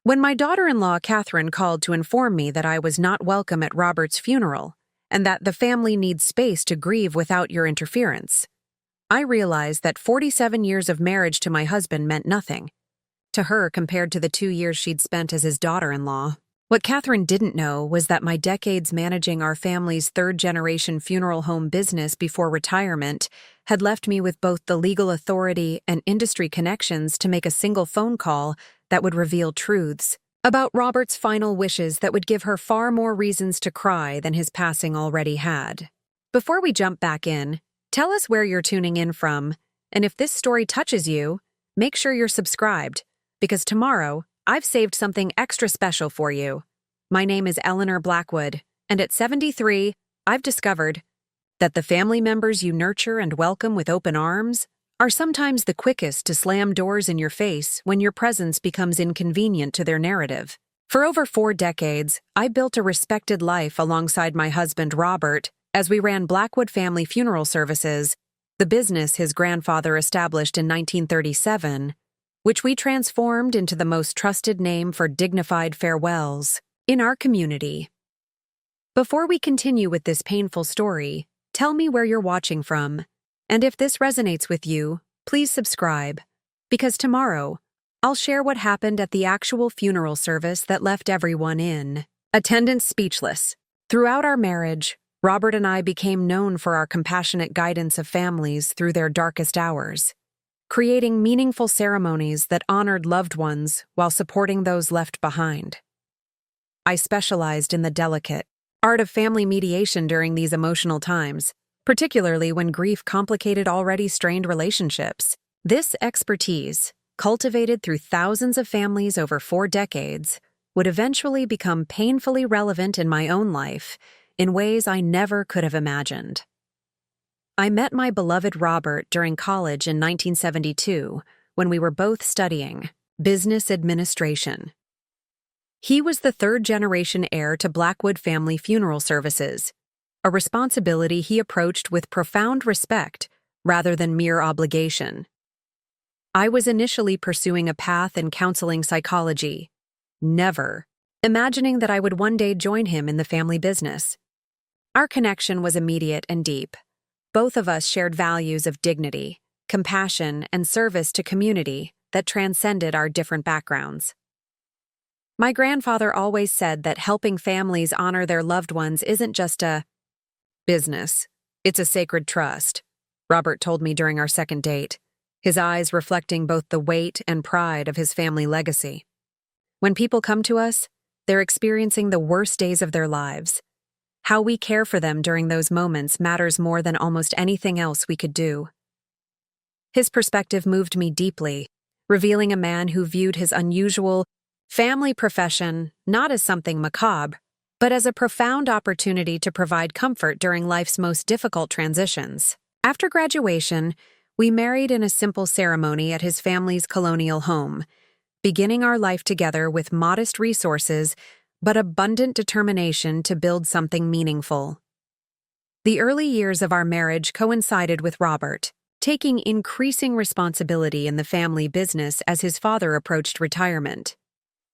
When my daughter-in-law, Catherine, called to inform me that I was not welcome at Robert's funeral and that the family needs space to grieve without your interference, I realized that 47 years of marriage to my husband meant nothing to her compared to the 2 years she'd spent as his daughter-in-law. What Catherine didn't know was that my decades managing our family's third-generation funeral home business before retirement had left me with both the legal authority and industry connections to make a single phone call that would reveal truths about Robert's final wishes that would give her far more reasons to cry than his passing already had. Before we jump back in, tell us where you're tuning in from, and if this story touches you, make sure you're subscribed, because tomorrow, I've saved something extra special for you. My name is Eleanor Blackwood, and at 73, I've discovered that the family members you nurture and welcome with open arms are sometimes the quickest to slam doors in your face when your presence becomes inconvenient to their narrative. For over 4 decades, I built a respected life alongside my husband, Robert, as we ran Blackwood Family Funeral Services, the business his grandfather established in 1937, which we transformed into the most trusted name for dignified farewells in our community. Before we continue with this painful story, tell me where you're watching from, and if this resonates with you, please subscribe, because tomorrow, I'll share what happened at the actual funeral service that left everyone in attendance speechless. Throughout our marriage, Robert and I became known for our compassionate guidance of families through their darkest hours, creating meaningful ceremonies that honored loved ones while supporting those left behind. I specialized in the delicate art of family mediation during these emotional times, particularly when grief complicated already strained relationships. This expertise, cultivated through thousands of families over 4 decades, would eventually become painfully relevant in my own life in ways I never could have imagined. I met my beloved Robert during college in 1972 when we were both studying business administration. He was the third-generation heir to Blackwood Family Funeral Services, a responsibility he approached with profound respect rather than mere obligation. I was initially pursuing a path in counseling psychology, never imagining that I would one day join him in the family business. Our connection was immediate and deep. Both of us shared values of dignity, compassion, and service to community that transcended our different backgrounds. My grandfather always said that helping families honor their loved ones isn't just a business, it's a sacred trust, Robert told me during our second date, his eyes reflecting both the weight and pride of his family legacy. When people come to us, they're experiencing the worst days of their lives. How we care for them during those moments matters more than almost anything else we could do. His perspective moved me deeply, revealing a man who viewed his unusual family profession not as something macabre, but as a profound opportunity to provide comfort during life's most difficult transitions. After graduation, we married in a simple ceremony at his family's colonial home, beginning our life together with modest resources but abundant determination to build something meaningful. The early years of our marriage coincided with Robert taking increasing responsibility in the family business as his father approached retirement.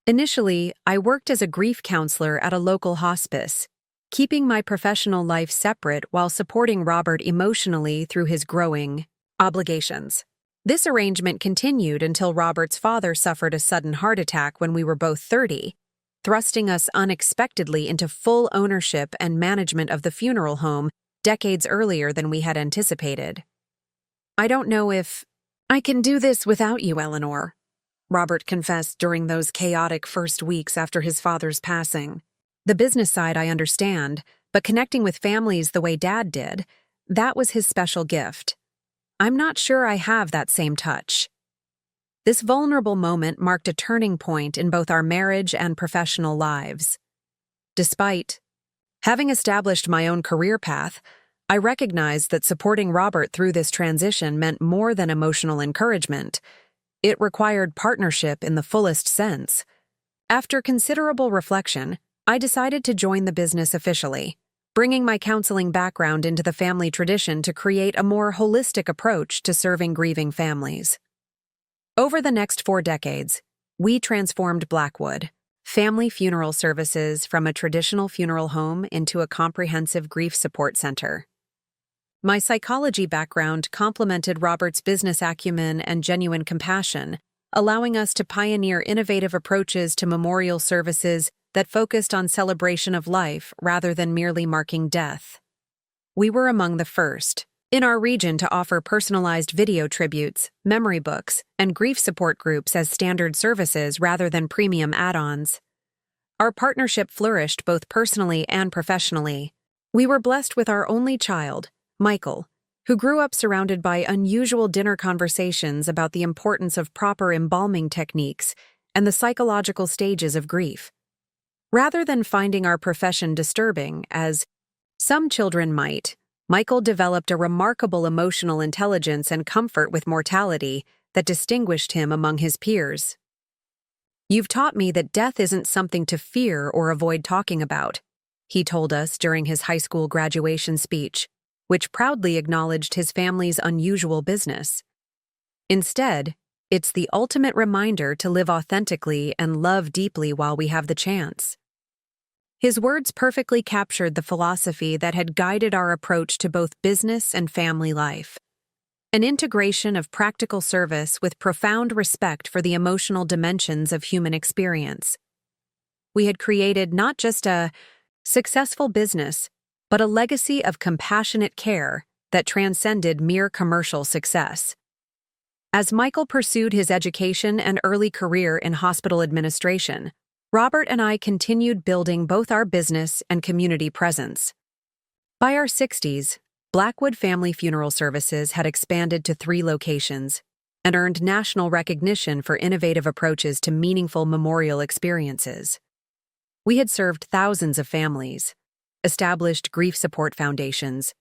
Initially, I worked as a grief counselor at a local hospice, keeping my professional life separate while supporting Robert emotionally through his growing obligations. This arrangement continued until Robert's father suffered a sudden heart attack when we were both 30, thrusting us unexpectedly into full ownership and management of the funeral home decades earlier than we had anticipated. "I don't know if I can do this without you, Eleanor," Robert confessed during those chaotic first weeks after his father's passing. The business side I understand, but connecting with families the way Dad did, that was his special gift. I'm not sure I have that same touch. This vulnerable moment marked a turning point in both our marriage and professional lives. Despite having established my own career path, I recognized that supporting Robert through this transition meant more than emotional encouragement. It required partnership in the fullest sense. After considerable reflection, I decided to join the business officially, bringing my counseling background into the family tradition to create a more holistic approach to serving grieving families. Over the next 4 decades, we transformed Blackwood Family Funeral Services from a traditional funeral home into a comprehensive grief support center. My psychology background complemented Robert's business acumen and genuine compassion, allowing us to pioneer innovative approaches to memorial services that focused on celebration of life rather than merely marking death. We were among the first in our region to offer personalized video tributes, memory books, and grief support groups as standard services rather than premium add-ons. Our partnership flourished both personally and professionally. We were blessed with our only child, Michael, who grew up surrounded by unusual dinner conversations about the importance of proper embalming techniques and the psychological stages of grief. Rather than finding our profession disturbing, as some children might, Michael developed a remarkable emotional intelligence and comfort with mortality that distinguished him among his peers. "You've taught me that death isn't something to fear or avoid talking about," he told us during his high school graduation speech, which proudly acknowledged his family's unusual business. "Instead, it's the ultimate reminder to live authentically and love deeply while we have the chance." His words perfectly captured the philosophy that had guided our approach to both business and family life. An integration of practical service with profound respect for the emotional dimensions of human experience. We had created not just a successful business, but a legacy of compassionate care that transcended mere commercial success. As Michael pursued his education and early career in hospital administration, Robert and I continued building both our business and community presence. By our 60s, Blackwood Family Funeral Services had expanded to 3 locations and earned national recognition for innovative approaches to meaningful memorial experiences. We had served thousands of families, established grief support foundations,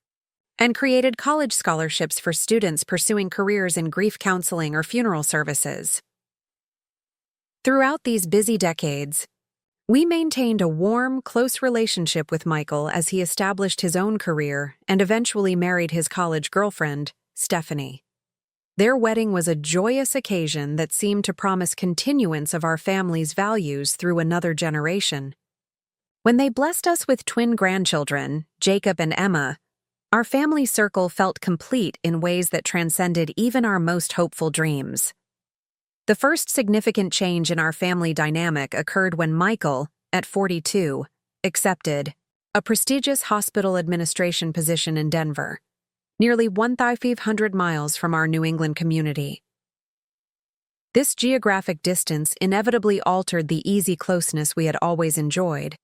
and created college scholarships for students pursuing careers in grief counseling or funeral services. Throughout these busy decades, we maintained a warm, close relationship with Michael as he established his own career and eventually married his college girlfriend, Stephanie. Their wedding was a joyous occasion that seemed to promise continuance of our family's values through another generation. When they blessed us with twin grandchildren, Jacob and Emma, our family circle felt complete in ways that transcended even our most hopeful dreams. The first significant change in our family dynamic occurred when Michael, at 42, accepted a prestigious hospital administration position in Denver, nearly 1,500 miles from our New England community. This geographic distance inevitably altered the easy closeness we had always enjoyed,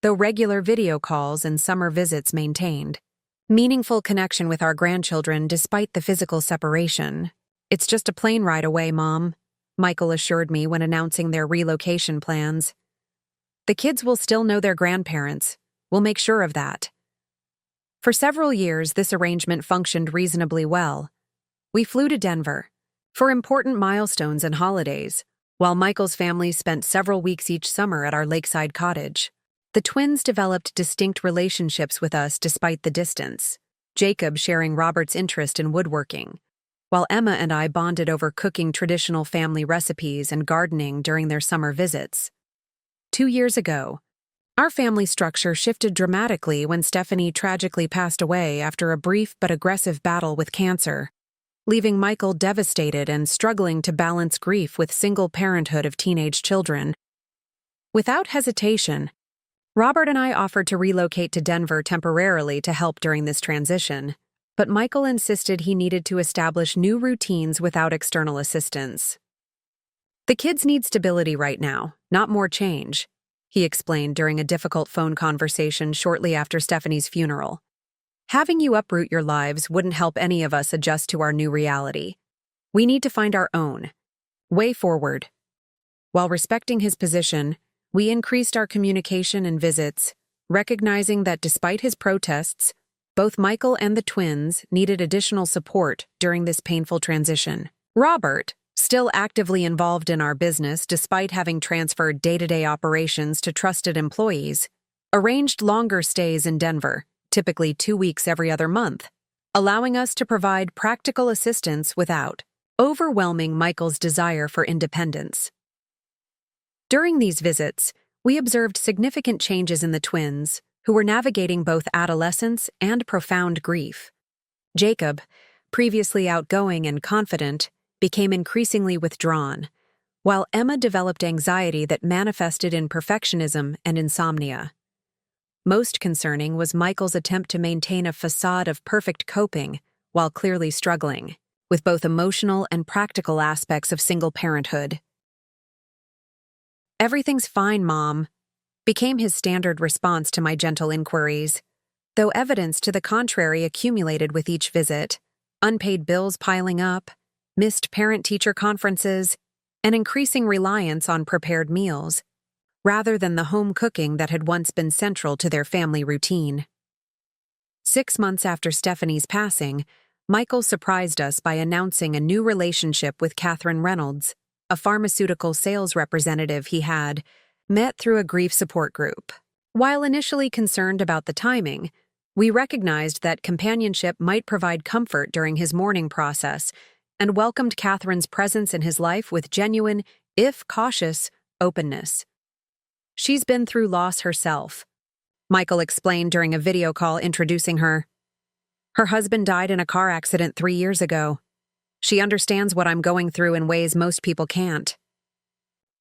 though regular video calls and summer visits maintained meaningful connection with our grandchildren despite the physical separation. "It's just a plane ride away, Mom," Michael assured me when announcing their relocation plans. "The kids will still know their grandparents. We'll make sure of that." For several years, this arrangement functioned reasonably well. We flew to Denver for important milestones and holidays, while Michael's family spent several weeks each summer at our lakeside cottage. The twins developed distinct relationships with us despite the distance, Jacob sharing Robert's interest in woodworking, while Emma and I bonded over cooking traditional family recipes and gardening during their summer visits. 2 years ago, our family structure shifted dramatically when Stephanie tragically passed away after a brief but aggressive battle with cancer, leaving Michael devastated and struggling to balance grief with single parenthood of teenage children. Without hesitation, Robert and I offered to relocate to Denver temporarily to help during this transition, but Michael insisted he needed to establish new routines without external assistance. "The kids need stability right now, not more change," he explained during a difficult phone conversation shortly after Stephanie's funeral. "Having you uproot your lives wouldn't help any of us adjust to our new reality. We need to find our own way forward." While respecting his position, we increased our communication and visits, recognizing that despite his protests, both Michael and the twins needed additional support during this painful transition. Robert, still actively involved in our business despite having transferred day-to-day operations to trusted employees, arranged longer stays in Denver, typically 2 weeks every other month, allowing us to provide practical assistance without overwhelming Michael's desire for independence. During these visits, we observed significant changes in the twins, who were navigating both adolescence and profound grief. Jacob, previously outgoing and confident, became increasingly withdrawn, while Emma developed anxiety that manifested in perfectionism and insomnia. Most concerning was Michael's attempt to maintain a facade of perfect coping while clearly struggling with both emotional and practical aspects of single parenthood. "Everything's fine, Mom," became his standard response to my gentle inquiries, though evidence to the contrary accumulated with each visit: unpaid bills piling up, missed parent-teacher conferences, and increasing reliance on prepared meals, rather than the home cooking that had once been central to their family routine. 6 months after Stephanie's passing, Michael surprised us by announcing a new relationship with Catherine Reynolds, a pharmaceutical sales representative he had met through a grief support group. While initially concerned about the timing, we recognized that companionship might provide comfort during his mourning process and welcomed Catherine's presence in his life with genuine, if cautious, openness. "She's been through loss herself," Michael explained during a video call introducing her. "Her husband died in a car accident 3 years ago. She understands what I'm going through in ways most people can't."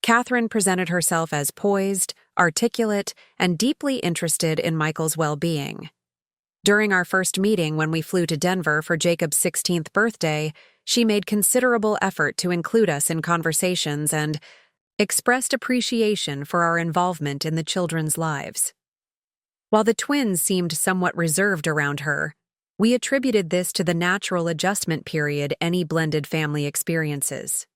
Catherine presented herself as poised, articulate, and deeply interested in Michael's well-being. During our first meeting when we flew to Denver for Jacob's 16th birthday, she made considerable effort to include us in conversations and expressed appreciation for our involvement in the children's lives. While the twins seemed somewhat reserved around her, we attributed this to the natural adjustment period any blended family experiences.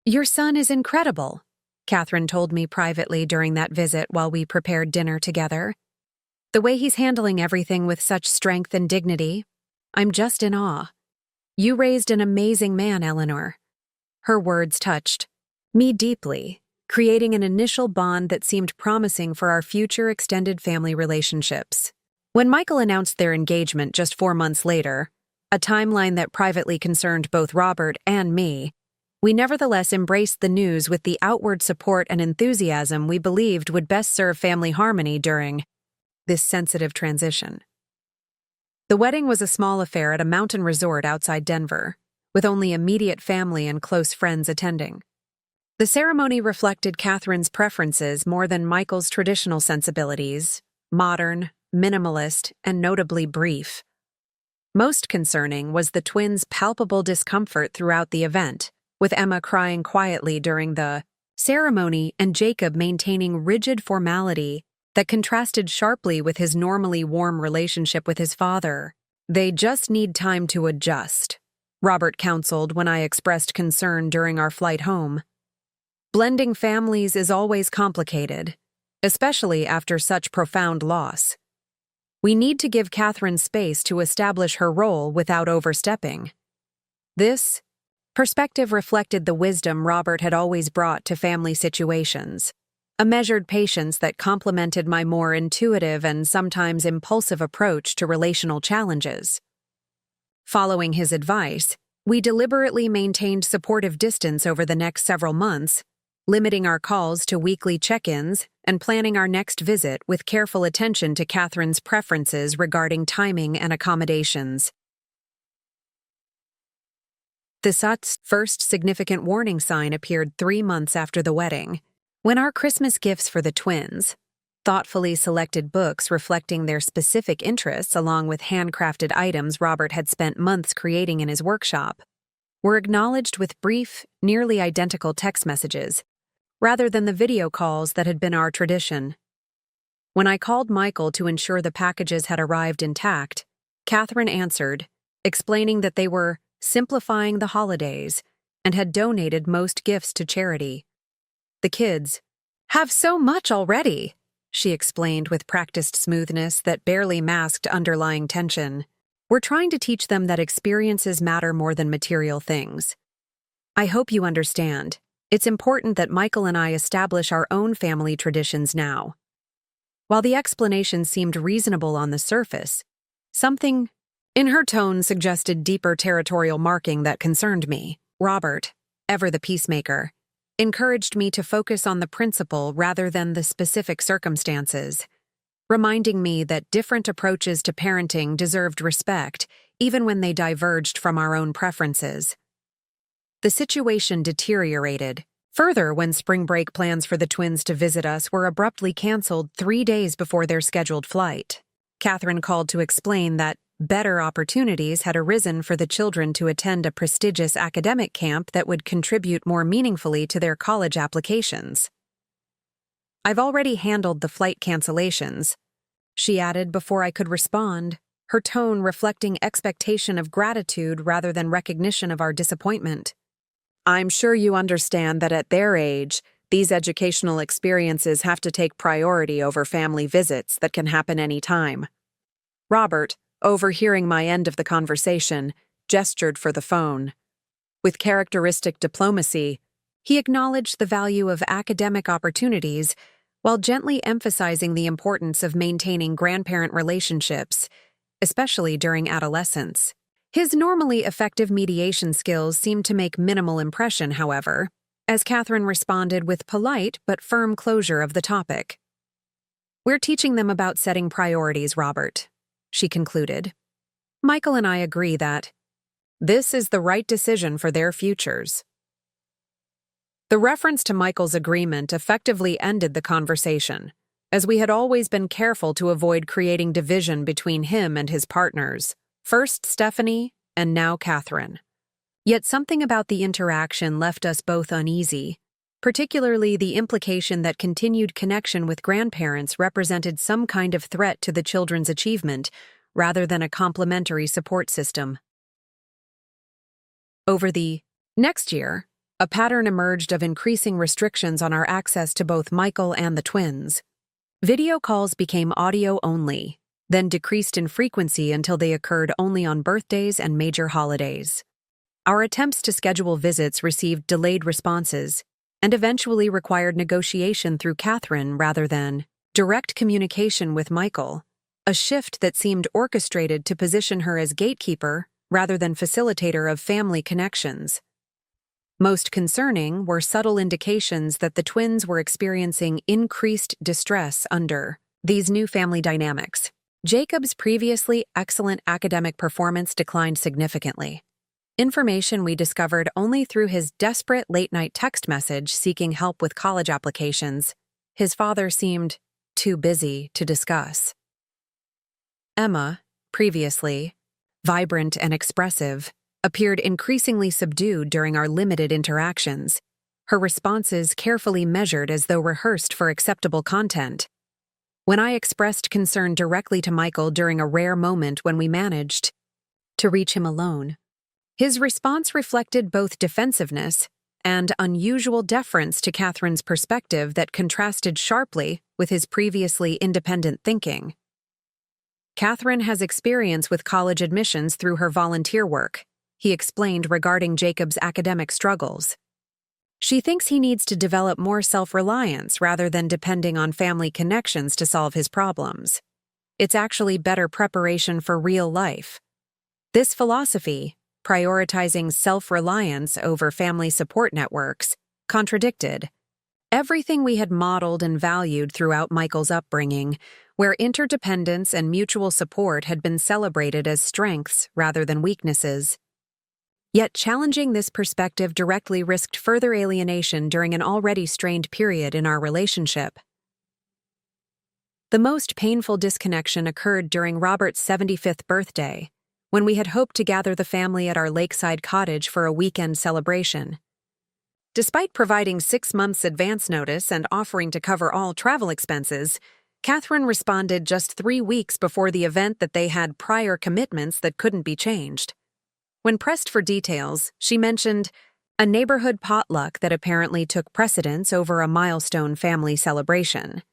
"Your son is incredible," Catherine told me privately during that visit while we prepared dinner together. "The way he's handling everything with such strength and dignity, I'm just in awe. You raised an amazing man, Eleanor." Her words touched me deeply, creating an initial bond that seemed promising for our future extended family relationships. When Michael announced their engagement just 4 months later, a timeline that privately concerned both Robert and me, we nevertheless embraced the news with the outward support and enthusiasm we believed would best serve family harmony during this sensitive transition. The wedding was a small affair at a mountain resort outside Denver, with only immediate family and close friends attending. The ceremony reflected Catherine's preferences more than Michael's traditional sensibilities: modern, minimalist, and notably brief. Most concerning was the twins' palpable discomfort throughout the event, with Emma crying quietly during the ceremony and Jacob maintaining rigid formality that contrasted sharply with his normally warm relationship with his father. "They just need time to adjust," Robert counseled when I expressed concern during our flight home. "Blending families is always complicated, especially after such profound loss. We need to give Catherine space to establish her role without overstepping." This perspective reflected the wisdom Robert had always brought to family situations, a measured patience that complemented my more intuitive and sometimes impulsive approach to relational challenges. Following his advice, we deliberately maintained supportive distance over the next several months, limiting our calls to weekly check-ins and planning our next visit with careful attention to Catherine's preferences regarding timing and accommodations. The SUT's first significant warning sign appeared 3 months after the wedding, when our Christmas gifts for the twins, thoughtfully selected books reflecting their specific interests along with handcrafted items Robert had spent months creating in his workshop, were acknowledged with brief, nearly identical text messages, rather than the video calls that had been our tradition. When I called Michael to ensure the packages had arrived intact, Catherine answered, explaining that they were simplifying the holidays and had donated most gifts to charity. "The kids have so much already," she explained with practiced smoothness that barely masked underlying tension. "We're trying to teach them that experiences matter more than material things. I hope you understand. It's important that Michael and I establish our own family traditions now." While the explanation seemed reasonable on the surface, something in her tone suggested deeper territorial marking that concerned me. Robert, ever the peacemaker, encouraged me to focus on the principle rather than the specific circumstances, reminding me that different approaches to parenting deserved respect, even when they diverged from our own preferences. The situation deteriorated further when spring break plans for the twins to visit us were abruptly canceled 3 days before their scheduled flight. Catherine called to explain that better opportunities had arisen for the children to attend a prestigious academic camp that would contribute more meaningfully to their college applications. "I've already handled the flight cancellations," she added before I could respond, her tone reflecting expectation of gratitude rather than recognition of our disappointment. "I'm sure you understand that at their age, these educational experiences have to take priority over family visits that can happen any time." Robert, overhearing my end of the conversation, gestured for the phone. With characteristic diplomacy, he acknowledged the value of academic opportunities while gently emphasizing the importance of maintaining grandparent relationships, especially during adolescence. His normally effective mediation skills seemed to make minimal impression, however, as Catherine responded with polite but firm closure of the topic. "We're teaching them about setting priorities, Robert," she concluded. "Michael and I agree that this is the right decision for their futures." The reference to Michael's agreement effectively ended the conversation, as we had always been careful to avoid creating division between him and his partners, first Stephanie and now Catherine. Yet something about the interaction left us both uneasy, particularly the implication that continued connection with grandparents represented some kind of threat to the children's achievement rather than a complementary support system. Over the next year, a pattern emerged of increasing restrictions on our access to both Michael and the twins. Video calls became audio only, then decreased in frequency until they occurred only on birthdays and major holidays. Our attempts to schedule visits received delayed responses and eventually required negotiation through Catherine rather than direct communication with Michael, a shift that seemed orchestrated to position her as gatekeeper rather than facilitator of family connections. Most concerning were subtle indications that the twins were experiencing increased distress under these new family dynamics. Jacob's previously excellent academic performance declined significantly. Information we discovered only through his desperate late-night text message seeking help with college applications. His father seemed too busy to discuss. Emma, previously vibrant and expressive, appeared increasingly subdued during our limited interactions, her responses carefully measured as though rehearsed for acceptable content. When I expressed concern directly to Michael during a rare moment when we managed to reach him alone, his response reflected both defensiveness and unusual deference to Catherine's perspective that contrasted sharply with his previously independent thinking. "Catherine has experience with college admissions through her volunteer work," he explained regarding Jacob's academic struggles. "She thinks he needs to develop more self-reliance rather than depending on family connections to solve his problems. It's actually better preparation for real life." This philosophy, prioritizing self-reliance over family support networks, contradicted everything we had modeled and valued throughout Michael's upbringing, where interdependence and mutual support had been celebrated as strengths rather than weaknesses. Yet challenging this perspective directly risked further alienation during an already strained period in our relationship. The most painful disconnection occurred during Robert's 75th birthday, when we had hoped to gather the family at our lakeside cottage for a weekend celebration. Despite providing 6 months advance notice and offering to cover all travel expenses, Catherine responded just 3 weeks before the event that they had prior commitments that couldn't be changed. When pressed for details, she mentioned a neighborhood potluck that apparently took precedence over a milestone family celebration.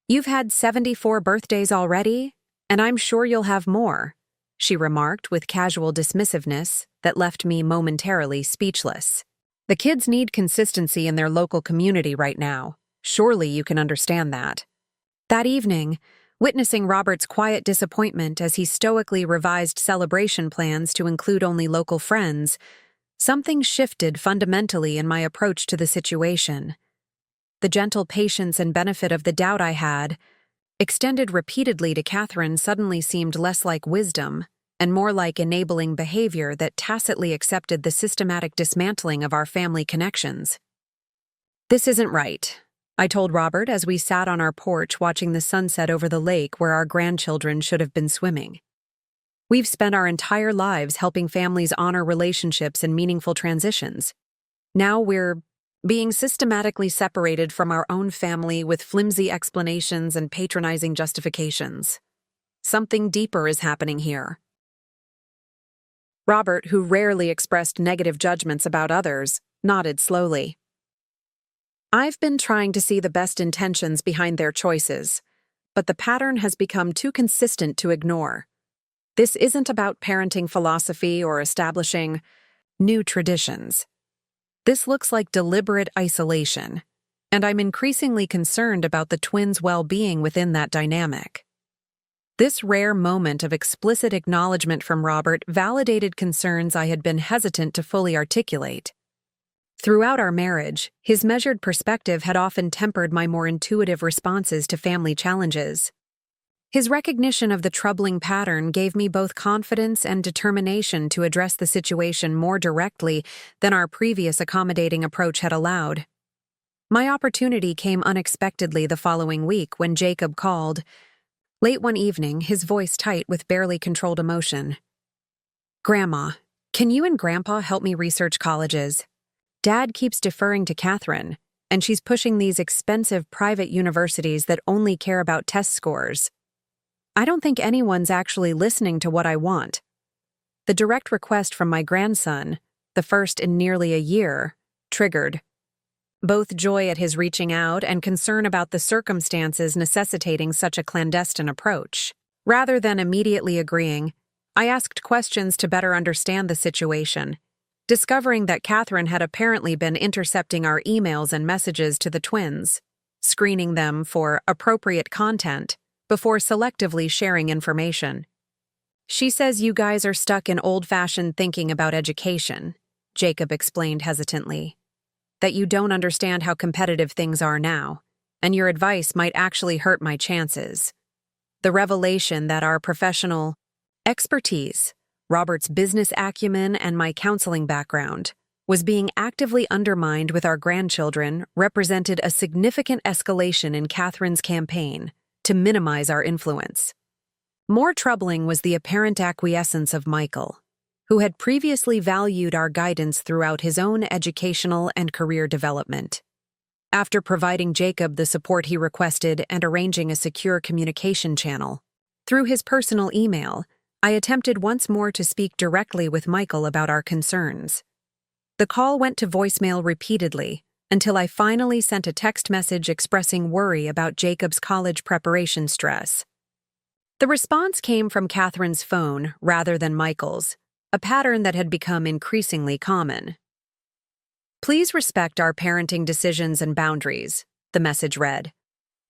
"You've had 74 birthdays already, and I'm sure you'll have more," she remarked with casual dismissiveness that left me momentarily speechless. "The kids need consistency in their local community right now. Surely you can understand that." That evening, witnessing Robert's quiet disappointment as he stoically revised celebration plans to include only local friends, Something shifted fundamentally in my approach to the situation. The gentle patience and benefit of the doubt I had, extended repeatedly to Catherine, suddenly seemed less like wisdom and more like enabling behavior that tacitly accepted the systematic dismantling of our family connections. "This isn't right," I told Robert as we sat on our porch watching the sunset over the lake where our grandchildren should have been swimming. "We've spent our entire lives helping families honor relationships and meaningful transitions. Now we're being systematically separated from our own family with flimsy explanations and patronizing justifications. Something deeper is happening here." Robert, who rarely expressed negative judgments about others, nodded slowly. "I've been trying to see the best intentions behind their choices, but the pattern has become too consistent to ignore. This isn't about parenting philosophy or establishing new traditions. This looks like deliberate isolation, and I'm increasingly concerned about the twins' well-being within that dynamic." This rare moment of explicit acknowledgement from Robert validated concerns I had been hesitant to fully articulate. Throughout our marriage, his measured perspective had often tempered my more intuitive responses to family challenges. His recognition of the troubling pattern gave me both confidence and determination to address the situation more directly than our previous accommodating approach had allowed. My opportunity came unexpectedly the following week when Jacob called. Late one evening, his voice tight with barely controlled emotion. "Grandma, can you and Grandpa help me research colleges? Dad keeps deferring to Catherine, and she's pushing these expensive private universities that only care about test scores. I don't think anyone's actually listening to what I want." The direct request from my grandson, the first in nearly a year, triggered both joy at his reaching out and concern about the circumstances necessitating such a clandestine approach. Rather than immediately agreeing, I asked questions to better understand the situation, discovering that Catherine had apparently been intercepting our emails and messages to the twins, screening them for appropriate content before selectively sharing information. "She says you guys are stuck in old-fashioned thinking about education," Jacob explained hesitantly. "That you don't understand how competitive things are now, and your advice might actually hurt my chances." The revelation that our professional expertise, Robert's business acumen, and my counseling background was being actively undermined with our grandchildren represented a significant escalation in Catherine's campaign to minimize our influence. More troubling was the apparent acquiescence of Michael, who had previously valued our guidance throughout his own educational and career development. After providing Jacob the support he requested and arranging a secure communication channel, through his personal email, I attempted once more to speak directly with Michael about our concerns. The call went to voicemail repeatedly until I finally sent a text message expressing worry about Jacob's college preparation stress. The response came from Catherine's phone rather than Michael's, a pattern that had become increasingly common. "Please respect our parenting decisions and boundaries," the message read,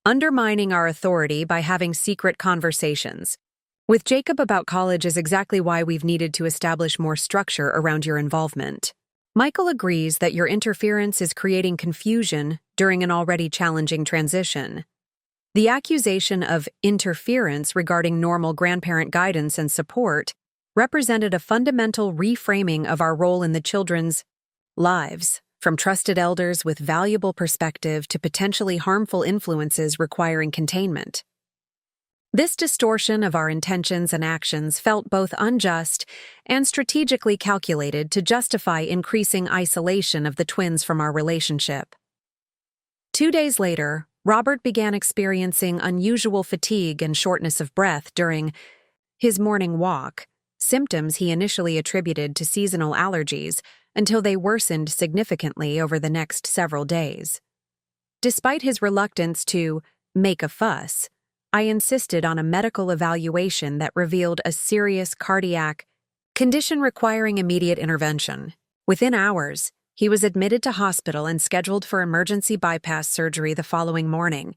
"undermining our authority by having secret conversations with Jacob about college is exactly why we've needed to establish more structure around your involvement. Michael agrees that your interference is creating confusion during an already challenging transition." The accusation of interference regarding normal grandparent guidance and support represented a fundamental reframing of our role in the children's lives, from trusted elders with valuable perspective to potentially harmful influences requiring containment. This distortion of our intentions and actions felt both unjust and strategically calculated to justify increasing isolation of the twins from our relationship. 2 days later, Robert began experiencing unusual fatigue and shortness of breath during his morning walk, symptoms he initially attributed to seasonal allergies until they worsened significantly over the next several days. Despite his reluctance to make a fuss, I insisted on a medical evaluation that revealed a serious cardiac condition requiring immediate intervention. Within hours, he was admitted to hospital and scheduled for emergency bypass surgery the following morning.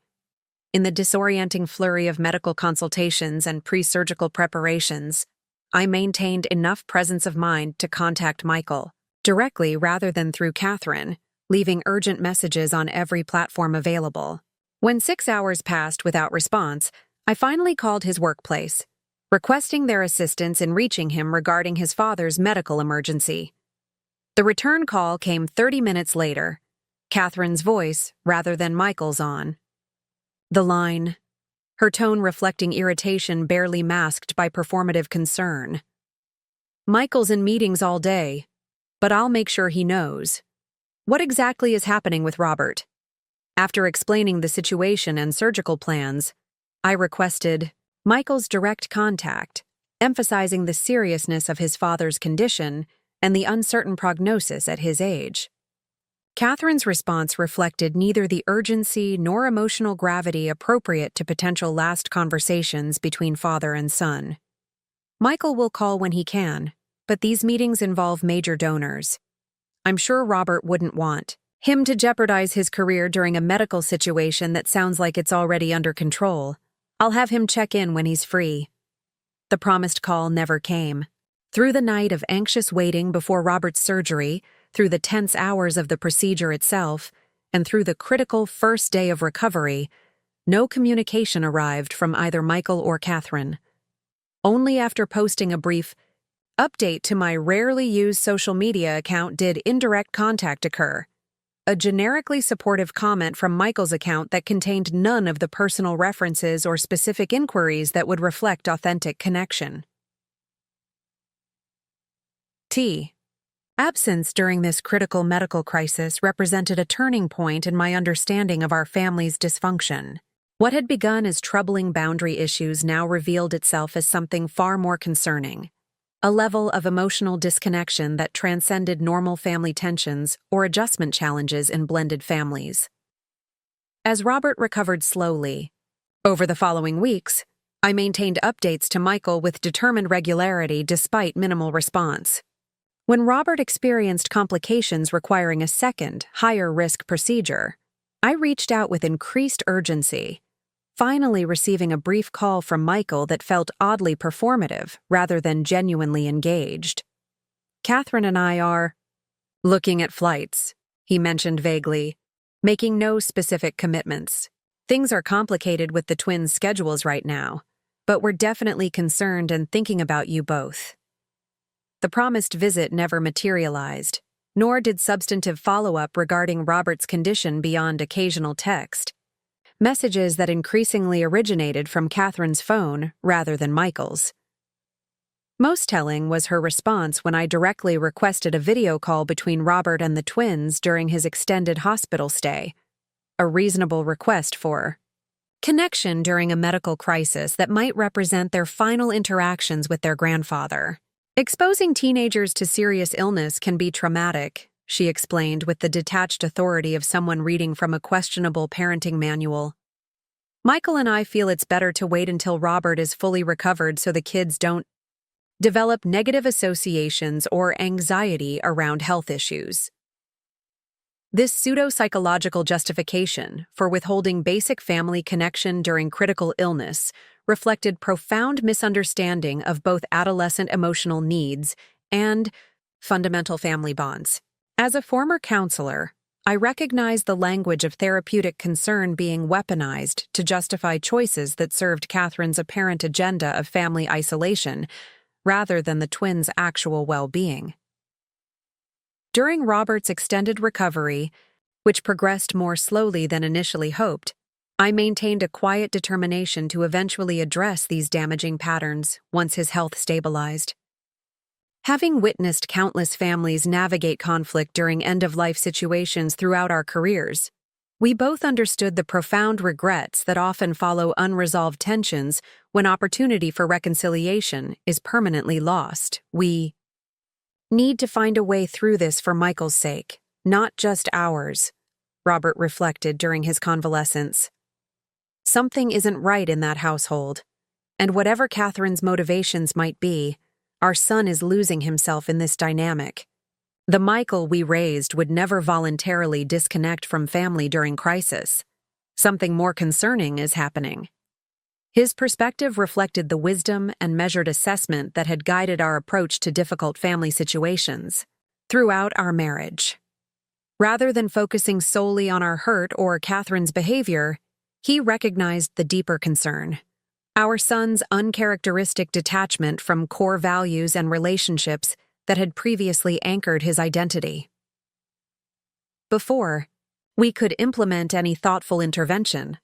In the disorienting flurry of medical consultations and pre-surgical preparations, I maintained enough presence of mind to contact Michael, directly rather than through Catherine, leaving urgent messages on every platform available. When 6 hours passed without response, I finally called his workplace, requesting their assistance in reaching him regarding his father's medical emergency. The return call came 30 minutes later, Catherine's voice rather than Michael's on the line, her tone reflecting irritation barely masked by performative concern. "Michael's in meetings all day, but I'll make sure he knows. What exactly is happening with Robert?" After explaining the situation and surgical plans, I requested Michael's direct contact, emphasizing the seriousness of his father's condition and the uncertain prognosis at his age. Catherine's response reflected neither the urgency nor emotional gravity appropriate to potential last conversations between father and son. "Michael will call when he can, but these meetings involve major donors. I'm sure Robert wouldn't want him to jeopardize his career during a medical situation that sounds like it's already under control. I'll have him check in when he's free." The promised call never came. Through the night of anxious waiting before Robert's surgery, through the tense hours of the procedure itself, and through the critical first day of recovery, no communication arrived from either Michael or Catherine. Only after posting a brief update to my rarely used social media account did indirect contact occur. A generically supportive comment from Michael's account that contained none of the personal references or specific inquiries that would reflect authentic connection. Absence during this critical medical crisis represented a turning point in my understanding of our family's dysfunction. What had begun as troubling boundary issues now revealed itself as something far more concerning. A level of emotional disconnection that transcended normal family tensions or adjustment challenges in blended families. As Robert recovered slowly, over the following weeks, I maintained updates to Michael with determined regularity despite minimal response. When Robert experienced complications requiring a second, higher-risk procedure, I reached out with increased urgency, finally receiving a brief call from Michael that felt oddly performative rather than genuinely engaged. "Catherine and I are looking at flights," he mentioned vaguely, making no specific commitments. "Things are complicated with the twins' schedules right now, but we're definitely concerned and thinking about you both." The promised visit never materialized, nor did substantive follow-up regarding Robert's condition beyond occasional text. Messages that increasingly originated from Catherine's phone rather than Michael's. Most telling was her response when I directly requested a video call between Robert and the twins during his extended hospital stay, a reasonable request for connection during a medical crisis that might represent their final interactions with their grandfather. "Exposing teenagers to serious illness can be traumatic," she explained with the detached authority of someone reading from a questionable parenting manual. "Michael and I feel it's better to wait until Robert is fully recovered so the kids don't develop negative associations or anxiety around health issues." This pseudo-psychological justification for withholding basic family connection during critical illness reflected profound misunderstanding of both adolescent emotional needs and fundamental family bonds. As a former counselor, I recognize the language of therapeutic concern being weaponized to justify choices that served Catherine's apparent agenda of family isolation rather than the twins' actual well-being. During Robert's extended recovery, which progressed more slowly than initially hoped, I maintained a quiet determination to eventually address these damaging patterns once his health stabilized. Having witnessed countless families navigate conflict during end-of-life situations throughout our careers, we both understood the profound regrets that often follow unresolved tensions when opportunity for reconciliation is permanently lost. We need to find a way through this for Michael's sake, not just ours, Robert reflected during his convalescence. Something isn't right in that household, and whatever Catherine's motivations might be, our son is losing himself in this dynamic. The Michael we raised would never voluntarily disconnect from family during crisis. Something more concerning is happening. His perspective reflected the wisdom and measured assessment that had guided our approach to difficult family situations. throughout our marriage. Rather than focusing solely on our hurt or Catherine's behavior, he recognized the deeper concern: our son's uncharacteristic detachment from core values and relationships that had previously anchored his identity. Before we could implement any thoughtful intervention,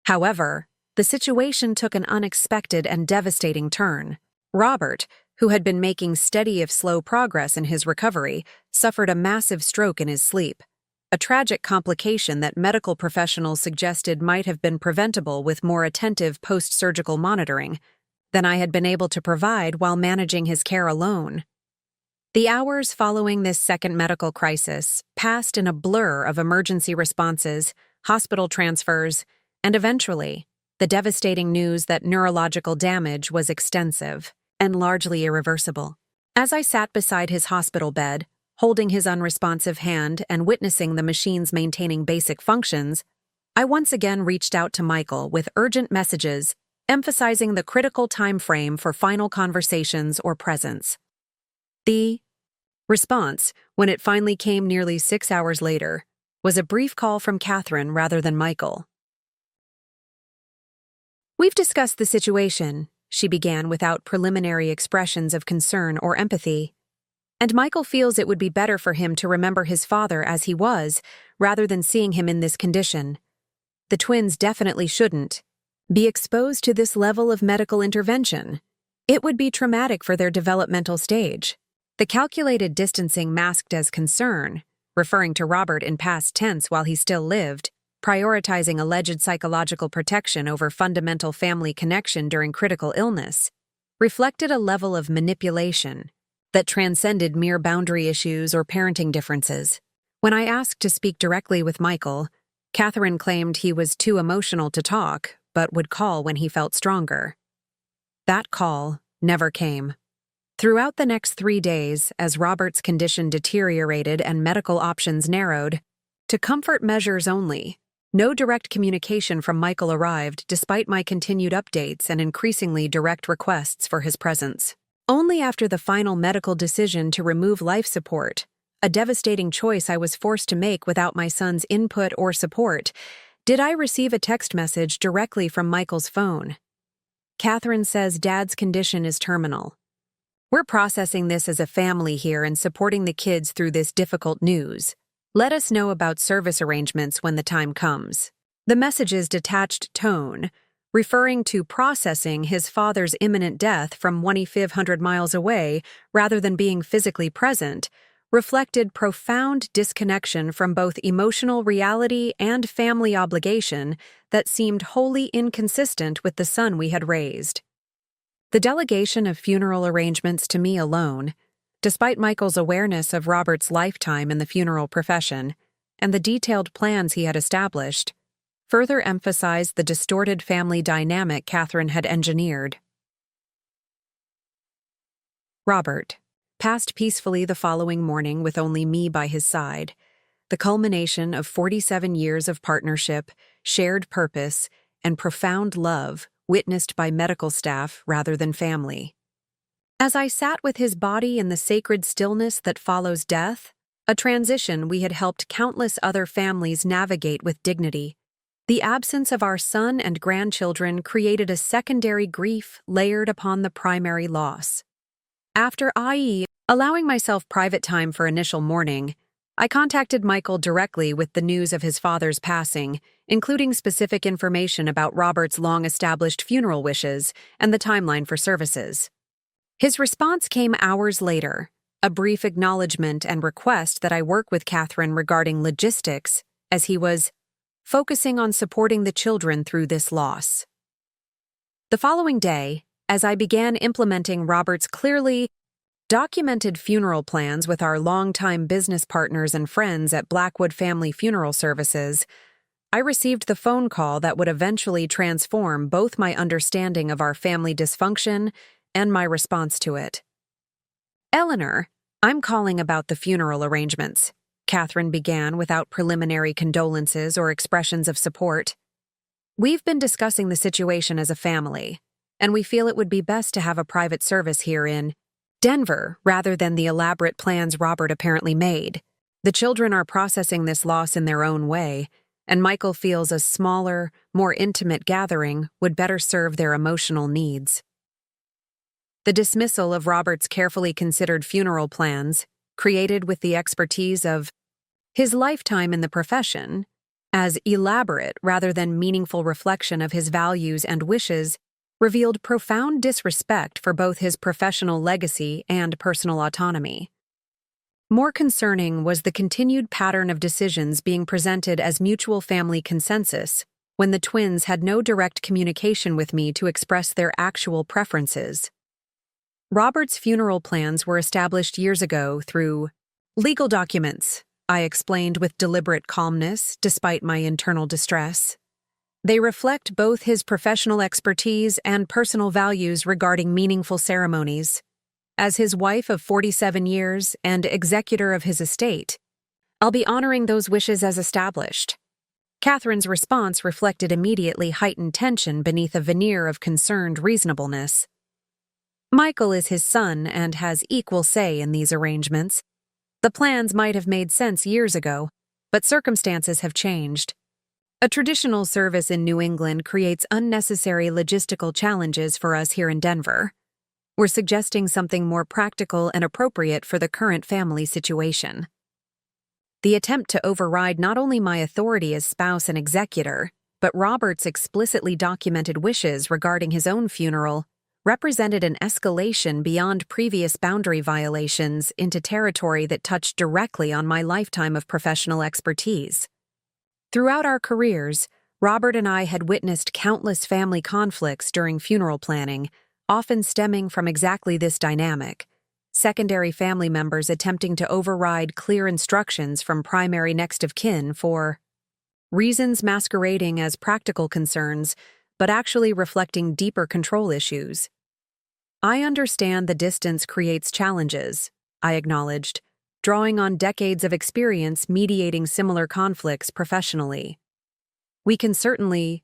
however, the situation took an unexpected and devastating turn. Robert, who had been making steady if slow progress in his recovery, suffered a massive stroke in his sleep, a tragic complication that medical professionals suggested might have been preventable with more attentive post-surgical monitoring than I had been able to provide while managing his care alone. The hours following this second medical crisis passed in a blur of emergency responses, hospital transfers, and eventually, the devastating news that neurological damage was extensive and largely irreversible. As I sat beside his hospital bed, holding his unresponsive hand and witnessing the machines maintaining basic functions, I once again reached out to Michael with urgent messages emphasizing the critical time frame for final conversations or presence. The response, when it finally came nearly 6 hours later, was a brief call from Catherine rather than Michael. "We've discussed the situation," she began without preliminary expressions of concern or empathy, "and Michael feels it would be better for him to remember his father as he was, rather than seeing him in this condition. The twins definitely shouldn't be exposed to this level of medical intervention. It would be traumatic for their developmental stage." The calculated distancing masked as concern, referring to Robert in past tense while he still lived, prioritizing alleged psychological protection over fundamental family connection during critical illness, reflected a level of manipulation that transcended mere boundary issues or parenting differences. When I asked to speak directly with Michael, Catherine claimed he was too emotional to talk, but would call when he felt stronger. That call never came. Throughout the next 3 days, as Robert's condition deteriorated and medical options narrowed to comfort measures only, no direct communication from Michael arrived despite my continued updates and increasingly direct requests for his presence. Only after the final medical decision to remove life support, a devastating choice I was forced to make without my son's input or support, did I receive a text message directly from Michael's phone. "Catherine says Dad's condition is terminal. We're processing this as a family here and supporting the kids through this difficult news. Let us know about service arrangements when the time comes." The message's detached tone, referring to processing his father's imminent death from 2,500 miles away rather than being physically present, reflected profound disconnection from both emotional reality and family obligation that seemed wholly inconsistent with the son we had raised. The delegation of funeral arrangements to me alone, despite Michael's awareness of Robert's lifetime in the funeral profession and the detailed plans he had established, further emphasized the distorted family dynamic Catherine had engineered. Robert passed peacefully the following morning with only me by his side, the culmination of 47 years of partnership, shared purpose, and profound love witnessed by medical staff rather than family. As I sat with his body in the sacred stillness that follows death, a transition we had helped countless other families navigate with dignity, the absence of our son and grandchildren created a secondary grief layered upon the primary loss. After allowing myself private time for initial mourning, I contacted Michael directly with the news of his father's passing, including specific information about Robert's long-established funeral wishes and the timeline for services. His response came hours later, a brief acknowledgement and request that I work with Catherine regarding logistics, as he was focusing on supporting the children through this loss. The following day, as I began implementing Robert's clearly documented funeral plans with our longtime business partners and friends at Blackwood Family Funeral Services, I received the phone call that would eventually transform both my understanding of our family dysfunction and my response to it. "Eleanor, I'm calling about the funeral arrangements," Catherine began without preliminary condolences or expressions of support. "We've been discussing the situation as a family, and we feel it would be best to have a private service here in Denver, rather than the elaborate plans Robert apparently made. The children are processing this loss in their own way, and Michael feels a smaller, more intimate gathering would better serve their emotional needs. The dismissal of Robert's carefully considered funeral plans, created with the expertise of his lifetime in the profession, as elaborate rather than meaningful reflection of his values and wishes, revealed profound disrespect for both his professional legacy and personal autonomy. More concerning was the continued pattern of decisions being presented as mutual family consensus when the twins had no direct communication with me to express their actual preferences. Robert's funeral plans were established years ago through legal documents, I explained with deliberate calmness despite my internal distress. They reflect both his professional expertise and personal values regarding meaningful ceremonies. As his wife of 47 years and executor of his estate, I'll be honoring those wishes as established. Catherine's response reflected immediately heightened tension beneath a veneer of concerned reasonableness. Michael is his son and has equal say in these arrangements. The plans might have made sense years ago, but circumstances have changed. A traditional service in New England creates unnecessary logistical challenges for us here in Denver. We're suggesting something more practical and appropriate for the current family situation. The attempt to override not only my authority as spouse and executor, but Robert's explicitly documented wishes regarding his own funeral represented an escalation beyond previous boundary violations into territory that touched directly on my lifetime of professional expertise. Throughout our careers, Robert and I had witnessed countless family conflicts during funeral planning, often stemming from exactly this dynamic: secondary family members attempting to override clear instructions from primary next of kin for reasons masquerading as practical concerns, but actually reflecting deeper control issues. I understand the distance creates challenges, I acknowledged, drawing on decades of experience mediating similar conflicts professionally. We can certainly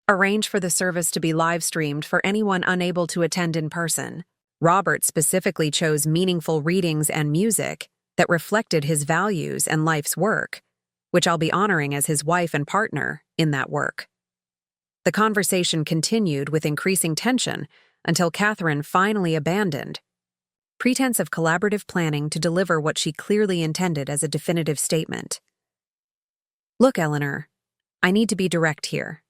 arrange for the service to be live-streamed for anyone unable to attend in person. Robert specifically chose meaningful readings and music that reflected his values and life's work, which I'll be honoring as his wife and partner in that work. The conversation continued with increasing tension until Catherine finally abandoned pretense of collaborative planning to deliver what she clearly intended as a definitive statement. Look, Eleanor, I need to be direct here.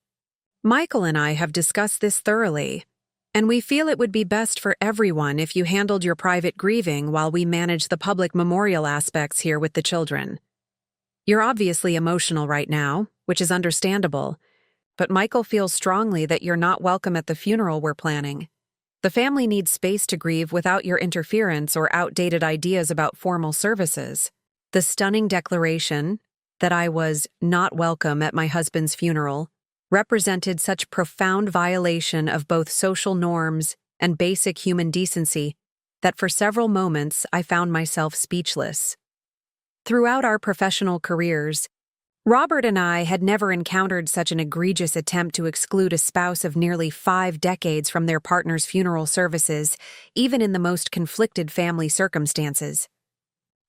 Michael and I have discussed this thoroughly, and we feel it would be best for everyone if you handled your private grieving while we manage the public memorial aspects here with the children. You're obviously emotional right now, which is understandable, but Michael feels strongly that you're not welcome at the funeral we're planning. The family needs space to grieve without your interference or outdated ideas about formal services. The stunning declaration that I was not welcome at my husband's funeral represented such profound violation of both social norms and basic human decency that for several moments I found myself speechless. Throughout our professional careers, Robert and I had never encountered such an egregious attempt to exclude a spouse of nearly 5 decades from their partner's funeral services, even in the most conflicted family circumstances.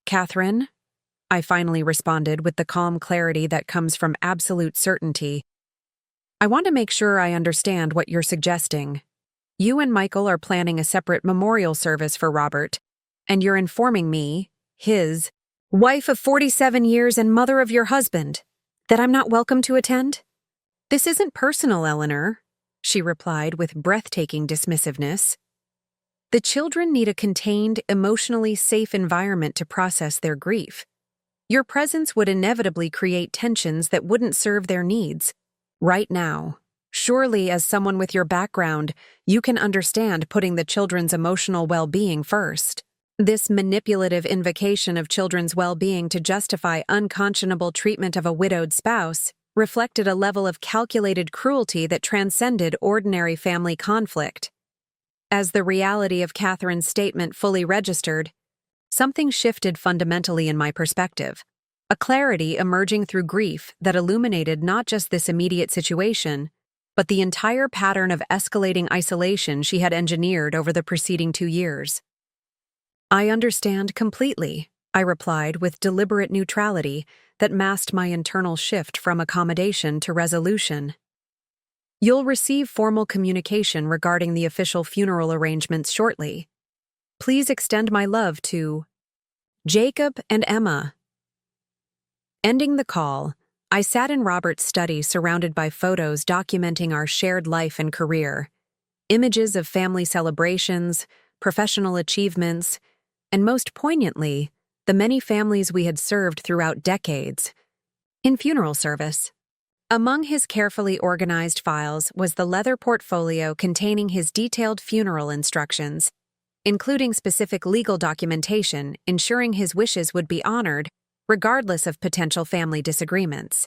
Catherine, I finally responded with the calm clarity that comes from absolute certainty. I want to make sure I understand what you're suggesting. You and Michael are planning a separate memorial service for Robert, and you're informing me, his wife of 47 years and mother of your husband, that I'm not welcome to attend? This isn't personal, Eleanor, she replied with breathtaking dismissiveness. The children need a contained, emotionally safe environment to process their grief. Your presence would inevitably create tensions that wouldn't serve their needs. Right now, surely as someone with your background, you can understand putting the children's emotional well-being first. This manipulative invocation of children's well-being to justify unconscionable treatment of a widowed spouse reflected a level of calculated cruelty that transcended ordinary family conflict. As the reality of Catherine's statement fully registered, something shifted fundamentally in my perspective, a clarity emerging through grief that illuminated not just this immediate situation, but the entire pattern of escalating isolation she had engineered over the preceding 2 years. "I understand completely," I replied with deliberate neutrality that masked my internal shift from accommodation to resolution. "You'll receive formal communication regarding the official funeral arrangements shortly. Please extend my love to Jacob and Emma." Ending the call, I sat in Robert's study surrounded by photos documenting our shared life and career, images of family celebrations, professional achievements, and most poignantly, the many families we had served throughout decades in funeral service. Among his carefully organized files was the leather portfolio containing his detailed funeral instructions, including specific legal documentation ensuring his wishes would be honored regardless of potential family disagreements.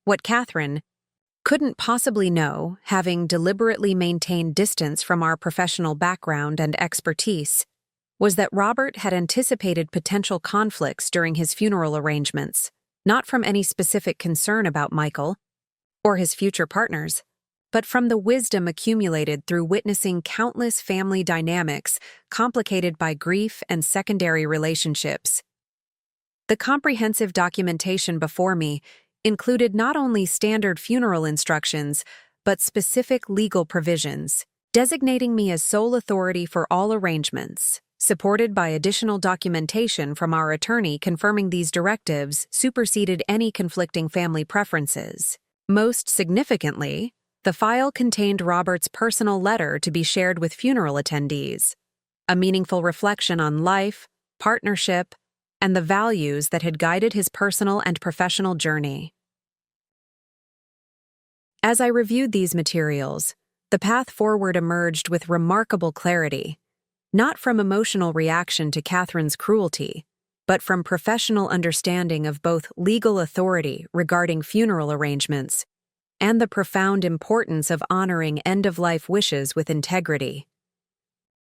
What Catherine couldn't possibly know, having deliberately maintained distance from our professional background and expertise, was that Robert had anticipated potential conflicts during his funeral arrangements, not from any specific concern about Michael or his future partners, but from the wisdom accumulated through witnessing countless family dynamics complicated by grief and secondary relationships. The comprehensive documentation before me included not only standard funeral instructions, but specific legal provisions, designating me as sole authority for all arrangements, supported by additional documentation from our attorney confirming these directives superseded any conflicting family preferences. Most significantly, the file contained Robert's personal letter to be shared with funeral attendees, a meaningful reflection on life, partnership, and the values that had guided his personal and professional journey. As I reviewed these materials, the path forward emerged with remarkable clarity, not from emotional reaction to Catherine's cruelty, but from professional understanding of both legal authority regarding funeral arrangements and the profound importance of honoring end-of-life wishes with integrity.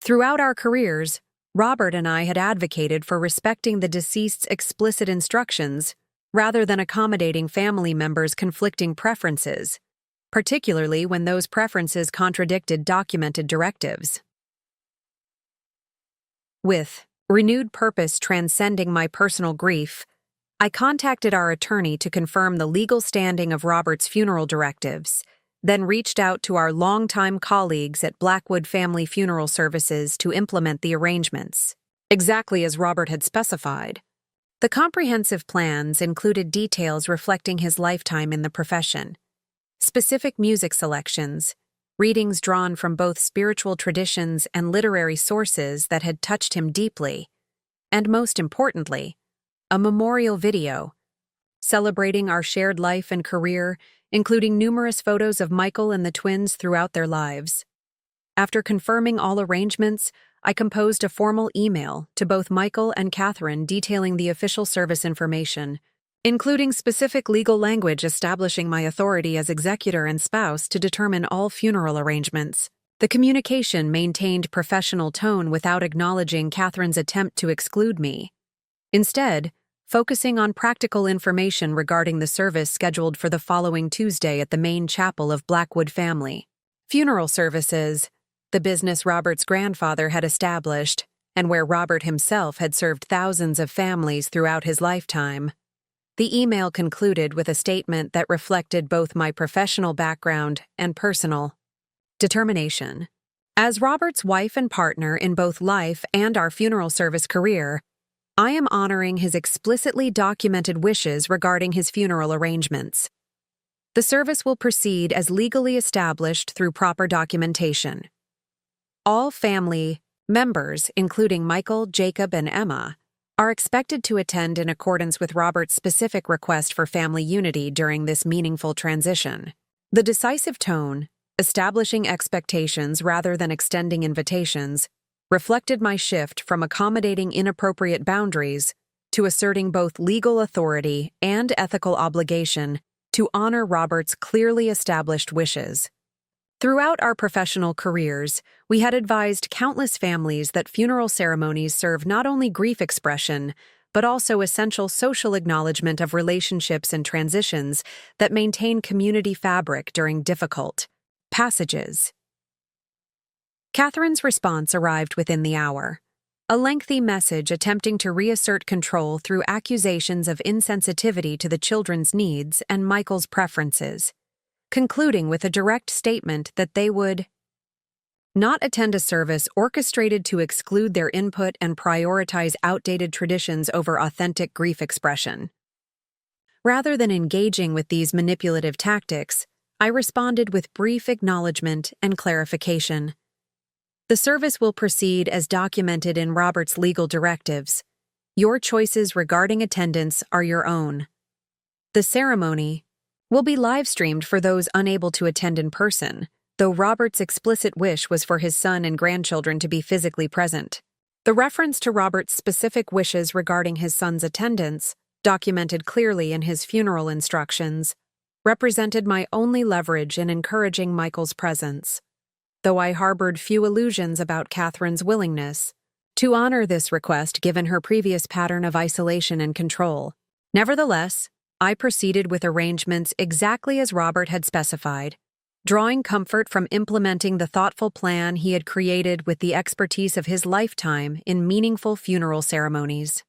Throughout our careers, Robert and I had advocated for respecting the deceased's explicit instructions rather than accommodating family members' conflicting preferences, particularly when those preferences contradicted documented directives. With renewed purpose transcending my personal grief, I contacted our attorney to confirm the legal standing of Robert's funeral directives, then reached out to our longtime colleagues at Blackwood Family Funeral Services to implement the arrangements, exactly as Robert had specified. The comprehensive plans included details reflecting his lifetime in the profession, specific music selections, readings drawn from both spiritual traditions and literary sources that had touched him deeply, and most importantly, a memorial video celebrating our shared life and career, including numerous photos of Michael and the twins throughout their lives. After confirming all arrangements, I composed a formal email to both Michael and Catherine detailing the official service information, including specific legal language establishing my authority as executor and spouse to determine all funeral arrangements. The communication maintained professional tone without acknowledging Catherine's attempt to exclude me. Instead, focusing on practical information regarding the service scheduled for the following Tuesday at the main chapel of Blackwood Family Funeral Services, the business Robert's grandfather had established, and where Robert himself had served thousands of families throughout his lifetime. The email concluded with a statement that reflected both my professional background and personal determination. As Robert's wife and partner in both life and our funeral service career, I am honoring his explicitly documented wishes regarding his funeral arrangements. The service will proceed as legally established through proper documentation. All family members, including Michael, Jacob, and Emma, are expected to attend in accordance with Robert's specific request for family unity during this meaningful transition. The decisive tone, establishing expectations rather than extending invitations, reflected my shift from accommodating inappropriate boundaries to asserting both legal authority and ethical obligation to honor Robert's clearly established wishes. Throughout our professional careers, we had advised countless families that funeral ceremonies serve not only grief expression, but also essential social acknowledgement of relationships and transitions that maintain community fabric during difficult passages. Catherine's response arrived within the hour, a lengthy message attempting to reassert control through accusations of insensitivity to the children's needs and Michael's preferences, concluding with a direct statement that they would not attend a service orchestrated to exclude their input and prioritize outdated traditions over authentic grief expression. Rather than engaging with these manipulative tactics, I responded with brief acknowledgement and clarification. The service will proceed as documented in Robert's legal directives. Your choices regarding attendance are your own. The ceremony will be live-streamed for those unable to attend in person, though Robert's explicit wish was for his son and grandchildren to be physically present. The reference to Robert's specific wishes regarding his son's attendance, documented clearly in his funeral instructions, represented my only leverage in encouraging Michael's presence, though I harbored few illusions about Catherine's willingness to honor this request given her previous pattern of isolation and control. Nevertheless, I proceeded with arrangements exactly as Robert had specified, drawing comfort from implementing the thoughtful plan he had created with the expertise of his lifetime in meaningful funeral ceremonies.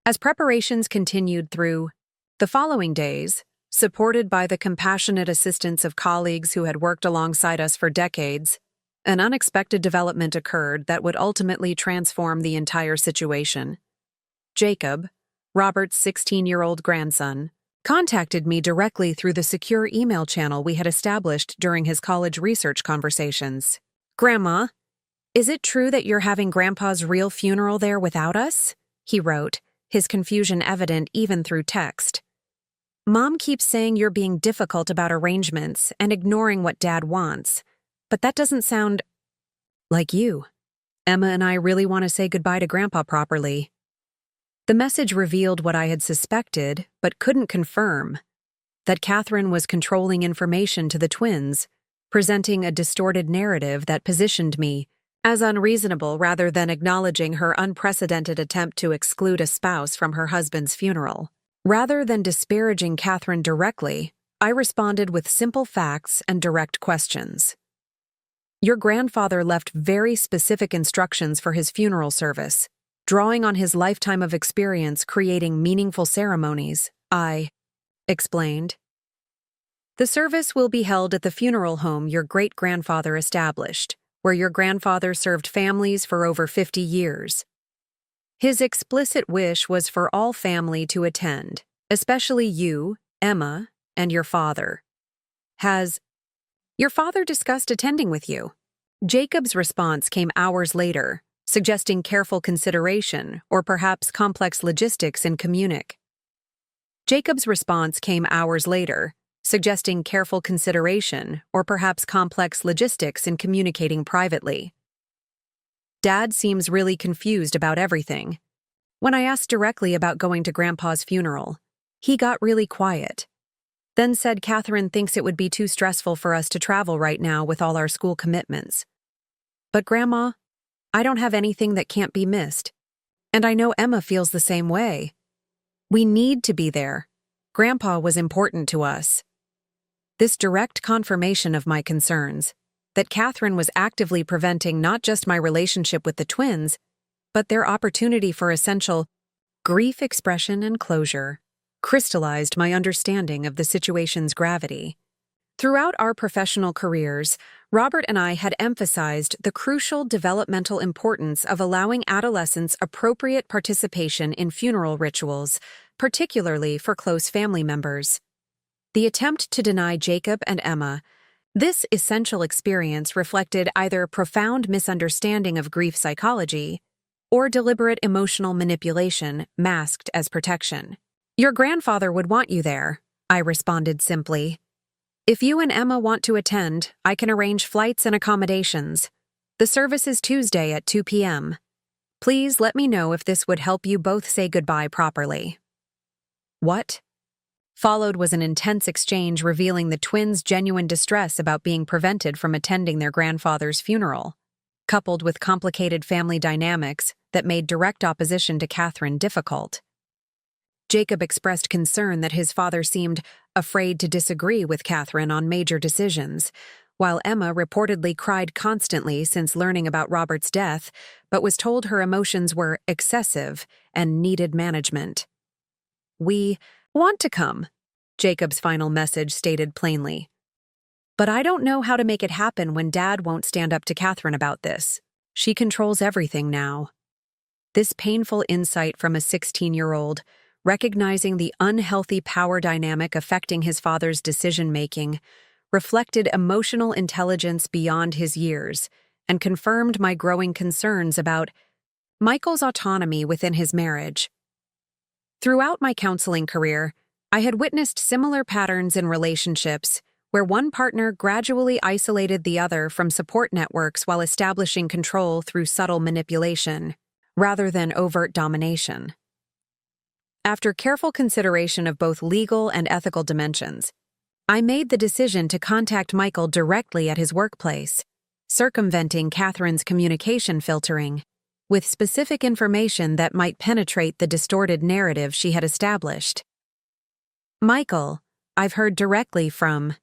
As preparations continued through the following days, supported by the compassionate assistance of colleagues who had worked alongside us for decades, an unexpected development occurred that would ultimately transform the entire situation. Jacob, Robert's 16-year-old grandson, contacted me directly through the secure email channel we had established during his college research conversations. "Grandma, is it true that you're having Grandpa's real funeral there without us?" he wrote, his confusion evident even through text. "Mom keeps saying you're being difficult about arrangements and ignoring what Dad wants, but that doesn't sound like you. Emma and I really want to say goodbye to Grandpa properly." The message revealed what I had suspected but couldn't confirm, that Catherine was controlling information to the twins, presenting a distorted narrative that positioned me as unreasonable rather than acknowledging her unprecedented attempt to exclude a spouse from her husband's funeral. Rather than disparaging Catherine directly, I responded with simple facts and direct questions. "Your grandfather left very specific instructions for his funeral service, drawing on his lifetime of experience creating meaningful ceremonies," I explained. "The service will be held at the funeral home your great-grandfather established, where your grandfather served families for over 50 years. His explicit wish was for all family to attend, especially you, Emma, and your father. Has your father discussed attending with you?" Jacob's response came hours later, suggesting careful consideration or perhaps complex logistics in communicating privately. "Dad seems really confused about everything. When I asked directly about going to Grandpa's funeral, he got really quiet. Then said Catherine thinks it would be too stressful for us to travel right now with all our school commitments. But Grandma, I don't have anything that can't be missed. And I know Emma feels the same way. We need to be there. Grandpa was important to us." This direct confirmation of my concerns, that Catherine was actively preventing not just my relationship with the twins, but their opportunity for essential grief expression and closure, crystallized my understanding of the situation's gravity. Throughout our professional careers, Robert and I had emphasized the crucial developmental importance of allowing adolescents appropriate participation in funeral rituals, particularly for close family members. The attempt to deny Jacob and Emma this essential experience reflected either profound misunderstanding of grief psychology or deliberate emotional manipulation masked as protection. "Your grandfather would want you there," I responded simply. "If you and Emma want to attend, I can arrange flights and accommodations. The service is Tuesday at 2 p.m. Please let me know if this would help you both say goodbye properly." What followed was an intense exchange revealing the twins' genuine distress about being prevented from attending their grandfather's funeral, coupled with complicated family dynamics that made direct opposition to Catherine difficult. Jacob expressed concern that his father seemed afraid to disagree with Catherine on major decisions, while Emma reportedly cried constantly since learning about Robert's death, but was told her emotions were excessive and needed management. "We want to come," Jacob's final message stated plainly. "But I don't know how to make it happen when Dad won't stand up to Catherine about this. She controls everything now." This painful insight from a 16-year-old, recognizing the unhealthy power dynamic affecting his father's decision-making, reflected emotional intelligence beyond his years and confirmed my growing concerns about Michael's autonomy within his marriage. Throughout my counseling career, I had witnessed similar patterns in relationships where one partner gradually isolated the other from support networks while establishing control through subtle manipulation, rather than overt domination. After careful consideration of both legal and ethical dimensions, I made the decision to contact Michael directly at his workplace, circumventing Catherine's communication filtering, with specific information that might penetrate the distorted narrative she had established. "Michael, I've heard directly from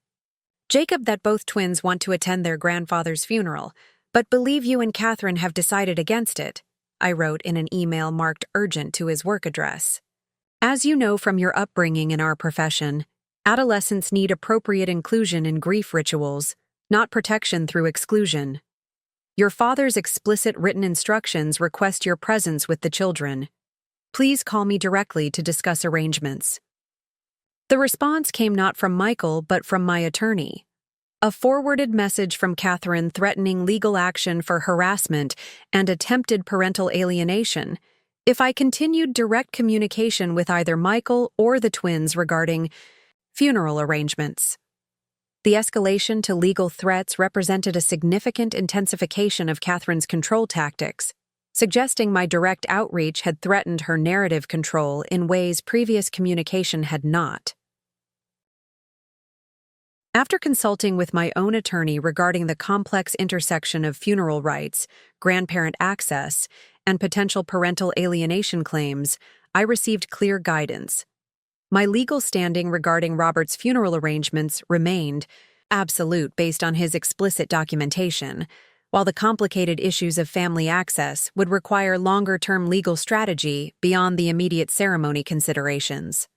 Jacob that both twins want to attend their grandfather's funeral, but believe you and Catherine have decided against it," I wrote in an email marked urgent to his work address. "As you know from your upbringing in our profession, adolescents need appropriate inclusion in grief rituals, not protection through exclusion. Your father's explicit written instructions request your presence with the children. Please call me directly to discuss arrangements." The response came not from Michael but from my attorney. A forwarded message from Catherine threatening legal action for harassment and attempted parental alienation if I continued direct communication with either Michael or the twins regarding funeral arrangements. The escalation to legal threats represented a significant intensification of Catherine's control tactics, suggesting my direct outreach had threatened her narrative control in ways previous communication had not. After consulting with my own attorney regarding the complex intersection of funeral rites, grandparent access, and potential parental alienation claims, I received clear guidance. My legal standing regarding Robert's funeral arrangements remained absolute based on his explicit documentation, while the complicated issues of family access would require longer-term legal strategy beyond the immediate ceremony considerations.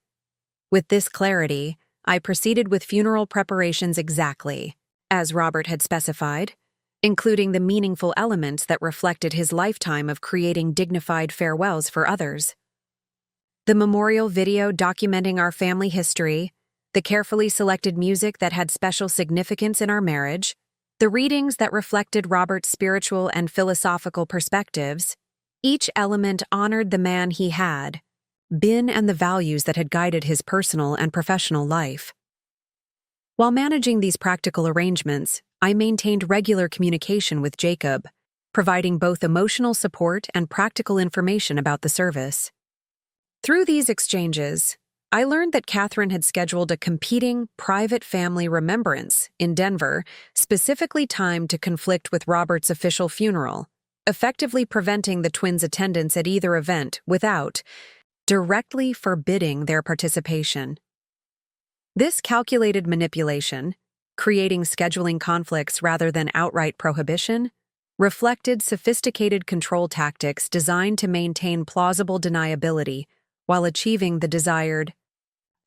With this clarity, I proceeded with funeral preparations exactly as Robert had specified, including the meaningful elements that reflected his lifetime of creating dignified farewells for others. The memorial video documenting our family history, the carefully selected music that had special significance in our marriage, the readings that reflected Robert's spiritual and philosophical perspectives, each element honored the man he had been and the values that had guided his personal and professional life. While managing these practical arrangements, I maintained regular communication with Jacob, providing both emotional support and practical information about the service. Through these exchanges, I learned that Catherine had scheduled a competing private family remembrance in Denver, specifically timed to conflict with Robert's official funeral, effectively preventing the twins' attendance at either event without directly forbidding their participation. This calculated manipulation, creating scheduling conflicts rather than outright prohibition, reflected sophisticated control tactics designed to maintain plausible deniability while achieving the desired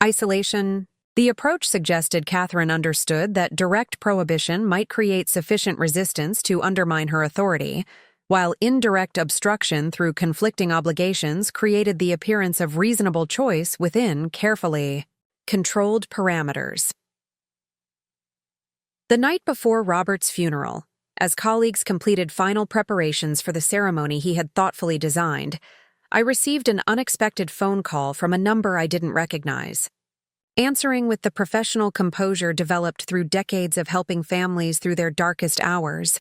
isolation. The approach suggested Catherine understood that direct prohibition might create sufficient resistance to undermine her authority, while indirect obstruction through conflicting obligations created the appearance of reasonable choice within carefully controlled parameters. The night before Robert's funeral, as colleagues completed final preparations for the ceremony he had thoughtfully designed, I received an unexpected phone call from a number I didn't recognize. Answering with the professional composure developed through decades of helping families through their darkest hours,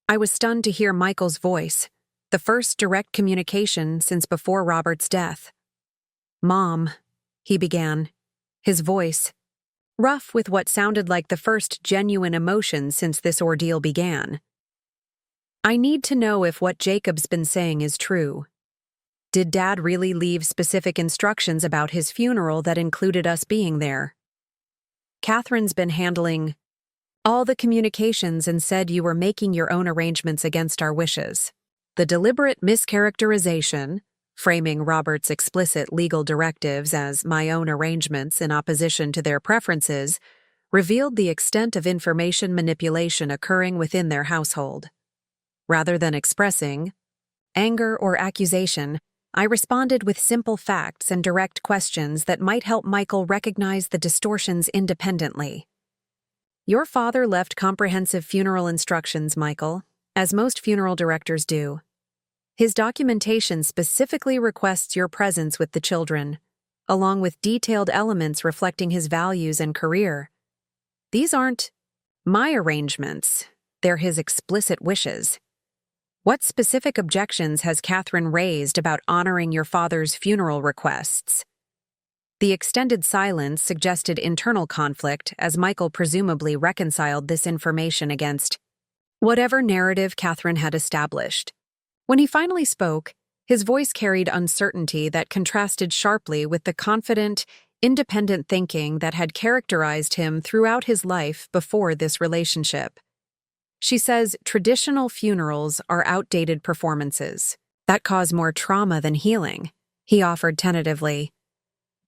I was stunned to hear Michael's voice, the first direct communication since before Robert's death. "Mom," he began, his voice rough with what sounded like the first genuine emotion since this ordeal began. "I need to know if what Jacob's been saying is true. Did Dad really leave specific instructions about his funeral that included us being there? Catherine's been handling all the communications and said you were making your own arrangements against our wishes. The deliberate mischaracterization, framing Robert's explicit legal directives as my own arrangements in opposition to their preferences, revealed the extent of information manipulation occurring within their household. Rather than expressing anger or accusation, I responded with simple facts and direct questions that might help Michael recognize the distortions independently. Your father left comprehensive funeral instructions, Michael, as most funeral directors do. His documentation specifically requests your presence with the children, along with detailed elements reflecting his values and career. These aren't my arrangements, they're his explicit wishes. What specific objections has Catherine raised about honoring your father's funeral requests? The extended silence suggested internal conflict as Michael presumably reconciled this information against whatever narrative Catherine had established. When he finally spoke, his voice carried uncertainty that contrasted sharply with the confident, independent thinking that had characterized him throughout his life before this relationship. She says traditional funerals are outdated performances that cause more trauma than healing, he offered tentatively.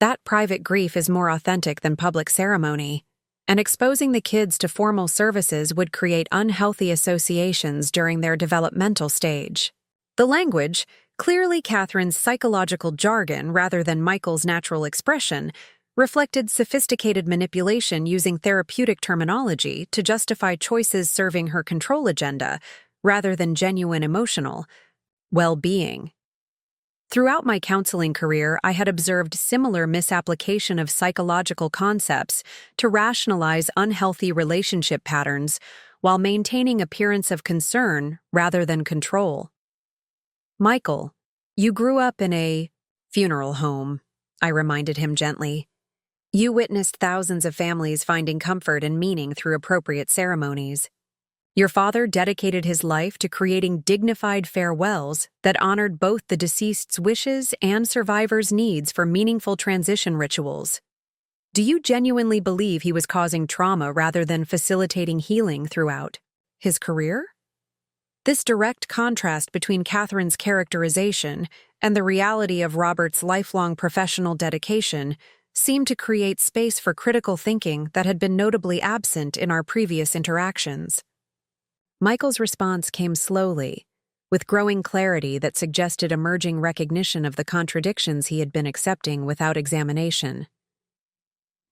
That private grief is more authentic than public ceremony, and exposing the kids to formal services would create unhealthy associations during their developmental stage. The language, clearly Catherine's psychological jargon rather than Michael's natural expression, reflected sophisticated manipulation using therapeutic terminology to justify choices serving her control agenda rather than genuine emotional well-being. Throughout my counseling career, I had observed similar misapplication of psychological concepts to rationalize unhealthy relationship patterns while maintaining appearance of concern rather than control. Michael, you grew up in a funeral home, I reminded him gently. You witnessed thousands of families finding comfort and meaning through appropriate ceremonies. Your father dedicated his life to creating dignified farewells that honored both the deceased's wishes and survivors' needs for meaningful transition rituals. Do you genuinely believe he was causing trauma rather than facilitating healing throughout his career? This direct contrast between Catherine's characterization and the reality of Robert's lifelong professional dedication seemed to create space for critical thinking that had been notably absent in our previous interactions. Michael's response came slowly, with growing clarity that suggested emerging recognition of the contradictions he had been accepting without examination.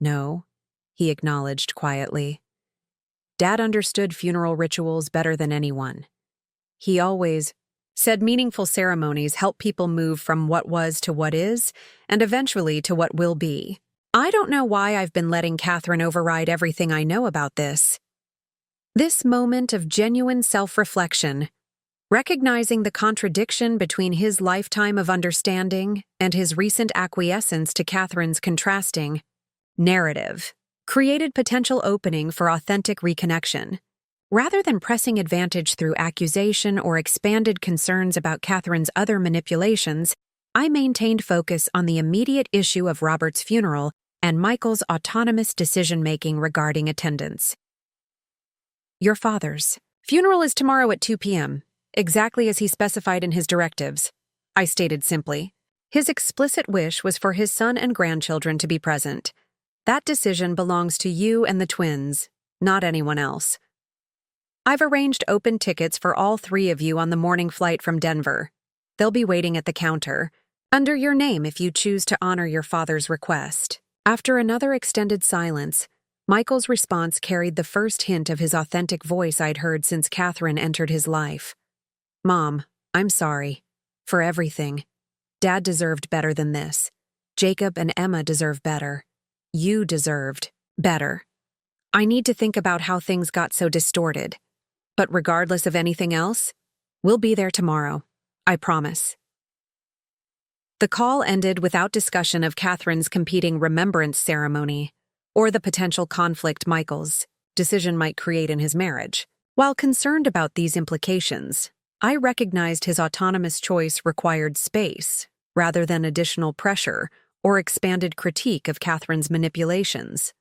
No, he acknowledged quietly. Dad understood funeral rituals better than anyone. He always said meaningful ceremonies help people move from what was to what is, and eventually to what will be. I don't know why I've been letting Catherine override everything I know about this. This moment of genuine self-reflection, recognizing the contradiction between his lifetime of understanding and his recent acquiescence to Catherine's contrasting narrative, created potential opening for authentic reconnection. Rather than pressing advantage through accusation or expanded concerns about Catherine's other manipulations, I maintained focus on the immediate issue of Robert's funeral and Michael's autonomous decision-making regarding attendance. Your father's funeral is tomorrow at 2 p.m., exactly as he specified in his directives, I stated simply. His explicit wish was for his son and grandchildren to be present. That decision belongs to you and the twins, not anyone else. I've arranged open tickets for all 3 of you on the morning flight from Denver. They'll be waiting at the counter, under your name if you choose to honor your father's request. After another extended silence, Michael's response carried the first hint of his authentic voice I'd heard since Catherine entered his life. Mom, I'm sorry. For everything. Dad deserved better than this. Jacob and Emma deserve better. You deserved better. I need to think about how things got so distorted. But regardless of anything else, we'll be there tomorrow. I promise. The call ended without discussion of Catherine's competing remembrance ceremony, or the potential conflict Michael's decision might create in his marriage. While concerned about these implications, I recognized his autonomous choice required space, rather than additional pressure or expanded critique of Catherine's manipulations.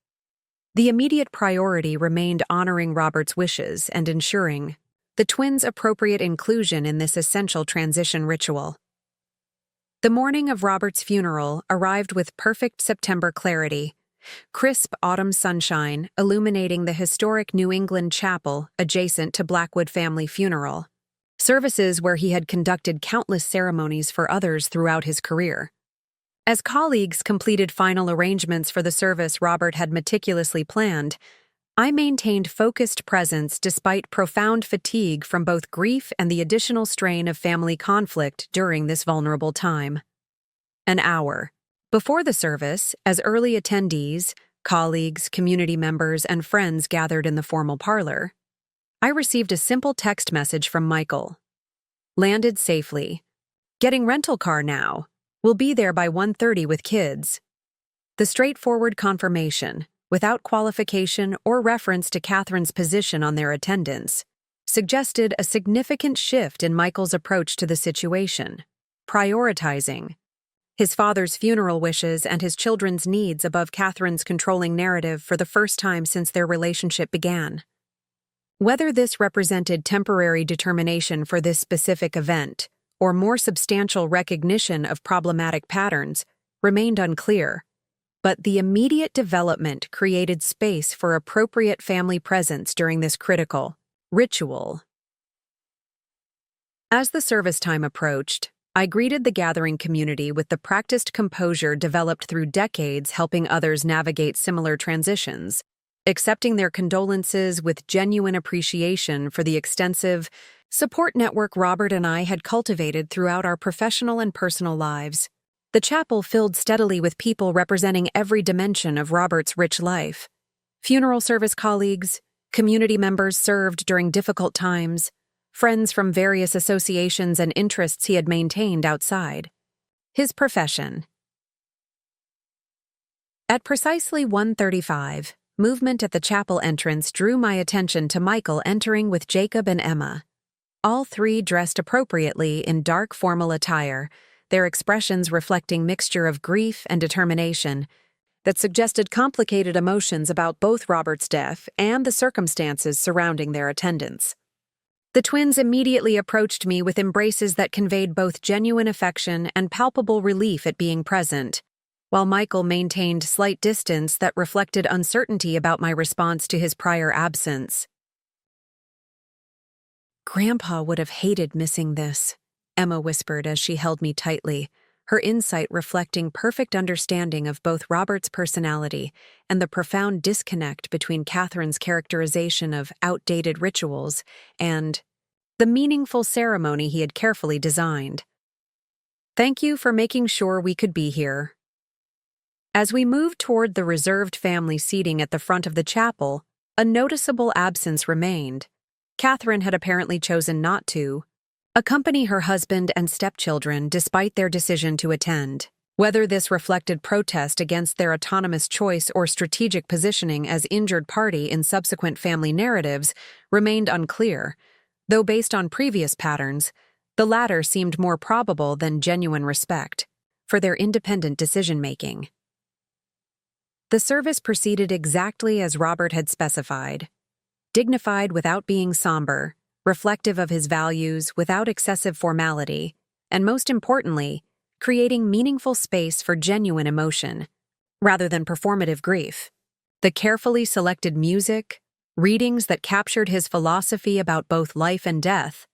The immediate priority remained honoring Robert's wishes and ensuring the twins' appropriate inclusion in this essential transition ritual. The morning of Robert's funeral arrived with perfect September clarity, crisp autumn sunshine illuminating the historic New England chapel adjacent to Blackwood Family Funeral Services, where he had conducted countless ceremonies for others throughout his career. As colleagues completed final arrangements for the service Robert had meticulously planned, I maintained focused presence despite profound fatigue from both grief and the additional strain of family conflict during this vulnerable time. An hour before the service, as early attendees, colleagues, community members, and friends gathered in the formal parlor, I received a simple text message from Michael. Landed safely. Getting rental car now. We'll be there by 1:30 with kids. The straightforward confirmation, without qualification or reference to Catherine's position on their attendance, suggested a significant shift in Michael's approach to the situation, prioritizing his father's funeral wishes and his children's needs above Catherine's controlling narrative for the first time since their relationship began. Whether this represented temporary determination for this specific event or more substantial recognition of problematic patterns remained unclear, but the immediate development created space for appropriate family presence during this critical ritual. As the service time approached, I greeted the gathering community with the practiced composure developed through decades helping others navigate similar transitions, accepting their condolences with genuine appreciation for the extensive support network Robert and I had cultivated throughout our professional and personal lives. The chapel filled steadily with people representing every dimension of Robert's rich life. Funeral service colleagues, community members served during difficult times, friends from various associations and interests he had maintained outside his profession. At precisely 1:35, movement at the chapel entrance drew my attention to Michael entering with Jacob and Emma. All three dressed appropriately in dark formal attire, their expressions reflecting mixture of grief and determination that suggested complicated emotions about both Robert's death and the circumstances surrounding their attendance. The twins immediately approached me with embraces that conveyed both genuine affection and palpable relief at being present, while Michael maintained slight distance that reflected uncertainty about my response to his prior absence. "Grandpa would have hated missing this," Emma whispered as she held me tightly, her insight reflecting perfect understanding of both Robert's personality and the profound disconnect between Catherine's characterization of outdated rituals and the meaningful ceremony he had carefully designed. "Thank you for making sure we could be here." As we moved toward the reserved family seating at the front of the chapel, a noticeable absence remained. Catherine had apparently chosen not to accompany her husband and stepchildren despite their decision to attend. Whether this reflected protest against their autonomous choice or strategic positioning as injured party in subsequent family narratives remained unclear, though based on previous patterns, the latter seemed more probable than genuine respect for their independent decision-making. The service proceeded exactly as Robert had specified, dignified without being somber, reflective of his values without excessive formality, and most importantly, creating meaningful space for genuine emotion, rather than performative grief. The carefully selected music, readings that captured his philosophy about both life and death,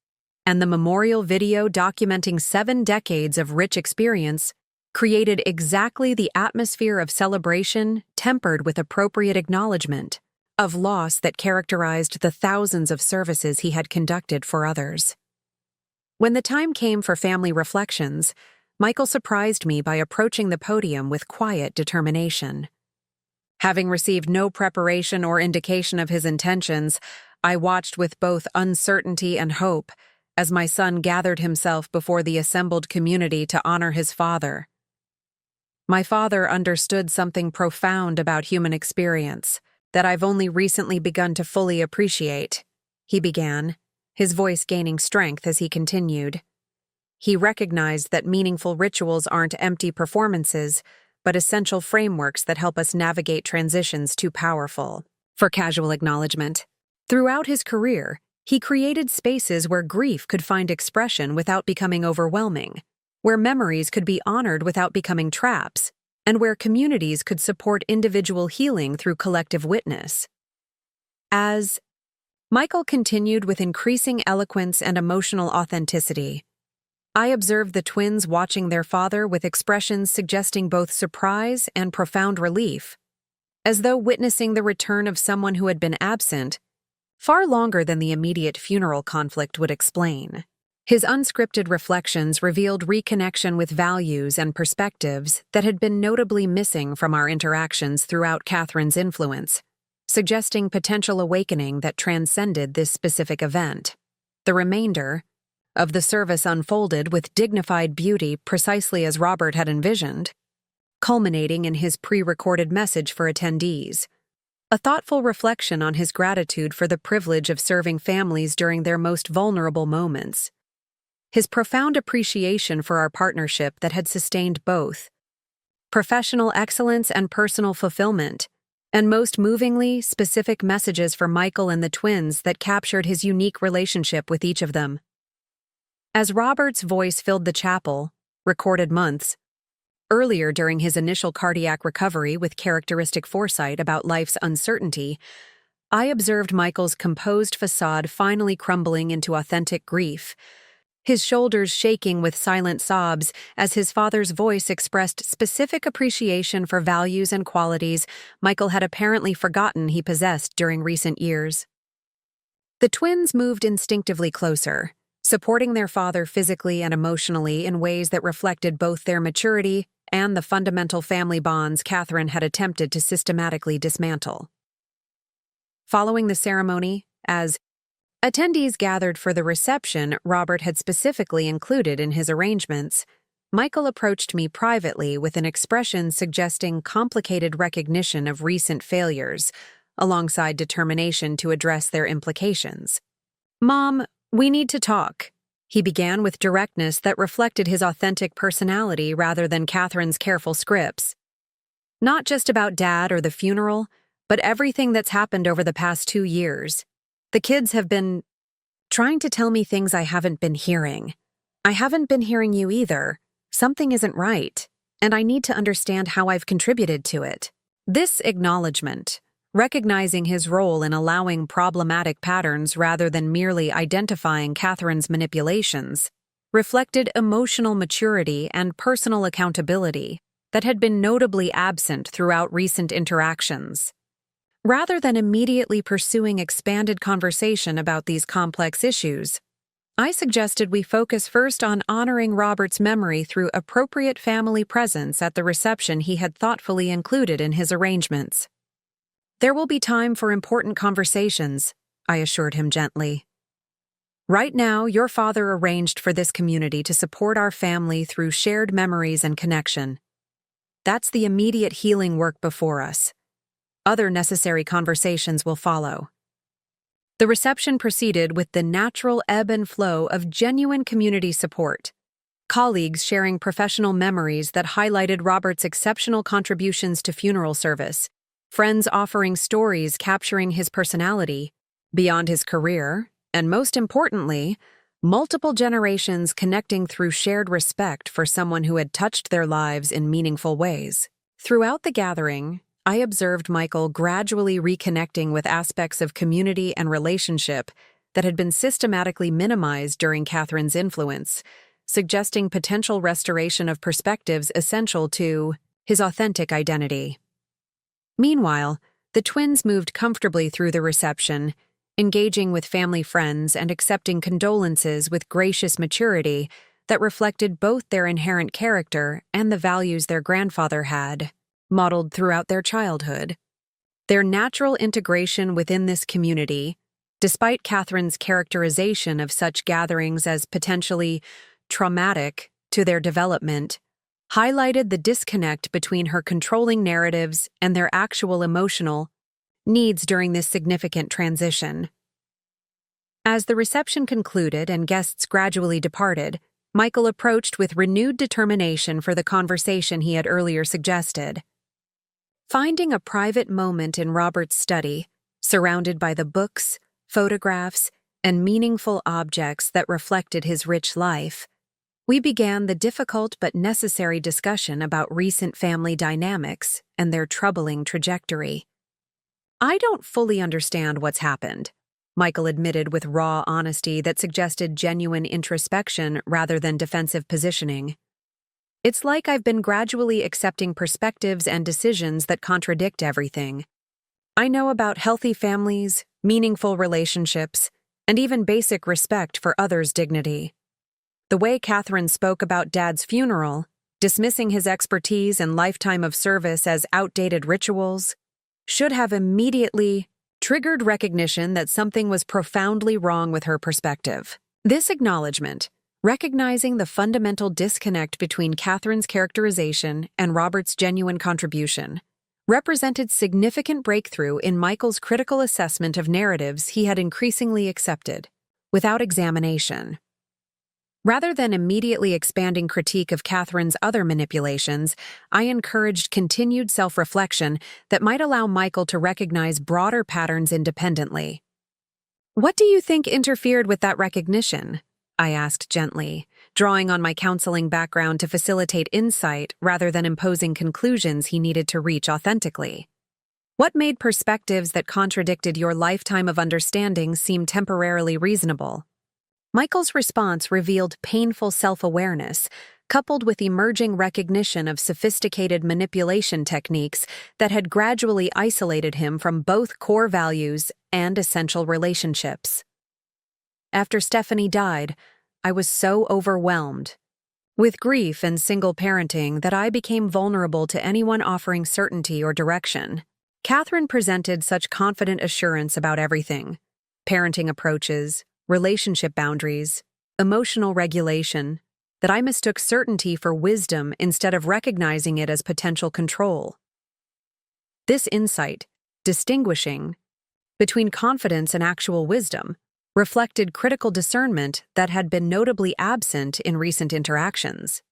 and the memorial video documenting 7 decades of rich experience created exactly the atmosphere of celebration tempered with appropriate acknowledgement of loss that characterized the thousands of services he had conducted for others. When the time came for family reflections, Michael surprised me by approaching the podium with quiet determination. Having received no preparation or indication of his intentions, I watched with both uncertainty and hope as my son gathered himself before the assembled community to honor his father. My father understood something profound about human experience that I've only recently begun to fully appreciate, he began, his voice gaining strength as he continued. He recognized that meaningful rituals aren't empty performances, but essential frameworks that help us navigate transitions too powerful for casual acknowledgement. Throughout his career, he created spaces where grief could find expression without becoming overwhelming, where memories could be honored without becoming traps, and where communities could support individual healing through collective witness. As Michael continued with increasing eloquence and emotional authenticity, I observed the twins watching their father with expressions suggesting both surprise and profound relief, as though witnessing the return of someone who had been absent far longer than the immediate funeral conflict would explain. His unscripted reflections revealed reconnection with values and perspectives that had been notably missing from our interactions throughout Catherine's influence, suggesting potential awakening that transcended this specific event. The remainder of the service unfolded with dignified beauty precisely as Robert had envisioned, culminating in his pre-recorded message for attendees, a thoughtful reflection on his gratitude for the privilege of serving families during their most vulnerable moments, his profound appreciation for our partnership that had sustained both professional excellence and personal fulfillment, and most movingly, specific messages for Michael and the twins that captured his unique relationship with each of them. As Robert's voice filled the chapel, recorded months earlier during his initial cardiac recovery with characteristic foresight about life's uncertainty, I observed Michael's composed facade finally crumbling into authentic grief, his shoulders shaking with silent sobs as his father's voice expressed specific appreciation for values and qualities Michael had apparently forgotten he possessed during recent years. The twins moved instinctively closer, supporting their father physically and emotionally in ways that reflected both their maturity and the fundamental family bonds Catherine had attempted to systematically dismantle. Following the ceremony, as attendees gathered for the reception Robert had specifically included in his arrangements, Michael approached me privately with an expression suggesting complicated recognition of recent failures, alongside determination to address their implications. "Mom, we need to talk," he began with directness that reflected his authentic personality rather than Catherine's careful scripts. "Not just about Dad or the funeral, but everything that's happened over the past 2 years. The kids have been trying to tell me things I haven't been hearing. I haven't been hearing you either. Something isn't right, and I need to understand how I've contributed to it." This acknowledgement, recognizing his role in allowing problematic patterns rather than merely identifying Catherine's manipulations, reflected emotional maturity and personal accountability that had been notably absent throughout recent interactions. Rather than immediately pursuing expanded conversation about these complex issues, I suggested we focus first on honoring Robert's memory through appropriate family presence at the reception he had thoughtfully included in his arrangements. "There will be time for important conversations," I assured him gently. "Right now, your father arranged for this community to support our family through shared memories and connection. That's the immediate healing work before us. Other necessary conversations will follow." The reception proceeded with the natural ebb and flow of genuine community support, colleagues sharing professional memories that highlighted Robert's exceptional contributions to funeral service, friends offering stories capturing his personality beyond his career, and most importantly, multiple generations connecting through shared respect for someone who had touched their lives in meaningful ways. Throughout the gathering, I observed Michael gradually reconnecting with aspects of community and relationship that had been systematically minimized during Catherine's influence, suggesting potential restoration of perspectives essential to his authentic identity. Meanwhile, the twins moved comfortably through the reception, engaging with family friends and accepting condolences with gracious maturity that reflected both their inherent character and the values their grandfather had modeled throughout their childhood. Their natural integration within this community, despite Catherine's characterization of such gatherings as potentially traumatic to their development, highlighted the disconnect between her controlling narratives and their actual emotional needs during this significant transition. As the reception concluded and guests gradually departed, Michael approached with renewed determination for the conversation he had earlier suggested. Finding a private moment in Robert's study, surrounded by the books, photographs, and meaningful objects that reflected his rich life, we began the difficult but necessary discussion about recent family dynamics and their troubling trajectory. "I don't fully understand what's happened," Michael admitted with raw honesty that suggested genuine introspection rather than defensive positioning. "It's like I've been gradually accepting perspectives and decisions that contradict everything. I know about healthy families, meaningful relationships, and even basic respect for others' dignity. The way Catherine spoke about Dad's funeral, dismissing his expertise and lifetime of service as outdated rituals, should have immediately triggered recognition that something was profoundly wrong with her perspective. This acknowledgement, recognizing the fundamental disconnect between Catherine's characterization and Robert's genuine contribution, represented significant breakthrough in Michael's critical assessment of narratives he had increasingly accepted, without examination. Rather than immediately expanding critique of Catherine's other manipulations, I encouraged continued self-reflection that might allow Michael to recognize broader patterns independently. "What do you think interfered with that recognition?" I asked gently, drawing on my counseling background to facilitate insight rather than imposing conclusions he needed to reach authentically. "What made perspectives that contradicted your lifetime of understanding seem temporarily reasonable?" Michael's response revealed painful self-awareness, coupled with emerging recognition of sophisticated manipulation techniques that had gradually isolated him from both core values and essential relationships. After Stephanie died, I was so overwhelmed with grief and single parenting that I became vulnerable to anyone offering certainty or direction. Catherine presented such confident assurance about everything: parenting approaches, relationship boundaries, emotional regulation, that I mistook certainty for wisdom instead of recognizing it as potential control. This insight, distinguishing between confidence and actual wisdom, reflected critical discernment that had been notably absent in recent interactions.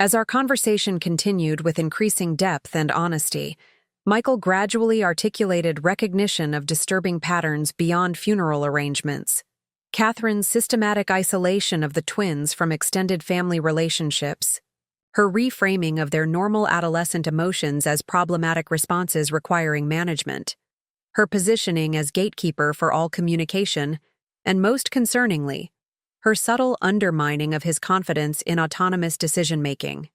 As our conversation continued with increasing depth and honesty, Michael gradually articulated recognition of disturbing patterns beyond funeral arrangements. Catherine's systematic isolation of the twins from extended family relationships, her reframing of their normal adolescent emotions as problematic responses requiring management, her positioning as gatekeeper for all communication, and most concerningly, her subtle undermining of his confidence in autonomous decision-making.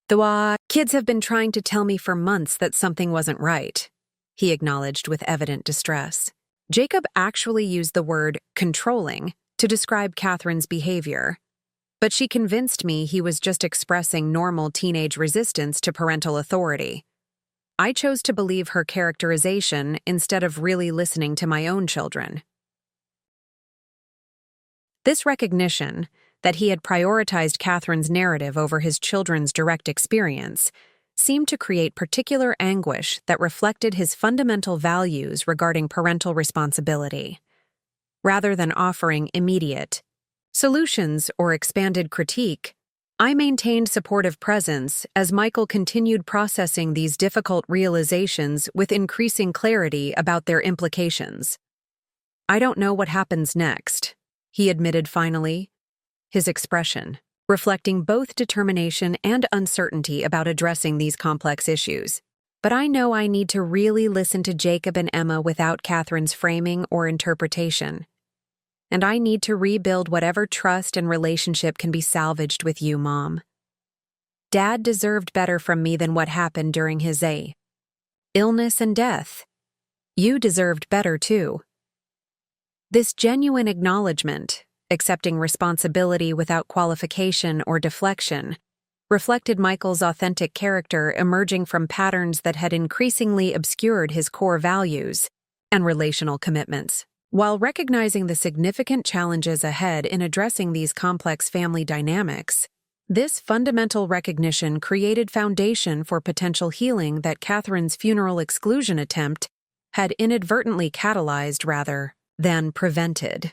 "The kids have been trying to tell me for months that something wasn't right," he acknowledged with evident distress. Jacob actually used the word controlling to describe Catherine's behavior, but she convinced me he was just expressing normal teenage resistance to parental authority. I chose to believe her characterization instead of really listening to my own children. This recognition that he had prioritized Catherine's narrative over his children's direct experience seemed to create particular anguish that reflected his fundamental values regarding parental responsibility. Rather than offering immediate solutions or expanded critique, I maintained supportive presence as Michael continued processing these difficult realizations with increasing clarity about their implications. "I don't know what happens next," he admitted finally, his expression reflecting both determination and uncertainty about addressing these complex issues. "But I know I need to really listen to Jacob and Emma without Catherine's framing or interpretation. And I need to rebuild whatever trust and relationship can be salvaged with you, Mom. Dad deserved better from me than what happened during his illness and death. You deserved better too." This genuine acknowledgement, accepting responsibility without qualification or deflection, reflected Michael's authentic character emerging from patterns that had increasingly obscured his core values and relational commitments. While recognizing the significant challenges ahead in addressing these complex family dynamics, this fundamental recognition created foundation for potential healing that Catherine's funeral exclusion attempt had inadvertently catalyzed rather than prevented.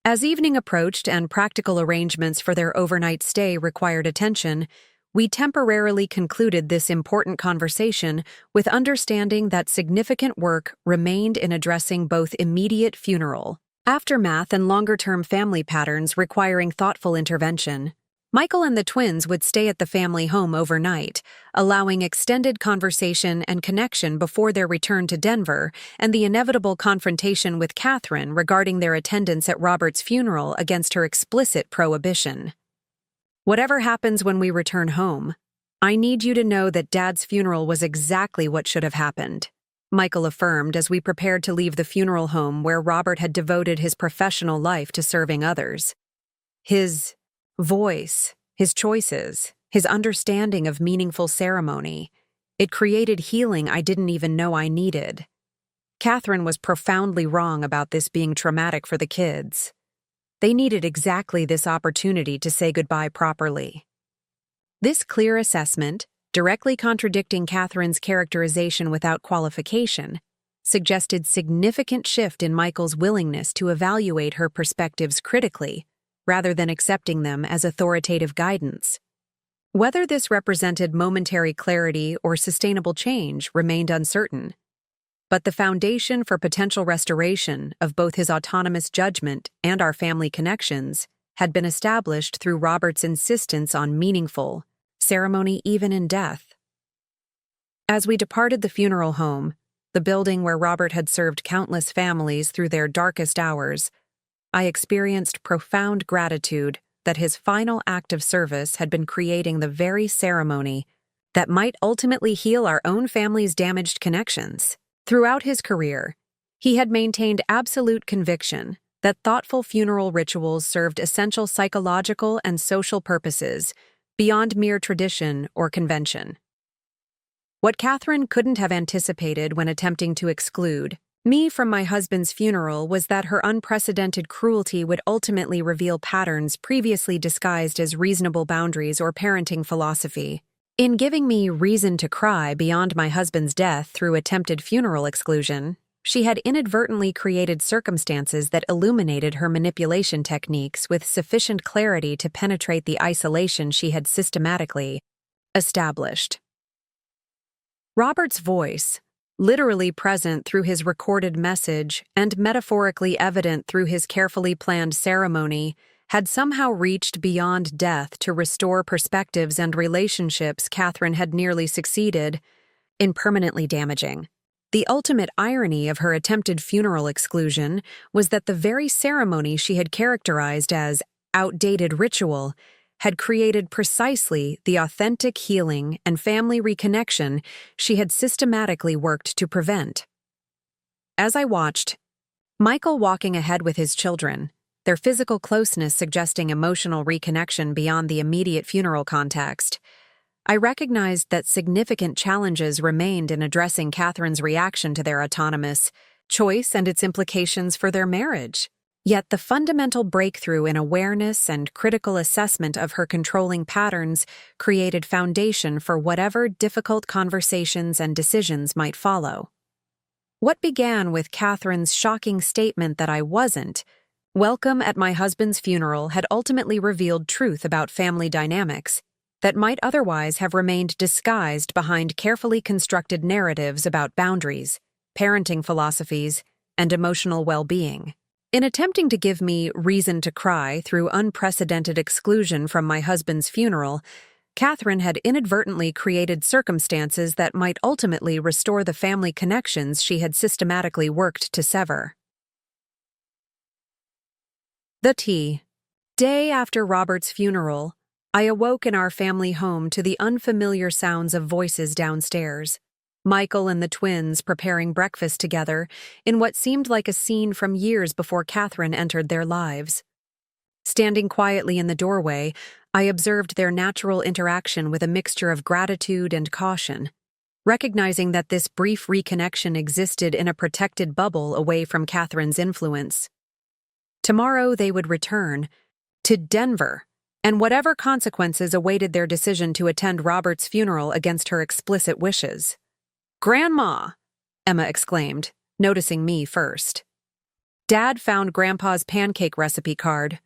As evening approached and practical arrangements for their overnight stay required attention, we temporarily concluded this important conversation with understanding that significant work remained in addressing both immediate funeral, aftermath, and longer-term family patterns requiring thoughtful intervention. Michael and the twins would stay at the family home overnight, allowing extended conversation and connection before their return to Denver and the inevitable confrontation with Catherine regarding their attendance at Robert's funeral against her explicit prohibition. "Whatever happens when we return home, I need you to know that Dad's funeral was exactly what should have happened," Michael affirmed as we prepared to leave the funeral home where Robert had devoted his professional life to serving others. His voice, his choices, his understanding of meaningful ceremony, it created healing I didn't even know I needed. Catherine was profoundly wrong about this being traumatic for the kids. They needed exactly this opportunity to say goodbye properly. This clear assessment, directly contradicting Catherine's characterization without qualification, suggested significant shift in Michael's willingness to evaluate her perspectives critically, rather than accepting them as authoritative guidance. Whether this represented momentary clarity or sustainable change remained uncertain, but the foundation for potential restoration of both his autonomous judgment and our family connections had been established through Robert's insistence on meaningful ceremony even in death. As we departed the funeral home, the building where Robert had served countless families through their darkest hours, I experienced profound gratitude that his final act of service had been creating the very ceremony that might ultimately heal our own family's damaged connections. Throughout his career, he had maintained absolute conviction that thoughtful funeral rituals served essential psychological and social purposes beyond mere tradition or convention. What Catherine couldn't have anticipated when attempting to exclude me from my husband's funeral was that her unprecedented cruelty would ultimately reveal patterns previously disguised as reasonable boundaries or parenting philosophy. In giving me reason to cry beyond my husband's death through attempted funeral exclusion, she had inadvertently created circumstances that illuminated her manipulation techniques with sufficient clarity to penetrate the isolation she had systematically established. Robert's voice, literally present through his recorded message and metaphorically evident through his carefully planned ceremony, had somehow reached beyond death to restore perspectives and relationships Catherine had nearly succeeded in permanently damaging. The ultimate irony of her attempted funeral exclusion was that the very ceremony she had characterized as outdated ritual had created precisely the authentic healing and family reconnection she had systematically worked to prevent. As I watched, Michael walking ahead with his children, their physical closeness suggesting emotional reconnection beyond the immediate funeral context, I recognized that significant challenges remained in addressing Catherine's reaction to their autonomous choice and its implications for their marriage. Yet the fundamental breakthrough in awareness and critical assessment of her controlling patterns created foundation for whatever difficult conversations and decisions might follow. What began with Catherine's shocking statement that I wasn't welcome at my husband's funeral had ultimately revealed truth about family dynamics that might otherwise have remained disguised behind carefully constructed narratives about boundaries, parenting philosophies, and emotional well-being. In attempting to give me reason to cry through unprecedented exclusion from my husband's funeral, Catherine had inadvertently created circumstances that might ultimately restore the family connections she had systematically worked to sever. The day after Robert's funeral, I awoke in our family home to the unfamiliar sounds of voices downstairs. Michael and the twins preparing breakfast together in what seemed like a scene from years before Catherine entered their lives. Standing quietly in the doorway, I observed their natural interaction with a mixture of gratitude and caution, recognizing that this brief reconnection existed in a protected bubble away from Catherine's influence. Tomorrow they would return to Denver, and whatever consequences awaited their decision to attend Robert's funeral against her explicit wishes. "Grandma!" Emma exclaimed, noticing me first. Dad found Grandpa's pancake recipe card.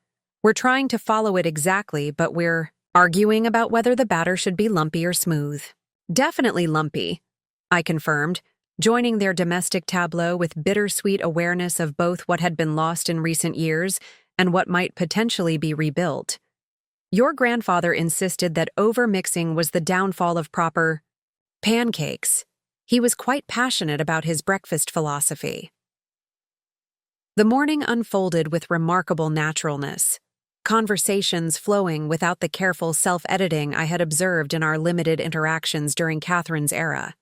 We're trying to follow it exactly, but we're arguing about whether the batter should be lumpy or smooth. Definitely lumpy, I confirmed, joining their domestic tableau with bittersweet awareness of both what had been lost in recent years and what might potentially be rebuilt. Your grandfather insisted that overmixing was the downfall of proper pancakes. He was quite passionate about his breakfast philosophy. The morning unfolded with remarkable naturalness, conversations flowing without the careful self-editing I had observed in our limited interactions during Catherine's era.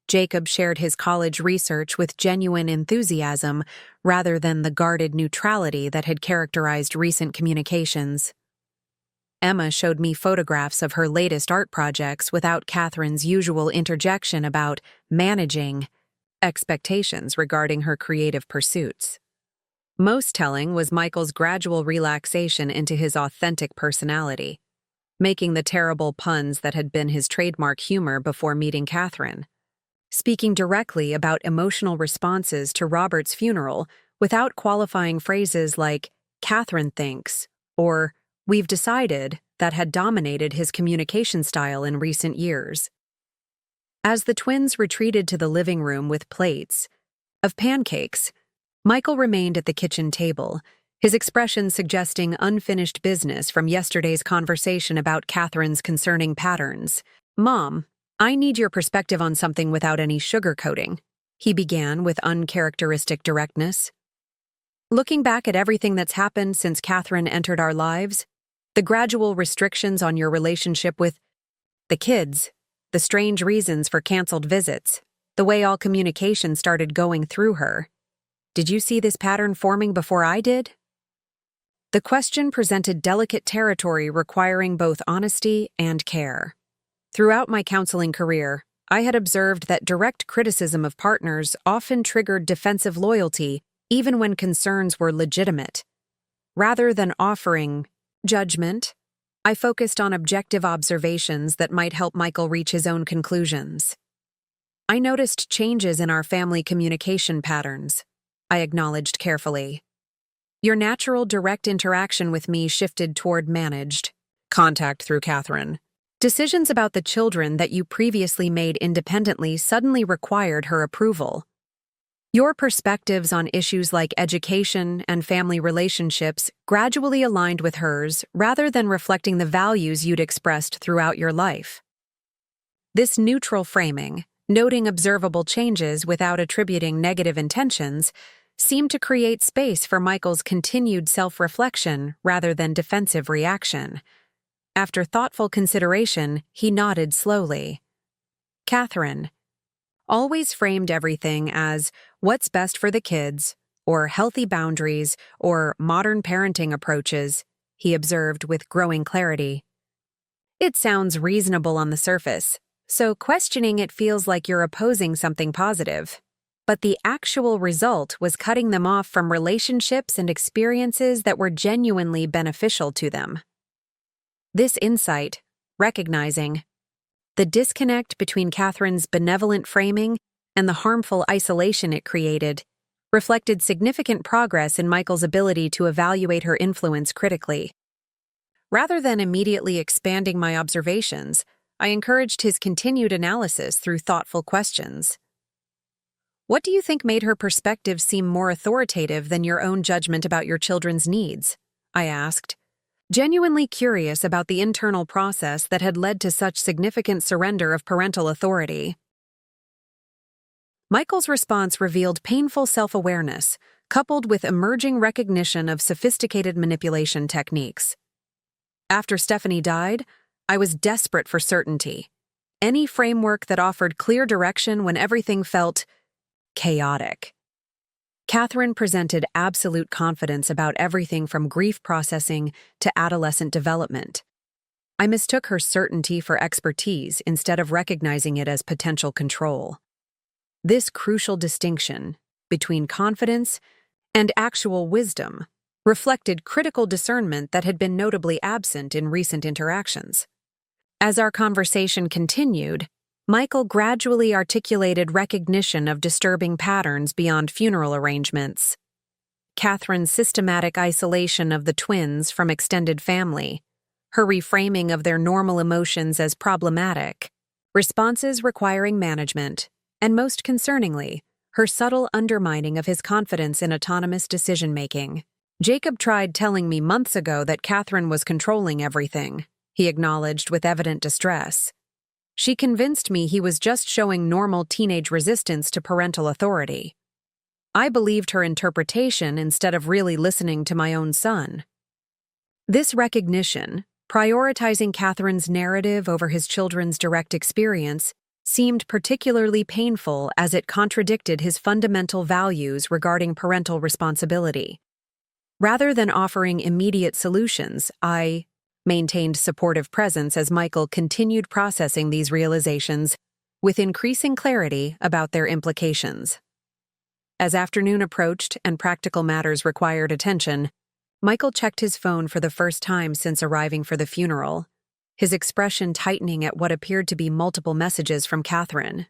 Jacob shared his college research with genuine enthusiasm rather than the guarded neutrality that had characterized recent communications. Emma showed me photographs of her latest art projects without Catherine's usual interjection about managing expectations regarding her creative pursuits. Most telling was Michael's gradual relaxation into his authentic personality, making the terrible puns that had been his trademark humor before meeting Catherine. Speaking directly about emotional responses to Robert's funeral without qualifying phrases like "Catherine thinks" or "we've decided" that had dominated his communication style in recent years. As the twins retreated to the living room with plates of pancakes, Michael remained at the kitchen table, his expression suggesting unfinished business from yesterday's conversation about Catherine's concerning patterns. "Mom, I need your perspective on something without any sugarcoating," he began with uncharacteristic directness. "Looking back at everything that's happened since Catherine entered our lives, the gradual restrictions on your relationship with the kids, the strange reasons for canceled visits, the way all communication started going through her. Did you see this pattern forming before I did?" The question presented delicate territory requiring both honesty and care. Throughout my counseling career, I had observed that direct criticism of partners often triggered defensive loyalty even when concerns were legitimate. Rather than offering judgment, I focused on objective observations that might help Michael reach his own conclusions. "I noticed changes in our family communication patterns," I acknowledged carefully. "Your natural direct interaction with me shifted toward managed contact through Catherine. Decisions about the children that you previously made independently suddenly required her approval. Your perspectives on issues like education and family relationships gradually aligned with hers rather than reflecting the values you'd expressed throughout your life." This neutral framing, noting observable changes without attributing negative intentions, seemed to create space for Michael's continued self-reflection rather than defensive reaction. After thoughtful consideration, he nodded slowly. "Catherine always framed everything as what's best for the kids, or healthy boundaries, or modern parenting approaches," he observed with growing clarity. "It sounds reasonable on the surface, so questioning it feels like you're opposing something positive. But the actual result was cutting them off from relationships and experiences that were genuinely beneficial to them." This insight, recognizing the disconnect between Catherine's benevolent framing and the harmful isolation it created, reflected significant progress in Michael's ability to evaluate her influence critically. Rather than immediately expanding my observations, I encouraged his continued analysis through thoughtful questions. "What do you think made her perspective seem more authoritative than your own judgment about your children's needs?" I asked, genuinely curious about the internal process that had led to such significant surrender of parental authority. Michael's response revealed painful self-awareness, coupled with emerging recognition of sophisticated manipulation techniques. "After Stephanie died, I was desperate for certainty. Any framework that offered clear direction when everything felt chaotic." Catherine presented absolute confidence about everything from grief processing to adolescent development. I mistook her certainty for expertise instead of recognizing it as potential control. This crucial distinction between confidence and actual wisdom reflected critical discernment that had been notably absent in recent interactions. As our conversation continued, Michael gradually articulated recognition of disturbing patterns beyond funeral arrangements. Catherine's systematic isolation of the twins from extended family, her reframing of their normal emotions as problematic, responses requiring management, and most concerningly, her subtle undermining of his confidence in autonomous decision-making. Jacob tried telling me months ago that Catherine was controlling everything, he acknowledged with evident distress. She convinced me he was just showing normal teenage resistance to parental authority. I believed her interpretation instead of really listening to my own son. This recognition, prioritizing Catherine's narrative over his children's direct experience, seemed particularly painful as it contradicted his fundamental values regarding parental responsibility. Rather than offering immediate solutions, I maintained supportive presence as Michael continued processing these realizations with increasing clarity about their implications. As afternoon approached and practical matters required attention, Michael checked his phone for the first time since arriving for the funeral, his expression tightening at what appeared to be multiple messages from Catherine.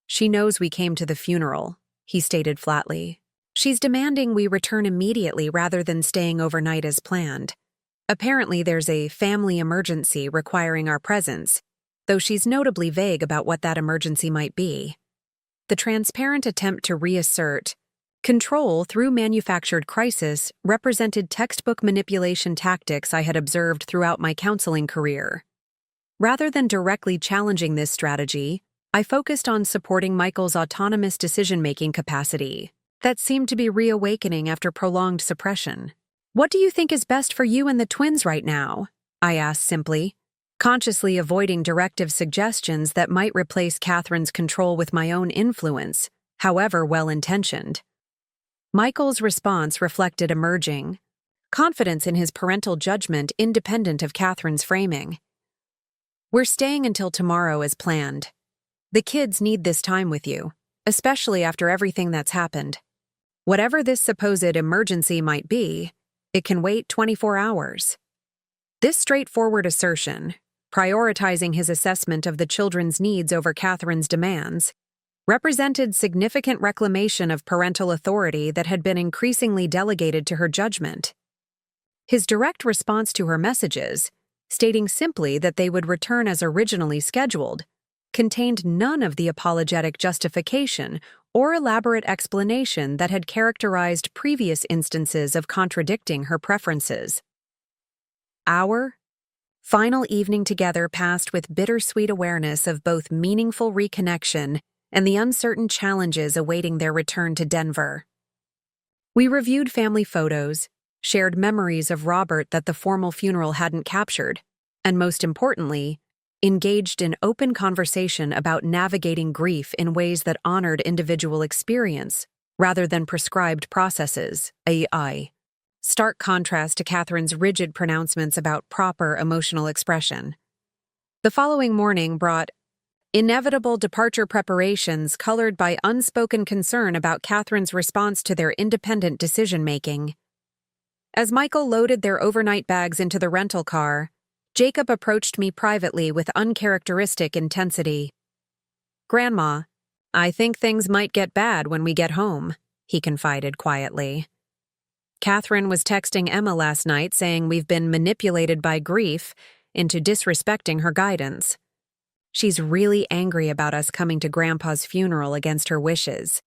"She knows we came to the funeral," he stated flatly. "She's demanding we return immediately rather than staying overnight as planned. Apparently there's a family emergency requiring our presence, though she's notably vague about what that emergency might be." The transparent attempt to reassert control through manufactured crisis represented textbook manipulation tactics I had observed throughout my counseling career. Rather than directly challenging this strategy, I focused on supporting Michael's autonomous decision-making capacity that seemed to be reawakening after prolonged suppression. "What do you think is best for you and the twins right now?" I asked simply, consciously avoiding directive suggestions that might replace Catherine's control with my own influence, however well-intentioned. Michael's response reflected emerging confidence in his parental judgment independent of Catherine's framing. "We're staying until tomorrow as planned. The kids need this time with you, especially after everything that's happened. Whatever this supposed emergency might be, it can wait 24 hours. This straightforward assertion, prioritizing his assessment of the children's needs over Catherine's demands, represented significant reclamation of parental authority that had been increasingly delegated to her judgment. His direct response to her messages, stating simply that they would return as originally scheduled, contained none of the apologetic justification or elaborate explanation that had characterized previous instances of contradicting her preferences. Our final evening together passed with bittersweet awareness of both meaningful reconnection and the uncertain challenges awaiting their return to Denver. We reviewed family photos, shared memories of Robert that the formal funeral hadn't captured, and most importantly, engaged in open conversation about navigating grief in ways that honored individual experience rather than prescribed processes, AI. Stark contrast to Catherine's rigid pronouncements about proper emotional expression. The following morning brought inevitable departure preparations colored by unspoken concern about Catherine's response to their independent decision-making. As Michael loaded their overnight bags into the rental car, Jacob approached me privately with uncharacteristic intensity. "Grandma, I think things might get bad when we get home," he confided quietly. "Catherine was texting Emma last night saying we've been manipulated by grief into disrespecting her guidance. She's really angry about us coming to Grandpa's funeral against her wishes."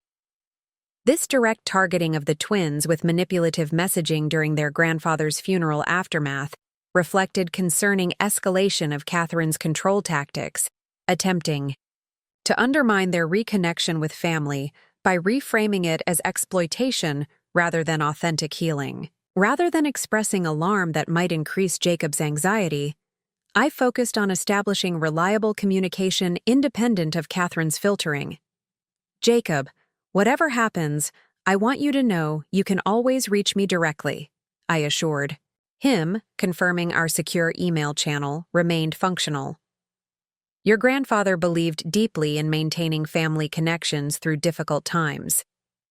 This direct targeting of the twins with manipulative messaging during their grandfather's funeral aftermath reflected concerning escalation of Catherine's control tactics, attempting to undermine their reconnection with family by reframing it as exploitation rather than authentic healing. Rather than expressing alarm that might increase Jacob's anxiety, I focused on establishing reliable communication independent of Catherine's filtering. "Jacob, whatever happens, I want you to know you can always reach me directly," I assured. Him, confirming our secure email channel, remained functional. "Your grandfather believed deeply in maintaining family connections through difficult times.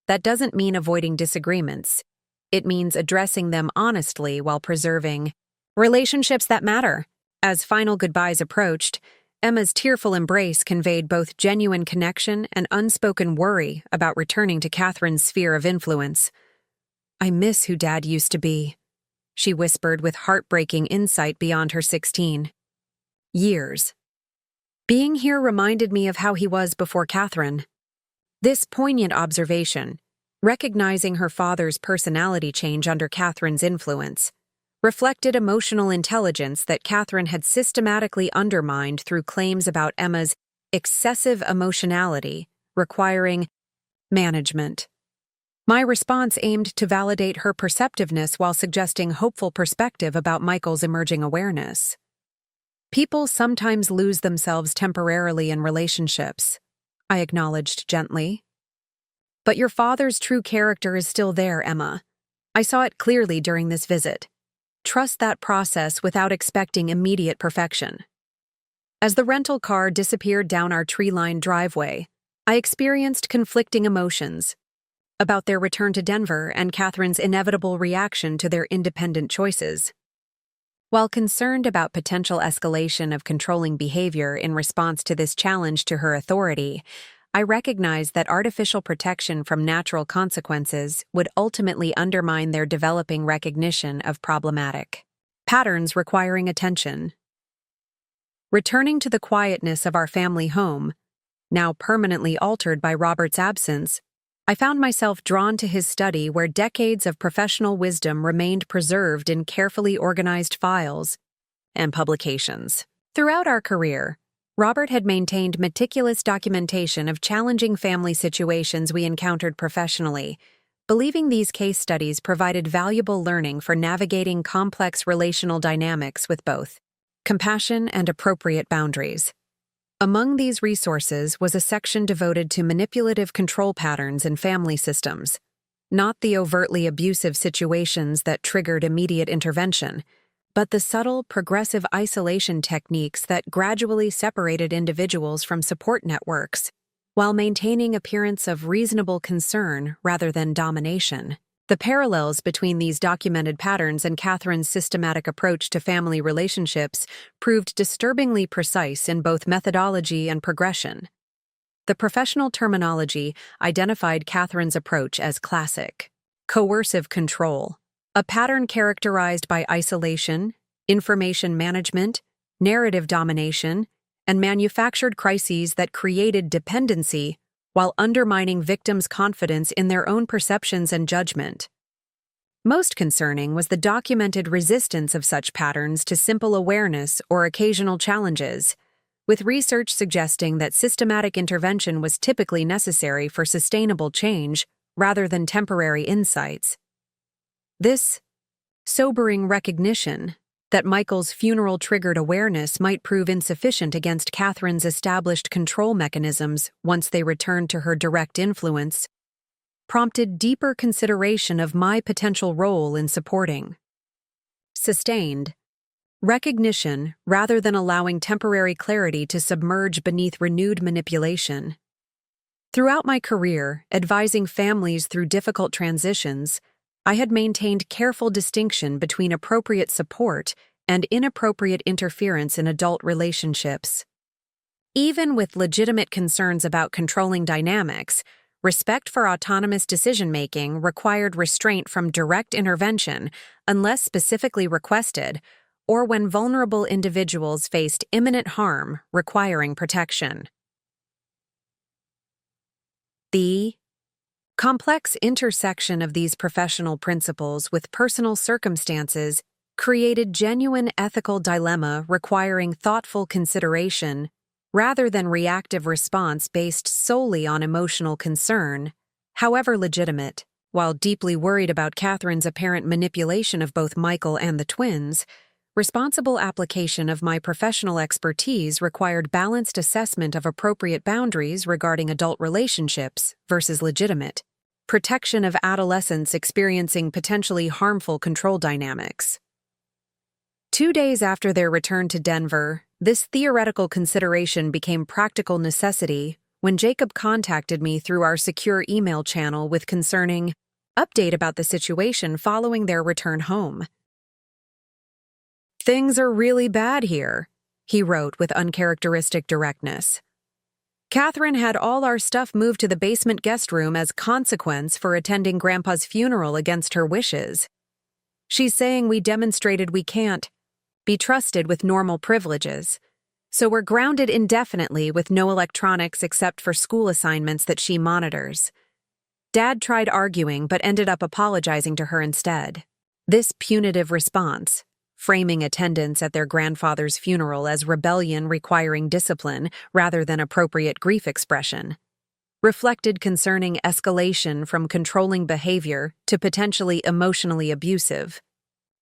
That doesn't mean avoiding disagreements. It means addressing them honestly while preserving relationships that matter." As final goodbyes approached, Emma's tearful embrace conveyed both genuine connection and unspoken worry about returning to Catherine's sphere of influence. I miss who Dad used to be," she whispered with heartbreaking insight beyond her 16 years. Being here reminded me of how he was before Catherine. This poignant observation, recognizing her father's personality change under Catherine's influence, reflected emotional intelligence that Catherine had systematically undermined through claims about Emma's excessive emotionality, requiring management. My response aimed to validate her perceptiveness while suggesting hopeful perspective about Michael's emerging awareness. People sometimes lose themselves temporarily in relationships, I acknowledged gently. But your father's true character is still there, Emma. I saw it clearly during this visit. Trust that process without expecting immediate perfection. As the rental car disappeared down our tree-lined driveway, I experienced conflicting emotions about their return to Denver and Catherine's inevitable reaction to their independent choices. While concerned about potential escalation of controlling behavior in response to this challenge to her authority, I recognized that artificial protection from natural consequences would ultimately undermine their developing recognition of problematic patterns requiring attention. Returning to the quietness of our family home, now permanently altered by Robert's absence, I found myself drawn to his study where decades of professional wisdom remained preserved in carefully organized files and publications. Throughout our career, Robert had maintained meticulous documentation of challenging family situations we encountered professionally, believing these case studies provided valuable learning for navigating complex relational dynamics with both compassion and appropriate boundaries. Among these resources was a section devoted to manipulative control patterns in family systems, not the overtly abusive situations that triggered immediate intervention, but the subtle, progressive isolation techniques that gradually separated individuals from support networks, while maintaining appearance of reasonable concern rather than domination. The parallels between these documented patterns and Catherine's systematic approach to family relationships proved disturbingly precise in both methodology and progression. The professional terminology identified Catherine's approach as classic coercive control, a pattern characterized by isolation, information management, narrative domination, and manufactured crises that created dependency while undermining victims' confidence in their own perceptions and judgment. Most concerning was the documented resistance of such patterns to simple awareness or occasional challenges, with research suggesting that systematic intervention was typically necessary for sustainable change rather than temporary insights. This sobering recognition that Michael's funeral-triggered awareness might prove insufficient against Catherine's established control mechanisms once they returned to her direct influence, prompted deeper consideration of my potential role in supporting sustained recognition rather than allowing temporary clarity to submerge beneath renewed manipulation. Throughout my career, advising families through difficult transitions, I had maintained careful distinction between appropriate support and inappropriate interference in adult relationships. Even with legitimate concerns about controlling dynamics, respect for autonomous decision-making required restraint from direct intervention unless specifically requested, or when vulnerable individuals faced imminent harm requiring protection. The complex intersection of these professional principles with personal circumstances created genuine ethical dilemma requiring thoughtful consideration rather than reactive response based solely on emotional concern. However legitimate, while deeply worried about Catherine's apparent manipulation of both Michael and the twins, responsible application of my professional expertise required balanced assessment of appropriate boundaries regarding adult relationships versus legitimate protection of adolescents experiencing potentially harmful control dynamics. 2 days after their return to Denver, this theoretical consideration became practical necessity when Jacob contacted me through our secure email channel with concerning update about the situation following their return home. "Things are really bad here," he wrote with uncharacteristic directness. Catherine had all our stuff moved to the basement guest room as consequence for attending Grandpa's funeral against her wishes. She's saying we demonstrated we can't be trusted with normal privileges, so we're grounded indefinitely with no electronics except for school assignments that she monitors. Dad tried arguing but ended up apologizing to her instead. This punitive response, framing attendance at their grandfather's funeral as rebellion requiring discipline rather than appropriate grief expression, reflected concerning escalation from controlling behavior to potentially emotionally abusive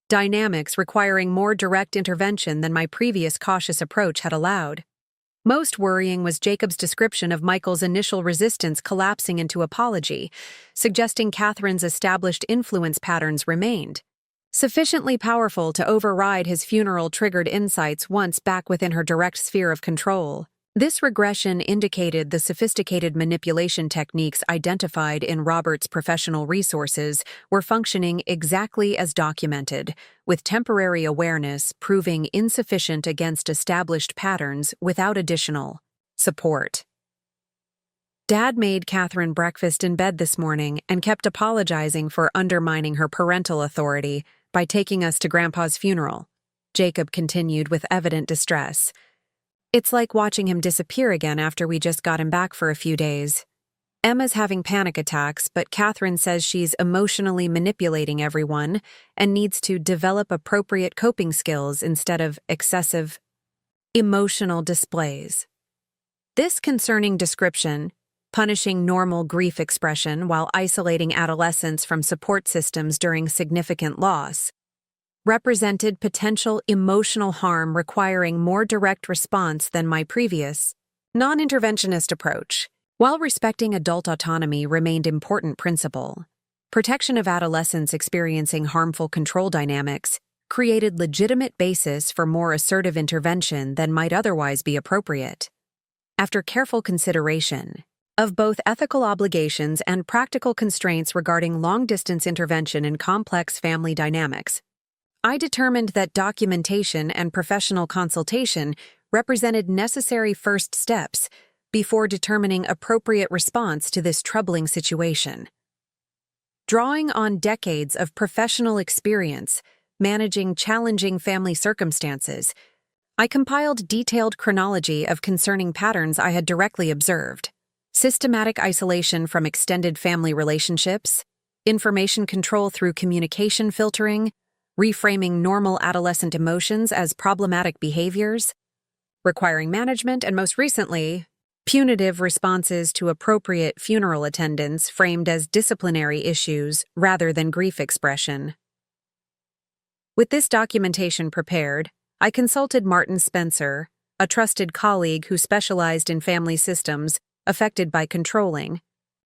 dynamics requiring more direct intervention than my previous cautious approach had allowed. Most worrying was Jacob's description of Michael's initial resistance collapsing into apology, suggesting Catherine's established influence patterns remained sufficiently powerful to override his funeral-triggered insights once back within her direct sphere of control. This regression indicated the sophisticated manipulation techniques identified in Robert's professional resources were functioning exactly as documented, with temporary awareness proving insufficient against established patterns without additional support. Dad made Catherine breakfast in bed this morning and kept apologizing for undermining her parental authority by taking us to Grandpa's funeral, Jacob continued with evident distress. It's like watching him disappear again after we just got him back for a few days. Emma's having panic attacks, but Catherine says she's emotionally manipulating everyone and needs to develop appropriate coping skills instead of excessive emotional displays. This concerning description, punishing normal grief expression while isolating adolescents from support systems during significant loss, represented potential emotional harm requiring more direct response than my previous, non-interventionist approach. While respecting adult autonomy remained an important principle, protection of adolescents experiencing harmful control dynamics created legitimate basis for more assertive intervention than might otherwise be appropriate. After careful consideration of both ethical obligations and practical constraints regarding long-distance intervention in complex family dynamics, I determined that documentation and professional consultation represented necessary first steps before determining appropriate response to this troubling situation. Drawing on decades of professional experience managing challenging family circumstances, I compiled detailed chronology of concerning patterns I had directly observed: systematic isolation from extended family relationships, information control through communication filtering, reframing normal adolescent emotions as problematic behaviors, requiring management, and most recently, punitive responses to appropriate funeral attendance framed as disciplinary issues rather than grief expression. With this documentation prepared, I consulted Martin Spencer, a trusted colleague who specialized in family systems affected by controlling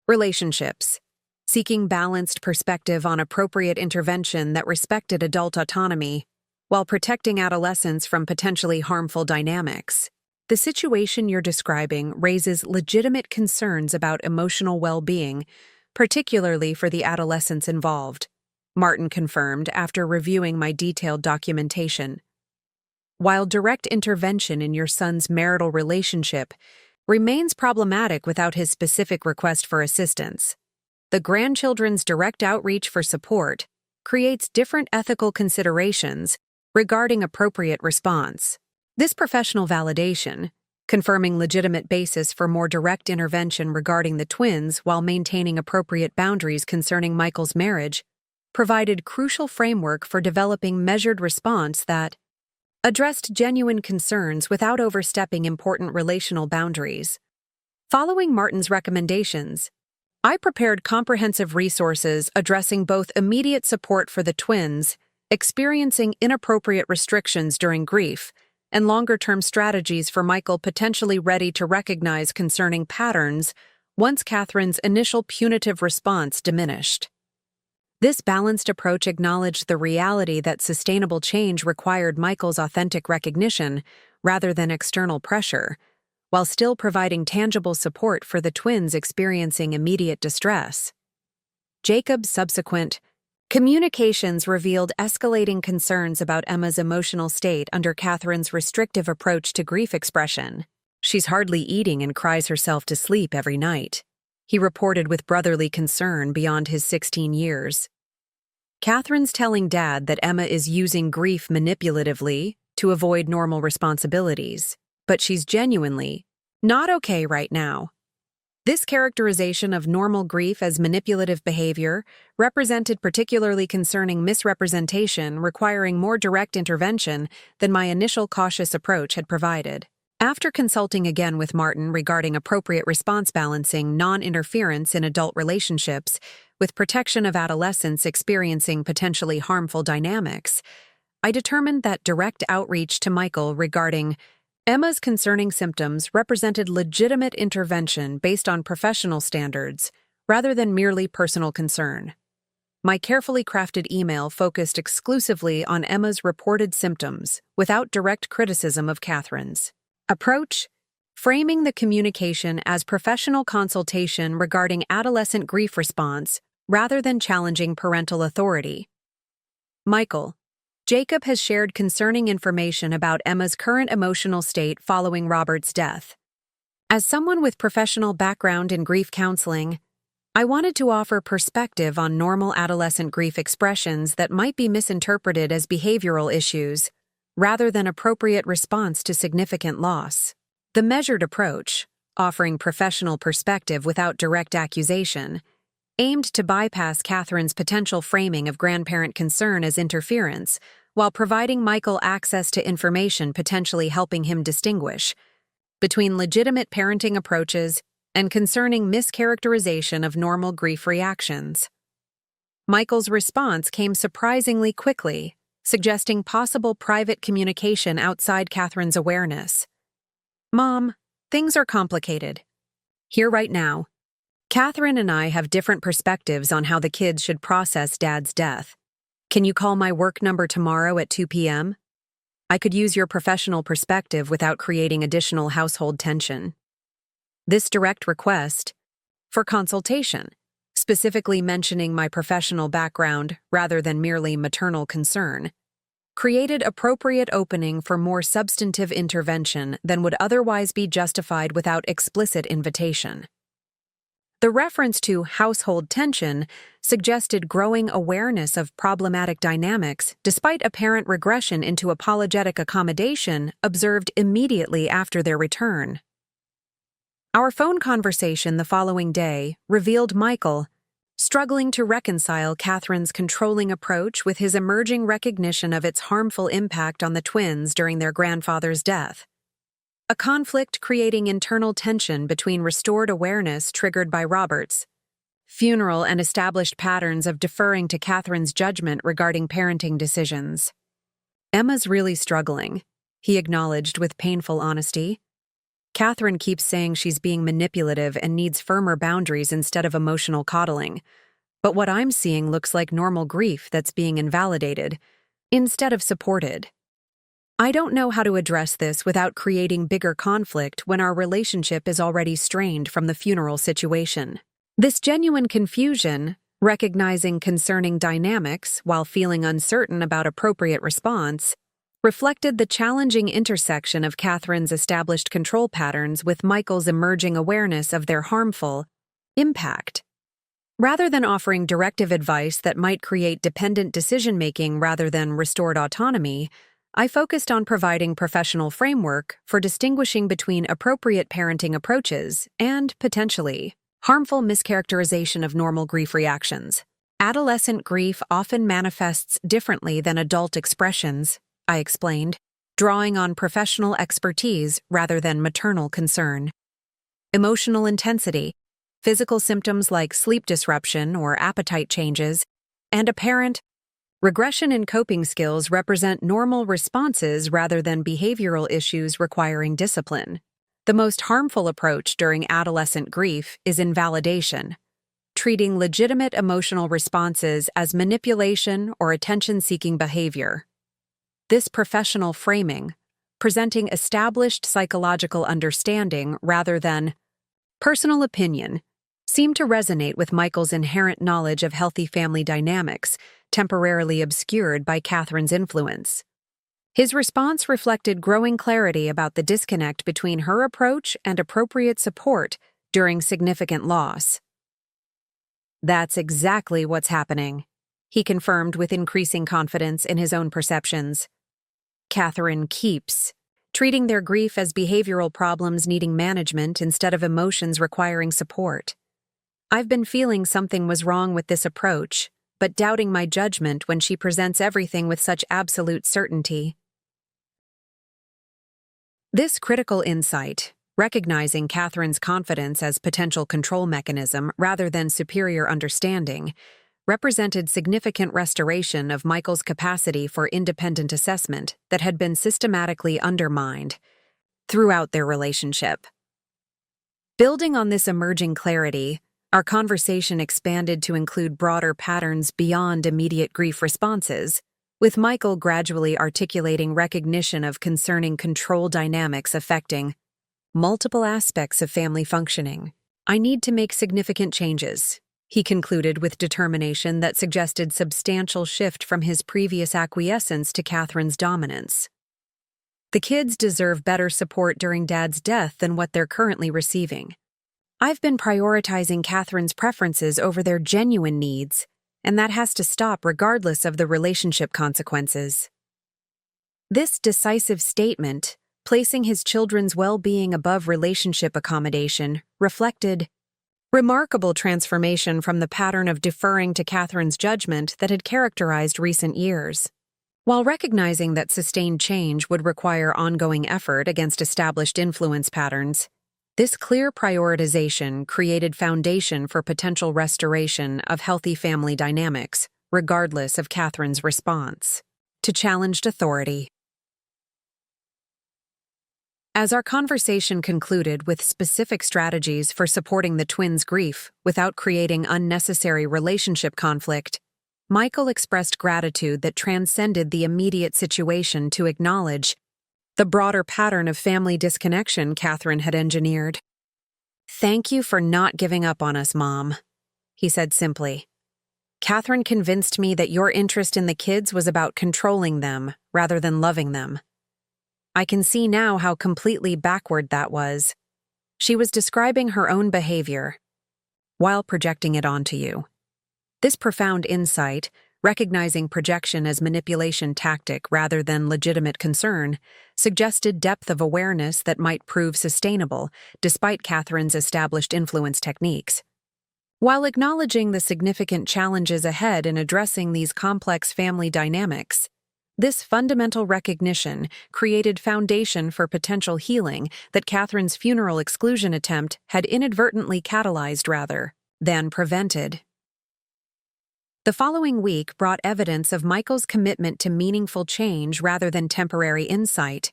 relationships, seeking balanced perspective on appropriate intervention that respected adult autonomy while protecting adolescents from potentially harmful dynamics. The situation you're describing raises legitimate concerns about emotional well-being, particularly for the adolescents involved, Martin confirmed after reviewing my detailed documentation. While direct intervention in your son's marital relationship remains problematic without his specific request for assistance, the grandchildren's direct outreach for support creates different ethical considerations regarding appropriate response. This professional validation, confirming legitimate basis for more direct intervention regarding the twins while maintaining appropriate boundaries concerning Michael's marriage, provided crucial framework for developing measured response that addressed genuine concerns without overstepping important relational boundaries. Following Martin's recommendations, I prepared comprehensive resources addressing both immediate support for the twins experiencing inappropriate restrictions during grief and longer-term strategies for Michael potentially ready to recognize concerning patterns once Catherine's initial punitive response diminished. This balanced approach acknowledged the reality that sustainable change required Michael's authentic recognition rather than external pressure, while still providing tangible support for the twins experiencing immediate distress. Jacob's subsequent communications revealed escalating concerns about Emma's emotional state under Catherine's restrictive approach to grief expression. She's hardly eating and cries herself to sleep every night," he reported with brotherly concern beyond his 16 years. Catherine's telling Dad that Emma is using grief manipulatively to avoid normal responsibilities, but she's genuinely not okay right now. This characterization of normal grief as manipulative behavior represented particularly concerning misrepresentation requiring more direct intervention than my initial cautious approach had provided. After consulting again with Martin regarding appropriate response balancing non-interference in adult relationships with protection of adolescents experiencing potentially harmful dynamics, I determined that direct outreach to Michael regarding Emma's concerning symptoms represented legitimate intervention based on professional standards rather than merely personal concern. My carefully crafted email focused exclusively on Emma's reported symptoms without direct criticism of Catherine's approach, framing the communication as professional consultation regarding adolescent grief response rather than challenging parental authority. Michael, Jacob has shared concerning information about Emma's current emotional state following Robert's death. As someone with professional background in grief counseling, I wanted to offer perspective on normal adolescent grief expressions that might be misinterpreted as behavioral issues rather than appropriate response to significant loss. The measured approach, offering professional perspective without direct accusation, aimed to bypass Catherine's potential framing of grandparent concern as interference, while providing Michael access to information potentially helping him distinguish between legitimate parenting approaches and concerning mischaracterization of normal grief reactions. Michael's response came surprisingly quickly, suggesting possible private communication outside Catherine's awareness. "Mom, things are complicated. Here right now. Catherine and I have different perspectives on how the kids should process Dad's death. Can you call my work number tomorrow at 2 p.m.? I could use your professional perspective without creating additional household tension." This direct request for consultation, specifically mentioning my professional background rather than merely maternal concern, created appropriate opening for more substantive intervention than would otherwise be justified without explicit invitation. The reference to household tension suggested growing awareness of problematic dynamics despite apparent regression into apologetic accommodation observed immediately after their return. Our phone conversation the following day revealed Michael struggling to reconcile Catherine's controlling approach with his emerging recognition of its harmful impact on the twins during their grandfather's death. A conflict creating internal tension between restored awareness triggered by Robert's funeral and established patterns of deferring to Catherine's judgment regarding parenting decisions. "Emma's really struggling," he acknowledged with painful honesty. "Catherine keeps saying she's being manipulative and needs firmer boundaries instead of emotional coddling. But what I'm seeing looks like normal grief that's being invalidated, instead of supported. I don't know how to address this without creating bigger conflict when our relationship is already strained from the funeral situation." This genuine confusion, recognizing concerning dynamics while feeling uncertain about appropriate response, reflected the challenging intersection of Catherine's established control patterns with Michael's emerging awareness of their harmful impact. Rather than offering directive advice that might create dependent decision-making rather than restored autonomy, I focused on providing professional framework for distinguishing between appropriate parenting approaches and, potentially, harmful mischaracterization of normal grief reactions. Adolescent grief often manifests differently than adult expressions, I explained, drawing on professional expertise rather than maternal concern. Emotional intensity, physical symptoms like sleep disruption or appetite changes, and apparent regression in coping skills represent normal responses rather than behavioral issues requiring discipline. The most harmful approach during adolescent grief is invalidation, treating legitimate emotional responses as manipulation or attention-seeking behavior. This professional framing, presenting established psychological understanding rather than personal opinion, seemed to resonate with Michael's inherent knowledge of healthy family dynamics, temporarily obscured by Catherine's influence. His response reflected growing clarity about the disconnect between her approach and appropriate support during significant loss. "That's exactly what's happening," he confirmed with increasing confidence in his own perceptions. Catherine keeps treating their grief as behavioral problems needing management instead of emotions requiring support. "I've been feeling something was wrong with this approach, but doubting my judgment when she presents everything with such absolute certainty." This critical insight, recognizing Catherine's confidence as potential control mechanism rather than superior understanding, represented significant restoration of Michael's capacity for independent assessment that had been systematically undermined throughout their relationship. Building on this emerging clarity, our conversation expanded to include broader patterns beyond immediate grief responses, with Michael gradually articulating recognition of concerning control dynamics affecting multiple aspects of family functioning. "I need to make significant changes," he concluded with determination that suggested substantial shift from his previous acquiescence to Catherine's dominance. "The kids deserve better support during Dad's death than what they're currently receiving. I've been prioritizing Catherine's preferences over their genuine needs, and that has to stop regardless of the relationship consequences." This decisive statement, placing his children's well-being above relationship accommodation, reflected remarkable transformation from the pattern of deferring to Catherine's judgment that had characterized recent years. While recognizing that sustained change would require ongoing effort against established influence patterns, this clear prioritization created foundation for potential restoration of healthy family dynamics, regardless of Catherine's response to challenged authority. As our conversation concluded with specific strategies for supporting the twins' grief without creating unnecessary relationship conflict, Michael expressed gratitude that transcended the immediate situation to acknowledge the broader pattern of family disconnection Catherine had engineered. "Thank you for not giving up on us, Mom," he said simply. "Catherine convinced me that your interest in the kids was about controlling them rather than loving them. I can see now how completely backward that was. She was describing her own behavior while projecting it onto you." This profound insight, recognizing projection as manipulation tactic rather than legitimate concern, suggested depth of awareness that might prove sustainable despite Catherine's established influence techniques. While acknowledging the significant challenges ahead in addressing these complex family dynamics, this fundamental recognition created foundation for potential healing that Catherine's funeral exclusion attempt had inadvertently catalyzed rather than prevented. The following week brought evidence of Michael's commitment to meaningful change rather than temporary insight,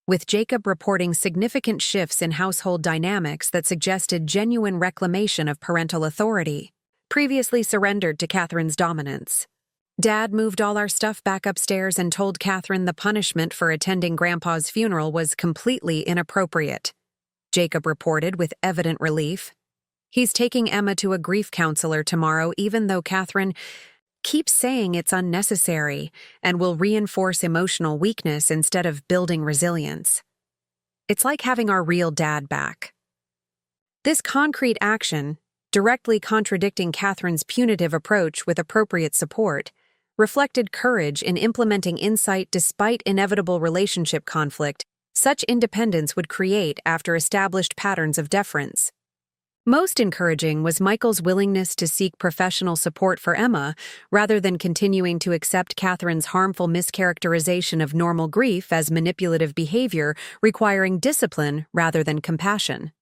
with Jacob reporting significant shifts in household dynamics that suggested genuine reclamation of parental authority, previously surrendered to Catherine's dominance. "Dad moved all our stuff back upstairs and told Catherine the punishment for attending Grandpa's funeral was completely inappropriate," Jacob reported with evident relief. "He's taking Emma to a grief counselor tomorrow even though Catherine keeps saying it's unnecessary and will reinforce emotional weakness instead of building resilience. It's like having our real dad back." This concrete action, directly contradicting Catherine's punitive approach with appropriate support, reflected courage in implementing insight despite inevitable relationship conflict such independence would create after established patterns of deference. Most encouraging was Michael's willingness to seek professional support for Emma rather than continuing to accept Catherine's harmful mischaracterization of normal grief as manipulative behavior requiring discipline rather than compassion.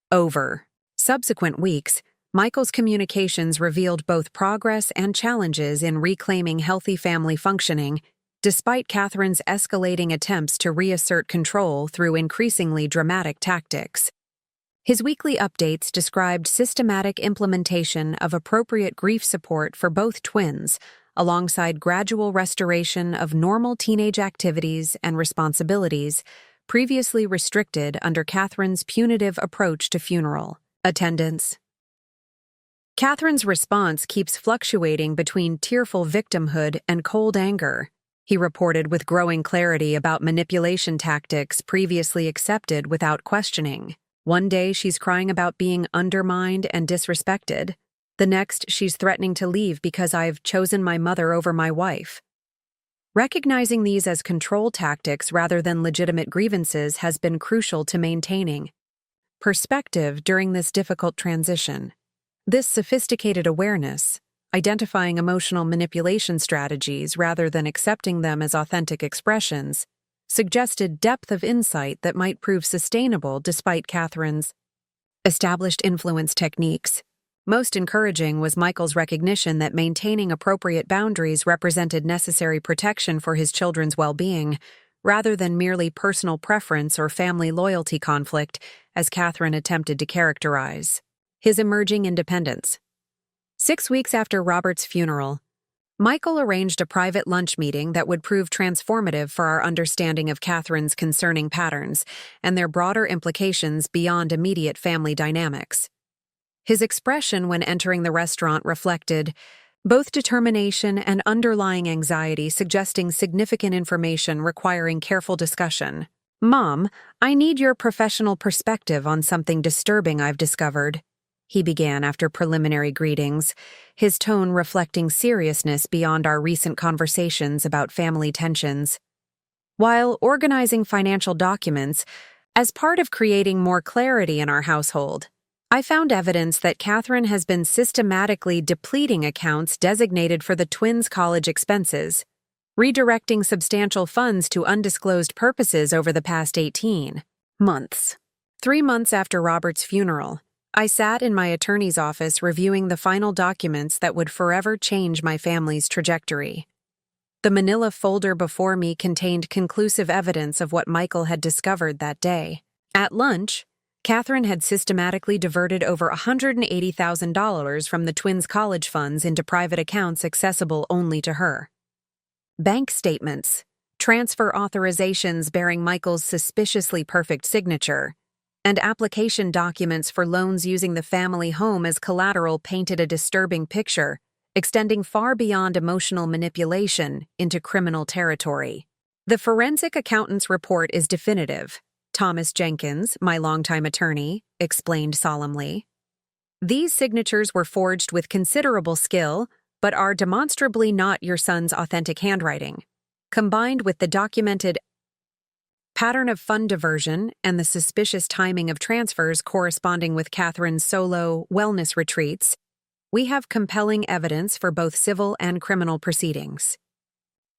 Over subsequent weeks, Michael's communications revealed both progress and challenges in reclaiming healthy family functioning, despite Catherine's escalating attempts to reassert control through increasingly dramatic tactics. His weekly updates described systematic implementation of appropriate grief support for both twins, alongside gradual restoration of normal teenage activities and responsibilities previously restricted under Catherine's punitive approach to funeral attendance. Catherine's response keeps fluctuating between tearful victimhood and cold anger, he reported with growing clarity about manipulation tactics previously accepted without questioning. One day she's crying about being undermined and disrespected. The next, she's threatening to leave because I've chosen my mother over my wife. Recognizing these as control tactics rather than legitimate grievances has been crucial to maintaining perspective during this difficult transition. This sophisticated awareness, identifying emotional manipulation strategies rather than accepting them as authentic expressions, suggested depth of insight that might prove sustainable despite Catherine's established influence techniques. Most encouraging was Michael's recognition that maintaining appropriate boundaries represented necessary protection for his children's well-being, rather than merely personal preference or family loyalty conflict, as Catherine attempted to characterize. His emerging independence. 6 weeks after Robert's funeral, Michael arranged a private lunch meeting that would prove transformative for our understanding of Catherine's concerning patterns and their broader implications beyond immediate family dynamics. His expression when entering the restaurant reflected both determination and underlying anxiety, suggesting significant information requiring careful discussion. "Mom, I need your professional perspective on something disturbing I've discovered," he began after preliminary greetings, his tone reflecting seriousness beyond our recent conversations about family tensions. While organizing financial documents, as part of creating more clarity in our household, I found evidence that Catherine has been systematically depleting accounts designated for the twins' college expenses, redirecting substantial funds to undisclosed purposes over the past 18 months. 3 months after Robert's funeral, I sat in my attorney's office reviewing the final documents that would forever change my family's trajectory. The manila folder before me contained conclusive evidence of what Michael had discovered that day. At lunch, Catherine had systematically diverted over $180,000 from the twins' college funds into private accounts accessible only to her. Bank statements, transfer authorizations bearing Michael's suspiciously perfect signature, and application documents for loans using the family home as collateral painted a disturbing picture, extending far beyond emotional manipulation into criminal territory. The forensic accountant's report is definitive, Thomas Jenkins, my longtime attorney, explained solemnly. These signatures were forged with considerable skill, but are demonstrably not your son's authentic handwriting. Combined with the documented pattern of fund diversion and the suspicious timing of transfers corresponding with Catherine's solo wellness retreats, we have compelling evidence for both civil and criminal proceedings.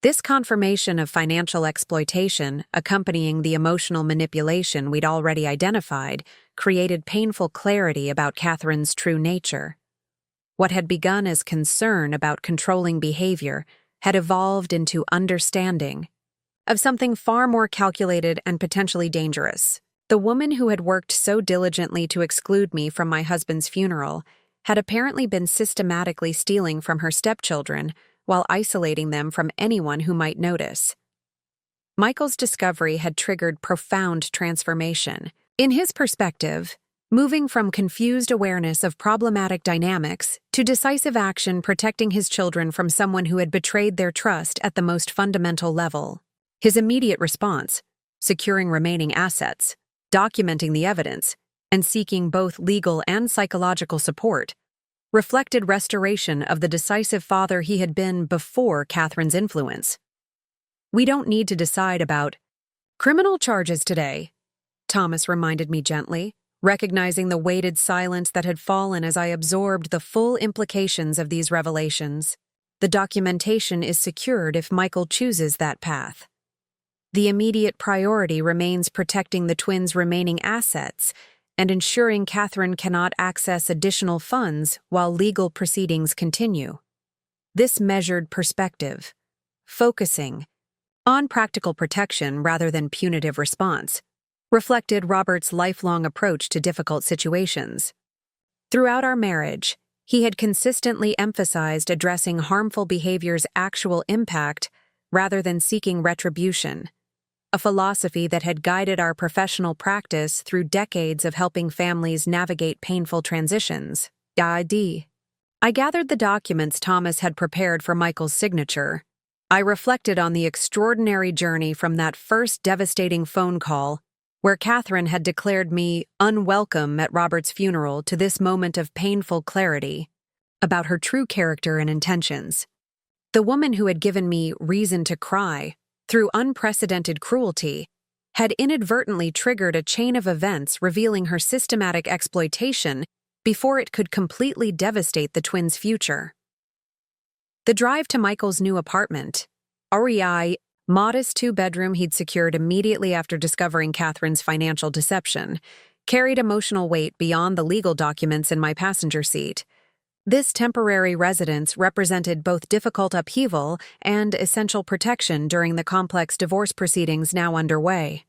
This confirmation of financial exploitation, accompanying the emotional manipulation we'd already identified, created painful clarity about Catherine's true nature. What had begun as concern about controlling behavior had evolved into understanding of something far more calculated and potentially dangerous. The woman who had worked so diligently to exclude me from my husband's funeral had apparently been systematically stealing from her stepchildren while isolating them from anyone who might notice. Michael's discovery had triggered profound transformation. In his perspective, moving from confused awareness of problematic dynamics to decisive action protecting his children from someone who had betrayed their trust at the most fundamental level. His immediate response, securing remaining assets, documenting the evidence, and seeking both legal and psychological support, reflected restoration of the decisive father he had been before Catherine's influence. "We don't need to decide about criminal charges today," Thomas reminded me gently, recognizing the weighted silence that had fallen as I absorbed the full implications of these revelations. "The documentation is secured if Michael chooses that path. The immediate priority remains protecting the twins' remaining assets and ensuring Catherine cannot access additional funds while legal proceedings continue." This measured perspective, focusing on practical protection rather than punitive response, reflected Robert's lifelong approach to difficult situations. Throughout our marriage, he had consistently emphasized addressing harmful behavior's actual impact rather than seeking retribution, a philosophy that had guided our professional practice through decades of helping families navigate painful transitions. I gathered the documents Thomas had prepared for Michael's signature, I reflected on the extraordinary journey from that first devastating phone call, where Catherine had declared me unwelcome at Robert's funeral, to this moment of painful clarity about her true character and intentions. The woman who had given me reason to cry through unprecedented cruelty had inadvertently triggered a chain of events revealing her systematic exploitation before it could completely devastate the twins' future. The drive to Michael's new apartment, REI, modest two-bedroom he'd secured immediately after discovering Catherine's financial deception, carried emotional weight beyond the legal documents in my passenger seat. This temporary residence represented both difficult upheaval and essential protection during the complex divorce proceedings now underway.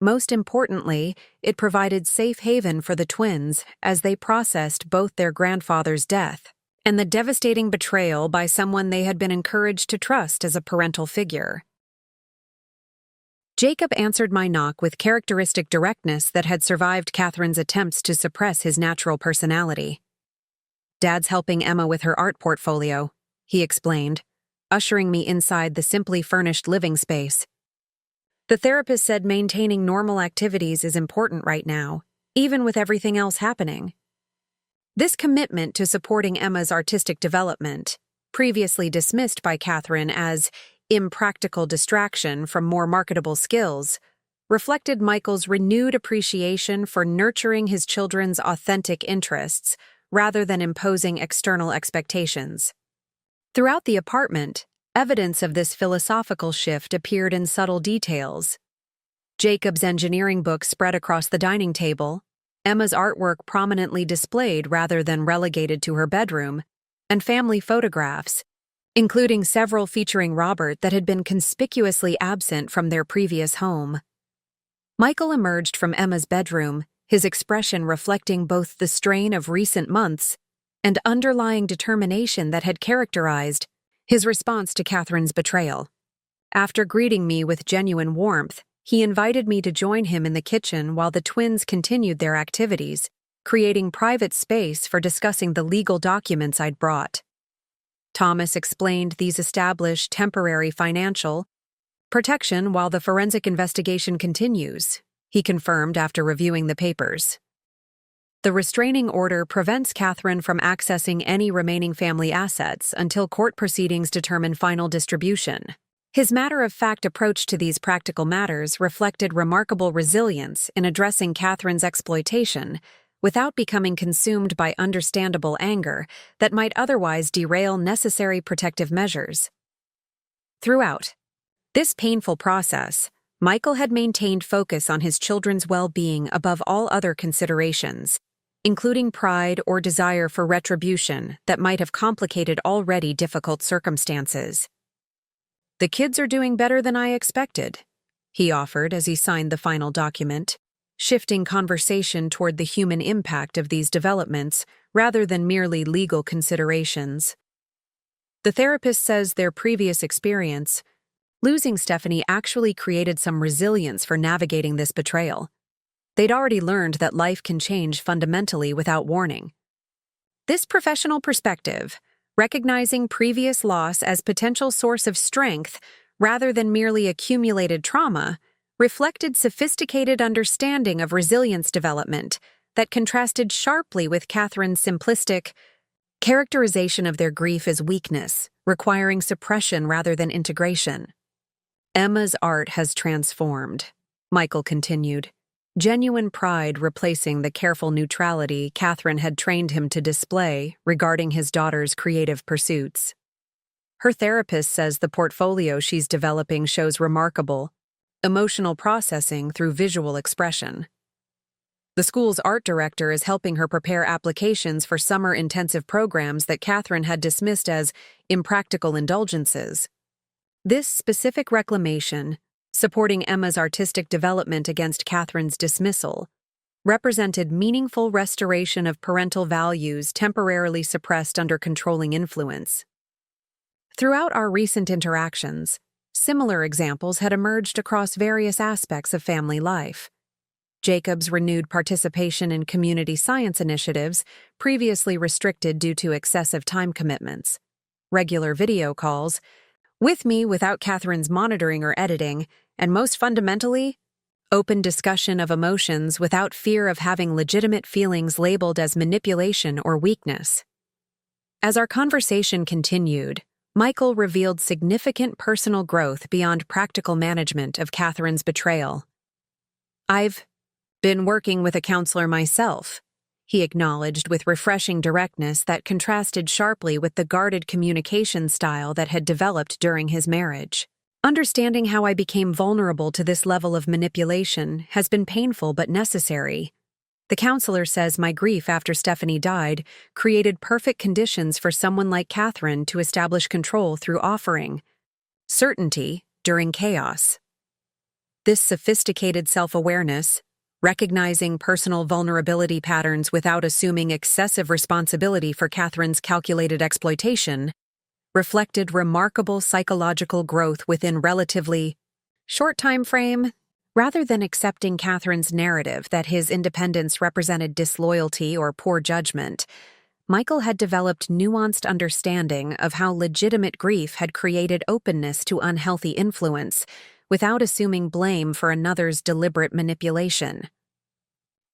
Most importantly, it provided safe haven for the twins as they processed both their grandfather's death and the devastating betrayal by someone they had been encouraged to trust as a parental figure. Jacob answered my knock with characteristic directness that had survived Catherine's attempts to suppress his natural personality. "Dad's helping Emma with her art portfolio," he explained, ushering me inside the simply furnished living space. "The therapist said maintaining normal activities is important right now, even with everything else happening." This commitment to supporting Emma's artistic development, previously dismissed by Catherine as impractical distraction from more marketable skills, reflected Michael's renewed appreciation for nurturing his children's authentic interests rather than imposing external expectations. Throughout the apartment, evidence of this philosophical shift appeared in subtle details. Jacob's engineering books spread across the dining table, Emma's artwork prominently displayed rather than relegated to her bedroom, and family photographs, including several featuring Robert that had been conspicuously absent from their previous home. Michael emerged from Emma's bedroom, his expression reflecting both the strain of recent months and underlying determination that had characterized his response to Catherine's betrayal. After greeting me with genuine warmth, he invited me to join him in the kitchen while the twins continued their activities, creating private space for discussing the legal documents I'd brought. Thomas explained these established temporary financial protection while the forensic investigation continues, he confirmed after reviewing the papers. The restraining order prevents Catherine from accessing any remaining family assets until court proceedings determine final distribution. His matter-of-fact approach to these practical matters reflected remarkable resilience in addressing Catherine's exploitation without becoming consumed by understandable anger that might otherwise derail necessary protective measures. Throughout this painful process, Michael had maintained focus on his children's well-being above all other considerations, including pride or desire for retribution that might have complicated already difficult circumstances. "The kids are doing better than I expected," he offered as he signed the final document, shifting conversation toward the human impact of these developments rather than merely legal considerations. "The therapist says their previous experience, losing Stephanie, actually created some resilience for navigating this betrayal. They'd already learned that life can change fundamentally without warning." This professional perspective, recognizing previous loss as potential source of strength rather than merely accumulated trauma, reflected sophisticated understanding of resilience development that contrasted sharply with Catherine's simplistic characterization of their grief as weakness, requiring suppression rather than integration. "Emma's art has transformed," Michael continued, genuine pride replacing the careful neutrality Catherine had trained him to display regarding his daughter's creative pursuits. "Her therapist says the portfolio she's developing shows remarkable emotional processing through visual expression. The school's art director is helping her prepare applications for summer intensive programs that Catherine had dismissed as impractical indulgences." This specific reclamation, supporting Emma's artistic development against Catherine's dismissal, represented meaningful restoration of parental values temporarily suppressed under controlling influence. Throughout our recent interactions, similar examples had emerged across various aspects of family life. Jacob's renewed participation in community science initiatives, previously restricted due to excessive time commitments, regular video calls, With me without Catherine's monitoring or editing, and most fundamentally, open discussion of emotions without fear of having legitimate feelings labeled as manipulation or weakness. As our conversation continued, Michael revealed significant personal growth beyond practical management of Catherine's betrayal. "I've been working with a counselor myself," he acknowledged with refreshing directness that contrasted sharply with the guarded communication style that had developed during his marriage. "Understanding how I became vulnerable to this level of manipulation has been painful but necessary. The counselor says my grief after Stephanie died created perfect conditions for someone like Catherine to establish control through offering certainty during chaos. This sophisticated self-awareness, recognizing personal vulnerability patterns without assuming excessive responsibility for Catherine's calculated exploitation, reflected remarkable psychological growth within relatively short time frame. Rather than accepting Catherine's narrative that his independence represented disloyalty or poor judgment, Michael had developed nuanced understanding of how legitimate grief had created openness to unhealthy influence, without assuming blame for another's deliberate manipulation.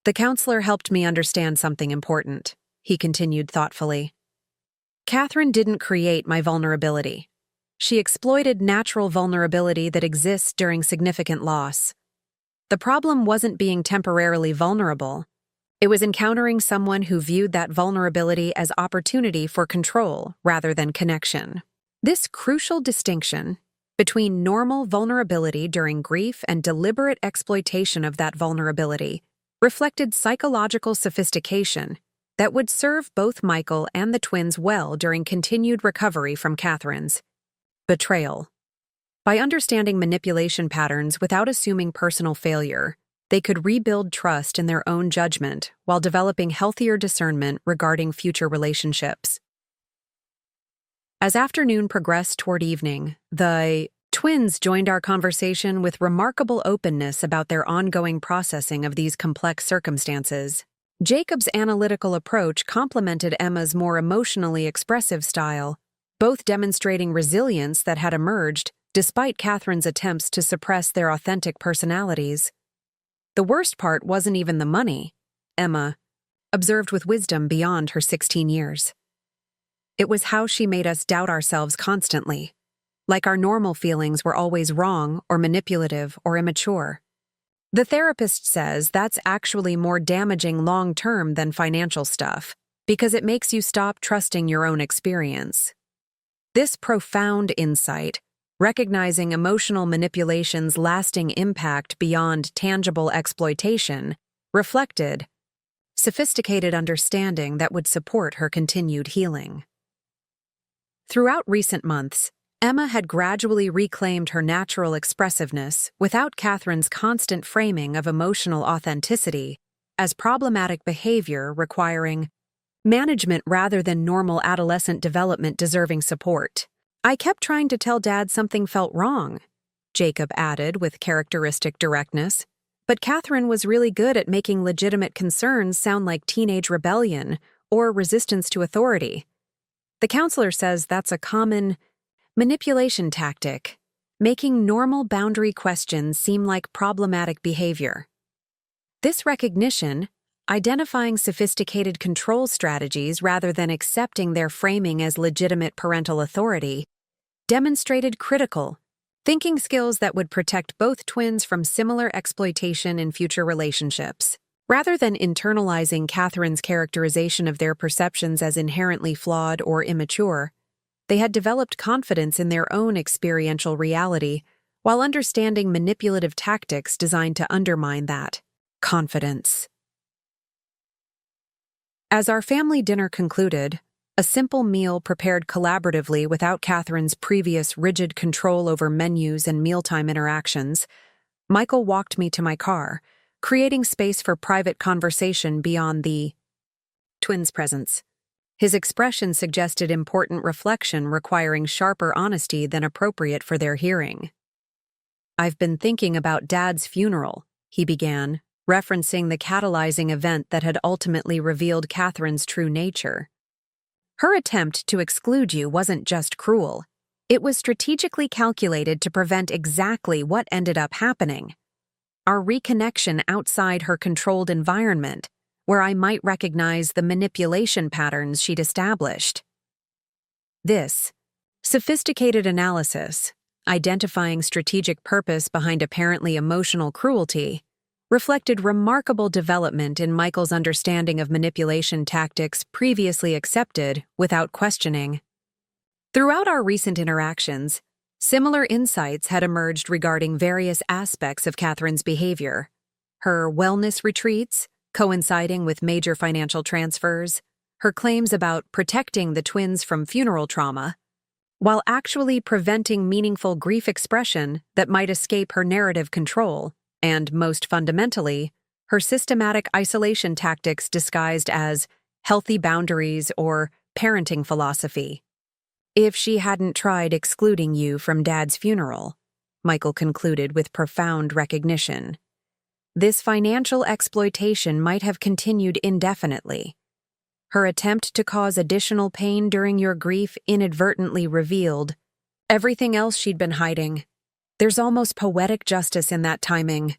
"The counselor helped me understand something important," he continued thoughtfully. "Catherine didn't create my vulnerability. She exploited natural vulnerability that exists during significant loss. The problem wasn't being temporarily vulnerable. It was encountering someone who viewed that vulnerability as opportunity for control rather than connection. This crucial distinction between normal vulnerability during grief and deliberate exploitation of that vulnerability reflected psychological sophistication that would serve both Michael and the twins well during continued recovery from Catherine's betrayal. By understanding manipulation patterns without assuming personal failure, they could rebuild trust in their own judgment while developing healthier discernment regarding future relationships. As afternoon progressed toward evening, the twins joined our conversation with remarkable openness about their ongoing processing of these complex circumstances. Jacob's analytical approach complemented Emma's more emotionally expressive style, both demonstrating resilience that had emerged despite Catherine's attempts to suppress their authentic personalities. "The worst part wasn't even the money," Emma observed with wisdom beyond her 16 years. "It was how she made us doubt ourselves constantly, like our normal feelings were always wrong or manipulative or immature. The therapist says that's actually more damaging long-term than financial stuff, because it makes you stop trusting your own experience." This profound insight, recognizing emotional manipulation's lasting impact beyond tangible exploitation, reflected sophisticated understanding that would support her continued healing. Throughout recent months, Emma had gradually reclaimed her natural expressiveness without Catherine's constant framing of emotional authenticity as problematic behavior requiring management rather than normal adolescent development deserving support. "I kept trying to tell Dad something felt wrong," Jacob added with characteristic directness, "but Catherine was really good at making legitimate concerns sound like teenage rebellion or resistance to authority. The counselor says that's a common manipulation tactic, making normal boundary questions seem like problematic behavior." This recognition, identifying sophisticated control strategies rather than accepting their framing as legitimate parental authority, demonstrated critical thinking skills that would protect both twins from similar exploitation in future relationships. Rather than internalizing Catherine's characterization of their perceptions as inherently flawed or immature, they had developed confidence in their own experiential reality while understanding manipulative tactics designed to undermine that confidence. As our family dinner concluded, a simple meal prepared collaboratively without Catherine's previous rigid control over menus and mealtime interactions, Michael walked me to my car, creating space for private conversation beyond the twins' presence. His expression suggested important reflection requiring sharper honesty than appropriate for their hearing. "I've been thinking about Dad's funeral," he began, referencing the catalyzing event that had ultimately revealed Catherine's true nature. "Her attempt to exclude you wasn't just cruel. It was strategically calculated to prevent exactly what ended up happening: our reconnection outside her controlled environment, where I might recognize the manipulation patterns she'd established. This sophisticated analysis, identifying strategic purpose behind apparently emotional cruelty, reflected remarkable development in Michael's understanding of manipulation tactics previously accepted without questioning. Throughout our recent interactions, similar insights had emerged regarding various aspects of Catherine's behavior: her wellness retreats, coinciding with major financial transfers, her claims about protecting the twins from funeral trauma, while actually preventing meaningful grief expression that might escape her narrative control, and, most fundamentally, her systematic isolation tactics disguised as healthy boundaries or parenting philosophy. "If she hadn't tried excluding you from Dad's funeral," Michael concluded with profound recognition, "this financial exploitation might have continued indefinitely. Her attempt to cause additional pain during your grief inadvertently revealed everything else she'd been hiding. There's almost poetic justice in that timing."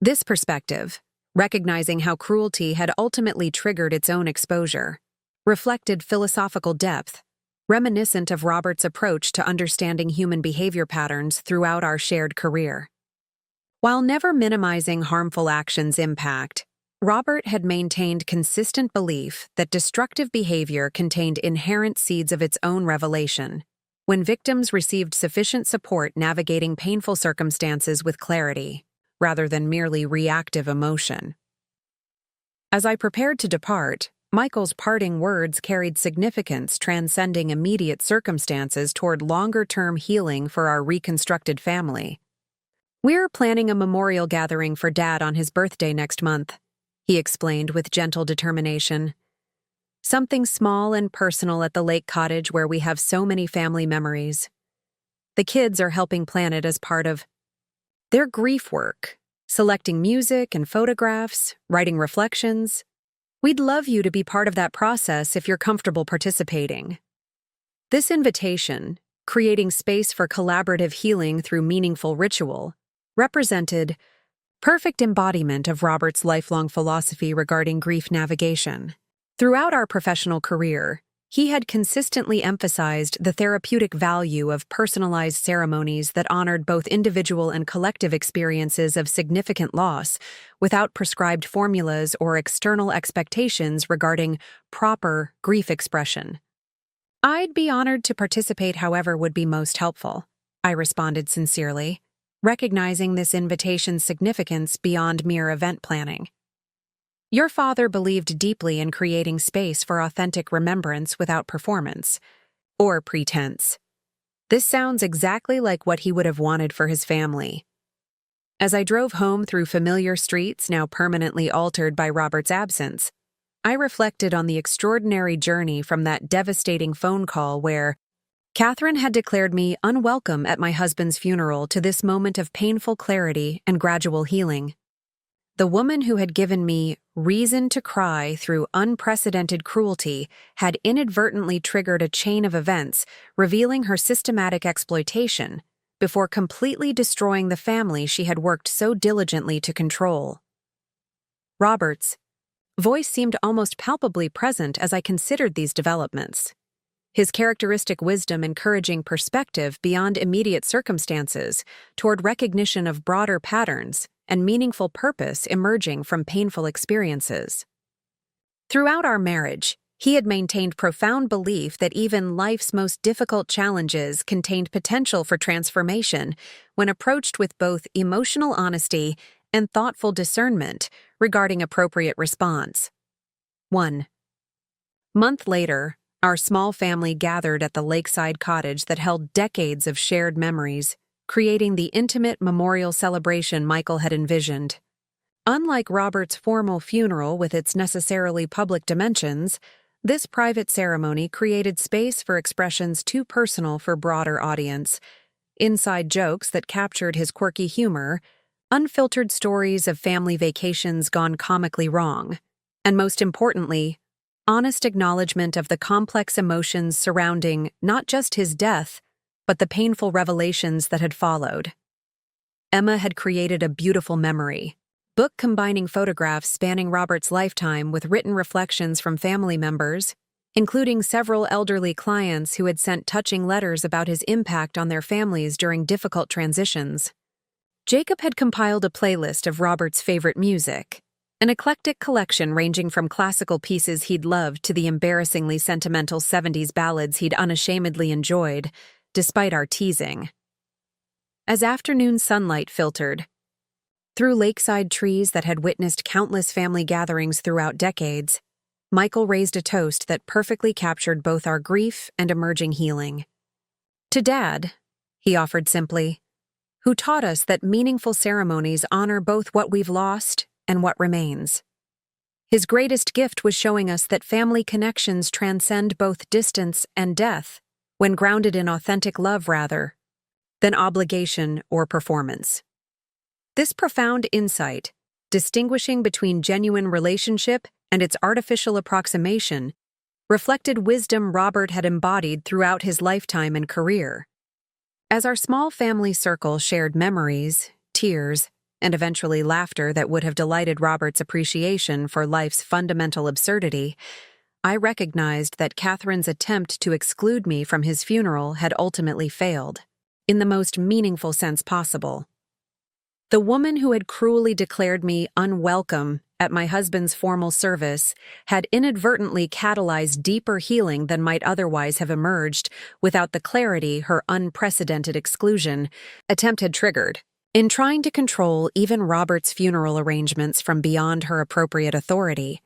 This perspective, recognizing how cruelty had ultimately triggered its own exposure, reflected philosophical depth, reminiscent of Robert's approach to understanding human behavior patterns throughout our shared career. While never minimizing harmful actions' impact, Robert had maintained consistent belief that destructive behavior contained inherent seeds of its own revelation, when victims received sufficient support navigating painful circumstances with clarity, rather than merely reactive emotion. As I prepared to depart, Michael's parting words carried significance transcending immediate circumstances toward longer-term healing for our reconstructed family. "We're planning a memorial gathering for Dad on his birthday next month," he explained with gentle determination. "Something small and personal at the lake cottage where we have so many family memories. The kids are helping plan it as part of their grief work, selecting music and photographs, writing reflections. We'd love you to be part of that process if you're comfortable participating." This invitation, creating space for collaborative healing through meaningful ritual, represented perfect embodiment of Robert's lifelong philosophy regarding grief navigation. Throughout our professional career, he had consistently emphasized the therapeutic value of personalized ceremonies that honored both individual and collective experiences of significant loss, without prescribed formulas or external expectations regarding proper grief expression. "I'd be honored to participate however would be most helpful," I responded sincerely, recognizing this invitation's significance beyond mere event planning. "Your father believed deeply in creating space for authentic remembrance without performance or pretense. This sounds exactly like what he would have wanted for his family." As I drove home through familiar streets now permanently altered by Robert's absence, I reflected on the extraordinary journey from that devastating phone call where Catherine had declared me unwelcome at my husband's funeral to this moment of painful clarity and gradual healing. The woman who had given me reason to cry through unprecedented cruelty had inadvertently triggered a chain of events revealing her systematic exploitation before completely destroying the family she had worked so diligently to control. Robert's voice seemed almost palpably present as I considered these developments, his characteristic wisdom encouraging perspective beyond immediate circumstances toward recognition of broader patterns and meaningful purpose emerging from painful experiences. Throughout our marriage, he had maintained profound belief that even life's most difficult challenges contained potential for transformation when approached with both emotional honesty and thoughtful discernment regarding appropriate response. 1 month later, our small family gathered at the lakeside cottage that held decades of shared memories, creating the intimate memorial celebration Michael had envisioned. Unlike Robert's formal funeral with its necessarily public dimensions, this private ceremony created space for expressions too personal for broader audience, inside jokes that captured his quirky humor, unfiltered stories of family vacations gone comically wrong, and most importantly, honest acknowledgement of the complex emotions surrounding not just his death, but the painful revelations that had followed. Emma had created a beautiful memory, book combining photographs spanning Robert's lifetime with written reflections from family members, including several elderly clients who had sent touching letters about his impact on their families during difficult transitions. Jacob had compiled a playlist of Robert's favorite music, an eclectic collection ranging from classical pieces he'd loved to the embarrassingly sentimental 70s ballads he'd unashamedly enjoyed, despite our teasing. As afternoon sunlight filtered through lakeside trees that had witnessed countless family gatherings throughout decades, Michael raised a toast that perfectly captured both our grief and emerging healing. To Dad, he offered simply, who taught us that meaningful ceremonies honor both what we've lost and what remains. His greatest gift was showing us that family connections transcend both distance and death, when grounded in authentic love rather than obligation or performance. This profound insight, distinguishing between genuine relationship and its artificial approximation, reflected wisdom Robert had embodied throughout his lifetime and career. As our small family circle shared memories, tears, and eventually laughter that would have delighted Robert's appreciation for life's fundamental absurdity, I recognized that Catherine's attempt to exclude me from his funeral had ultimately failed, in the most meaningful sense possible. The woman who had cruelly declared me unwelcome at my husband's formal service had inadvertently catalyzed deeper healing than might otherwise have emerged without the clarity her unprecedented exclusion attempt had triggered. In trying to control even Robert's funeral arrangements from beyond her appropriate authority,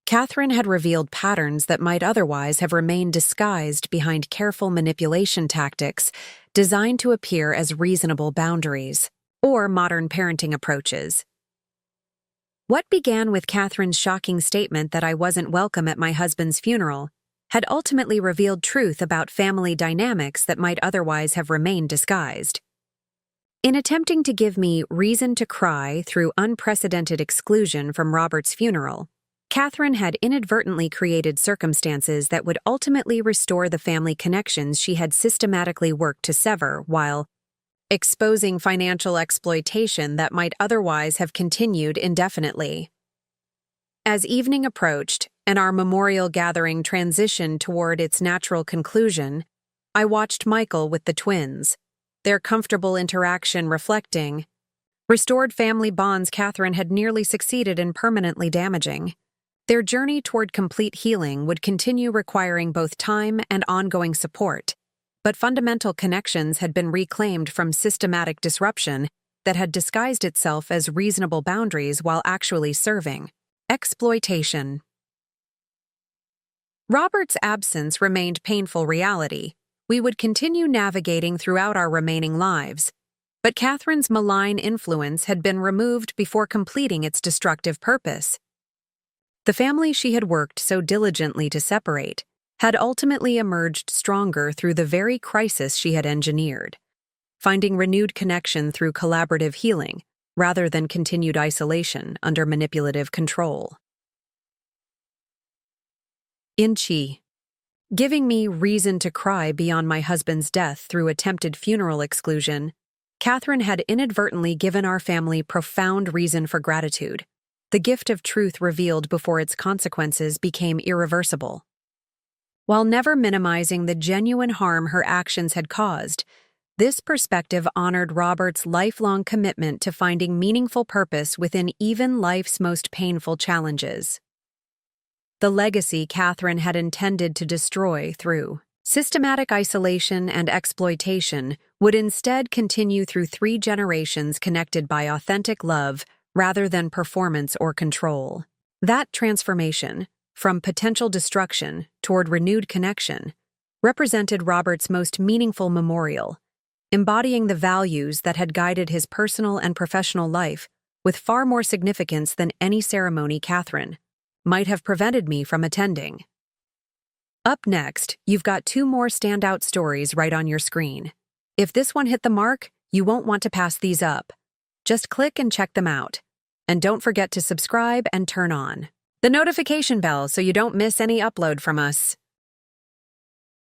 Catherine had revealed patterns that might otherwise have remained disguised behind careful manipulation tactics designed to appear as reasonable boundaries or modern parenting approaches. What began with Catherine's shocking statement that I wasn't welcome at my husband's funeral had ultimately revealed truth about family dynamics that might otherwise have remained disguised. In attempting to give me reason to cry through unprecedented exclusion from Robert's funeral, Catherine had inadvertently created circumstances that would ultimately restore the family connections she had systematically worked to sever while exposing financial exploitation that might otherwise have continued indefinitely. As evening approached and our memorial gathering transitioned toward its natural conclusion, I watched Michael with the twins, their comfortable interaction reflecting restored family bonds Catherine had nearly succeeded in permanently damaging. Their journey toward complete healing would continue requiring both time and ongoing support, but fundamental connections had been reclaimed from systematic disruption that had disguised itself as reasonable boundaries while actually serving exploitation. Robert's absence remained painful reality. We would continue navigating throughout our remaining lives, but Catherine's malign influence had been removed before completing its destructive purpose. The family she had worked so diligently to separate had ultimately emerged stronger through the very crisis she had engineered, finding renewed connection through collaborative healing rather than continued isolation under manipulative control. Inchi. Giving me reason to cry beyond my husband's death through attempted funeral exclusion, Catherine had inadvertently given our family profound reason for gratitude, the gift of truth revealed before its consequences became irreversible. While never minimizing the genuine harm her actions had caused, this perspective honored Robert's lifelong commitment to finding meaningful purpose within even life's most painful challenges. The legacy Catherine had intended to destroy through systematic isolation and exploitation would instead continue through 3 generations connected by authentic love rather than performance or control. That transformation, from potential destruction toward renewed connection, represented Robert's most meaningful memorial, embodying the values that had guided his personal and professional life with far more significance than any ceremony Catherine might have prevented me from attending. Up next, you've got 2 more standout stories right on your screen. If this one hit the mark, you won't want to pass these up. Just click and check them out. And don't forget to subscribe and turn on the notification bell so you don't miss any upload from us.